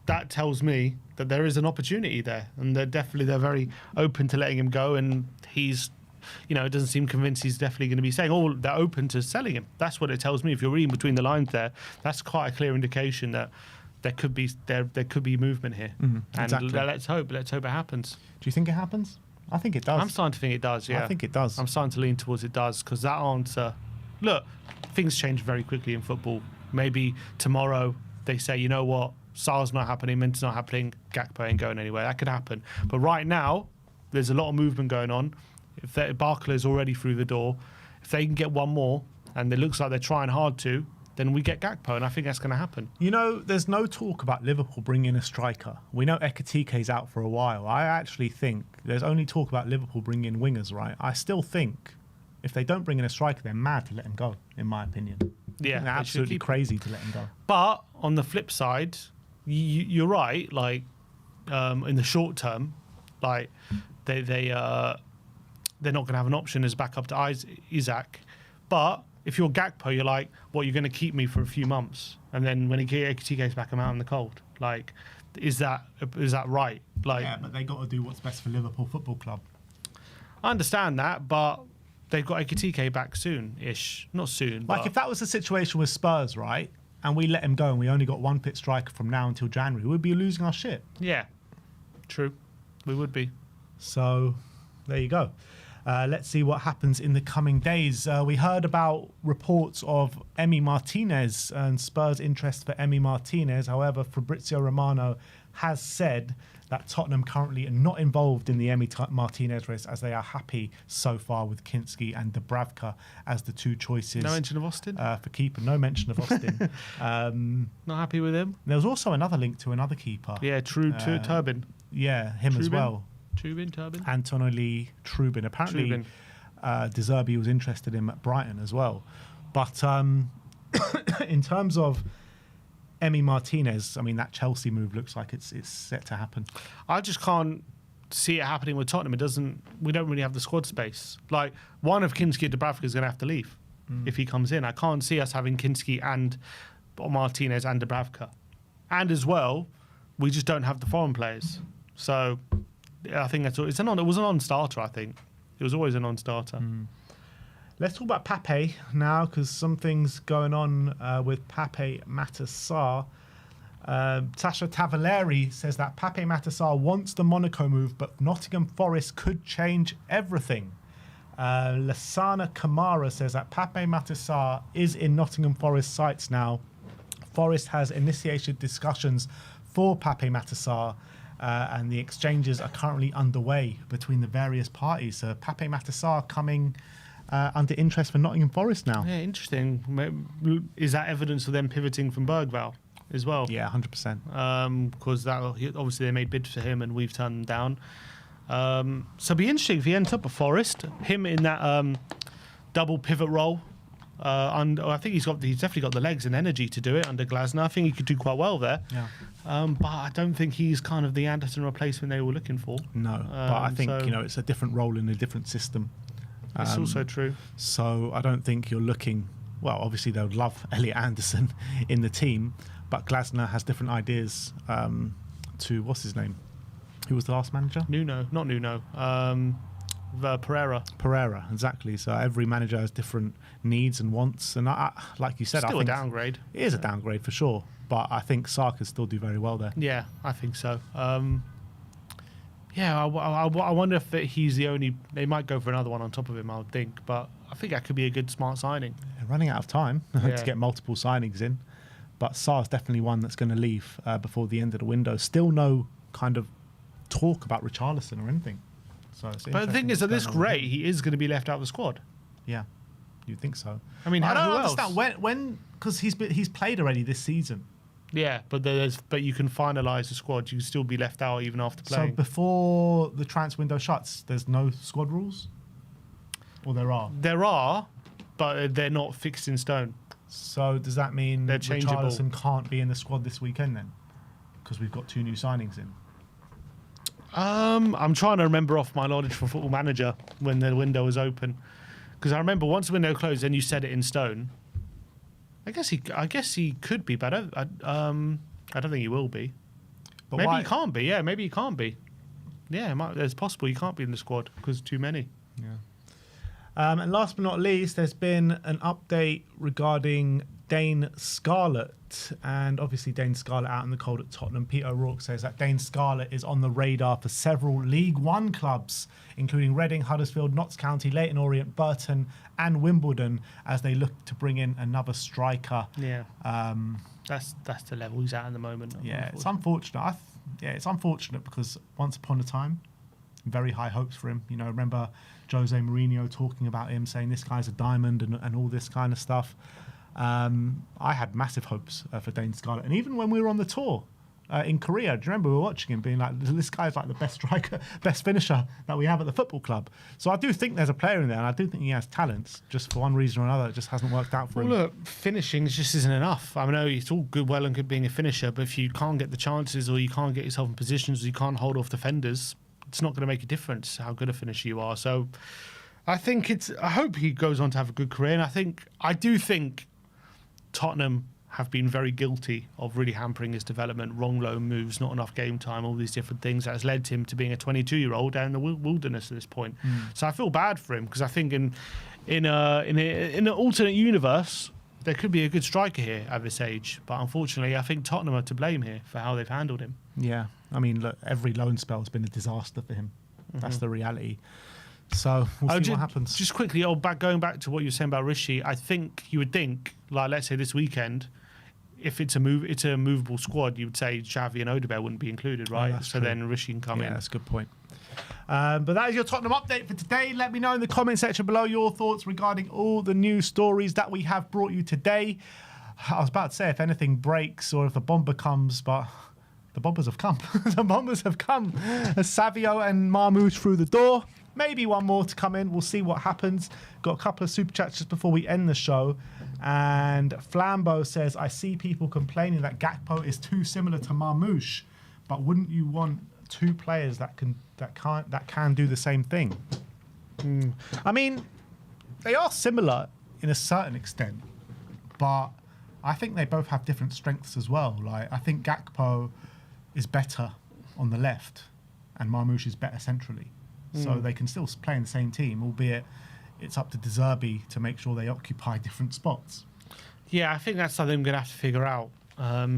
Speaker 2: that tells me that there is an opportunity there, and they're very open to letting him go, and he's. It doesn't seem convinced he's definitely going to be saying, oh, they're open to selling him. That's what it tells me. If you're reading between the lines there, that's quite a clear indication that there could be movement here.
Speaker 1: Exactly.
Speaker 2: And let's hope it happens.
Speaker 1: Do you think it happens? I think it does.
Speaker 2: I'm starting to think it does, yeah.
Speaker 1: I think it does.
Speaker 2: I'm starting to lean towards it does, because that answer... Look, things change very quickly in football. Maybe tomorrow they say, you know what, Sarr's not happening, Minter's not happening, Gakpo ain't going anywhere. That could happen. But right now, there's a lot of movement going on. If Barclay's already through the door, if they can get one more, and it looks like they're trying hard to, then we get Gakpo, and I think that's going to happen.
Speaker 1: There's no talk about Liverpool bringing a striker. We know Ekitike's out for a while. I actually think there's only talk about Liverpool bringing in wingers, right? I still think if they don't bring in a striker, they're mad to let him go, in my opinion.
Speaker 2: Yeah,
Speaker 1: they're absolutely crazy to let him go.
Speaker 2: But on the flip side, you're right. Like in the short term, like they're not going to have an option as backup to Isaac. But if you're Gakpo, you're like, well, you're going to keep me for a few months, and then when Ekitike's back, I'm out in the cold. Like, is that right? Like,
Speaker 1: yeah, but they got to do what's best for Liverpool Football Club.
Speaker 2: I understand that, but they've got Ekitike back soon-ish. Not soon.
Speaker 1: Like, if that was the situation with Spurs, right, and we let him go and we only got one pit striker from now until January, we'd be losing our shit.
Speaker 2: Yeah, true. We would be.
Speaker 1: So, there you go. Let's see what happens in the coming days. We heard about reports of Emi Martinez and Spurs' interest for Emi Martinez. However, Fabrizio Romano has said that Tottenham currently are not involved in the Emi Martinez race, as they are happy so far with Kinski and Dubravka as the two choices.
Speaker 2: No mention of Austin?
Speaker 1: For keeper. No mention of Austin.
Speaker 2: Not happy with him?
Speaker 1: There was also another link to another keeper.
Speaker 2: Yeah, Turbin.
Speaker 1: Yeah, him as well.
Speaker 2: Turbin?
Speaker 1: Antonio Trubin. Apparently, De Zerbi was interested in him at Brighton as well. But in terms of Emi Martinez, I mean, that Chelsea move looks like it's set to happen.
Speaker 2: I just can't see it happening with Tottenham. We don't really have the squad space. Like, one of Kinski and Dubravka is going to have to leave if he comes in. I can't see us having Kinski and Martinez and Dubravka. And as well, we just don't have the foreign players. So I think that's all. It was a non-starter, I think. It was always a non-starter.
Speaker 1: Let's talk about Pape now, because something's going on with Pape Matar Sarr. Tasha Tavaleri says that Pape Matar Sarr wants the Monaco move, but Nottingham Forest could change everything. Lasana Kamara says that Pape Matar Sarr is in Nottingham Forest sights now. Forest has initiated discussions for Pape Matar Sarr, and the exchanges are currently underway between the various parties. So Pape Matar Sarr coming under interest for Nottingham Forest now.
Speaker 2: Yeah, interesting. Is that evidence of them pivoting from Bergvall as well?
Speaker 1: Yeah, 100%.
Speaker 2: Because obviously they made bids for him and we've turned them down. So it'd be interesting if he ends up at Forest, him in that double pivot role. And I think he's definitely got the legs and energy to do it under Glasner. I think he could do quite well there.
Speaker 1: Yeah.
Speaker 2: But I don't think he's kind of the Anderson replacement they were looking for.
Speaker 1: No, but I think it's a different role in a different system.
Speaker 2: It's also true.
Speaker 1: So I don't think you're looking... Well, obviously they would love Elliot Anderson in the team, but Glasner has different ideas to... What's his name? Who was the last manager?
Speaker 2: Not Nuno.
Speaker 1: Pereira, exactly. So every manager has different needs and wants, and like you said,
Speaker 2: still
Speaker 1: I think
Speaker 2: a downgrade.
Speaker 1: It is a downgrade for sure, but I think Sarr could still do very well there.
Speaker 2: Yeah, I think so. I wonder if he's the only... They might go for another one on top of him, I would think, but I think that could be a good, smart signing.
Speaker 1: They're running out of time to get multiple signings in, but Sarr's definitely one that's going to leave before the end of the window. Still no kind of talk about Richarlison or anything. So
Speaker 2: but the thing is, at this rate, he is going to be left out of the squad.
Speaker 1: Yeah. You'd think so.
Speaker 2: I mean,
Speaker 1: I don't
Speaker 2: who else?
Speaker 1: understand when because he's played already this season.
Speaker 2: Yeah, but you can finalise the squad. You can still be left out even after
Speaker 1: So
Speaker 2: playing.
Speaker 1: before the transfer window shuts, there's no squad rules, or there are.
Speaker 2: There are, but they're not fixed in stone.
Speaker 1: So does that mean
Speaker 2: They're changeable.
Speaker 1: Richarlison can't be in the squad this weekend then? Because we've got 2 new signings in.
Speaker 2: I'm trying to remember off my knowledge from Football Manager when the window was open, because I remember once the window closed, then you set it in stone. I guess he could be, but I don't think he will be.
Speaker 1: But
Speaker 2: Maybe
Speaker 1: why?
Speaker 2: he can't be. Yeah, maybe he can't be. Yeah, it's possible he can't be in the squad because too many.
Speaker 1: Yeah. And last but not least, there's been an update regarding Dane Scarlett. And obviously Dane Scarlett out in the cold at Tottenham. Peter O'Rourke says that Dane Scarlett is on the radar for several League One clubs, including Reading, Huddersfield, Notts County, Leyton Orient, Burton and Wimbledon, as they look to bring in another striker.
Speaker 2: Yeah. That's the level he's at the moment.
Speaker 1: Yeah, it's unfortunate. It's unfortunate because once upon a time, very high hopes for him. You know, remember Jose Mourinho talking about him, saying this guy's a diamond and all this kind of stuff. I had massive hopes for Dane Scarlett. And even when we were on the tour in Korea, do you remember we were watching him being like, this guy's like the best striker, best finisher that we have at the football club. So I do think there's a player in there, and I do think he has talents. Just for one reason or another, it just hasn't worked out for him.
Speaker 2: Look, finishing just isn't enough. I know it's all well and good being a finisher, but if you can't get the chances or you can't get yourself in positions or you can't hold off defenders, it's not going to make a difference how good a finisher you are. So I hope he goes on to have a good career, and I do think Tottenham have been very guilty of really hampering his development. Wrong loan moves, not enough game time, all these different things that has led him to being a 22-year-old down in the wilderness at this point. So I feel bad for him because I think in an alternate universe there could be a good striker here at this age, but unfortunately I think Tottenham are to blame here for how they've handled him.
Speaker 1: Yeah, I mean, look, every loan spell has been a disaster for him. That's the reality. So we'll see what happens.
Speaker 2: Just quickly, going back to what you were saying about Rishi, I think you would think, like let's say this weekend, if it's a movable squad, you would say Xavi and Odegaard wouldn't be included, right?
Speaker 1: that's
Speaker 2: so
Speaker 1: true.
Speaker 2: then Rishi can come in.
Speaker 1: Yeah, that's a good point. But that is your Tottenham update for today. Let me know in the comment section below your thoughts regarding all the news stories that we have brought you today. I was about to say if anything breaks or if the bomber comes, but the bombers have come. The bombers have come. Savio and Marmoush through the door. Maybe one more to come in. We'll see what happens. Got a couple of super chats just before we end the show. And Flambeau says, I see people complaining that Gakpo is too similar to Marmoush, but wouldn't you want 2 players that can do the same thing? I mean, they are similar in a certain extent, but I think they both have different strengths as well. Like, I think Gakpo is better on the left and Marmoush is better centrally. So they can still play in the same team, albeit it's up to De Zerbi to make sure they occupy different spots.
Speaker 2: Yeah, I think that's something I'm going to have to figure out.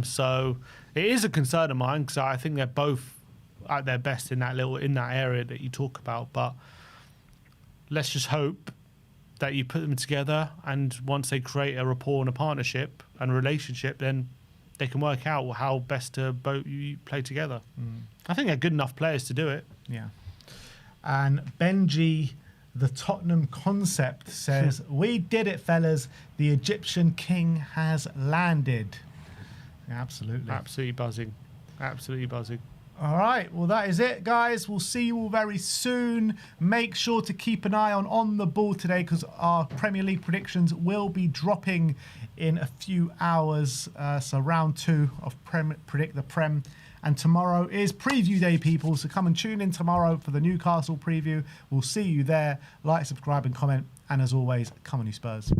Speaker 2: So it is a concern of mine because I think they're both at their best in that area that you talk about. But let's just hope that you put them together, and once they create a rapport and a partnership and a relationship, then they can work out how best to both you play together. I think they're good enough players to do it.
Speaker 1: Yeah. And Benji, the Tottenham concept, says, we did it, fellas. The Egyptian king has landed. Yeah, absolutely.
Speaker 2: Absolutely buzzing. Absolutely buzzing.
Speaker 1: All right. Well, that is it, guys. We'll see you all very soon. Make sure to keep an eye on the ball today because our Premier League predictions will be dropping in a few hours. So round 2 of Predict the Prem. And tomorrow is preview day, people. So come and tune in tomorrow for the Newcastle preview. We'll see you there. Like, subscribe and comment. And as always, come on, you Spurs.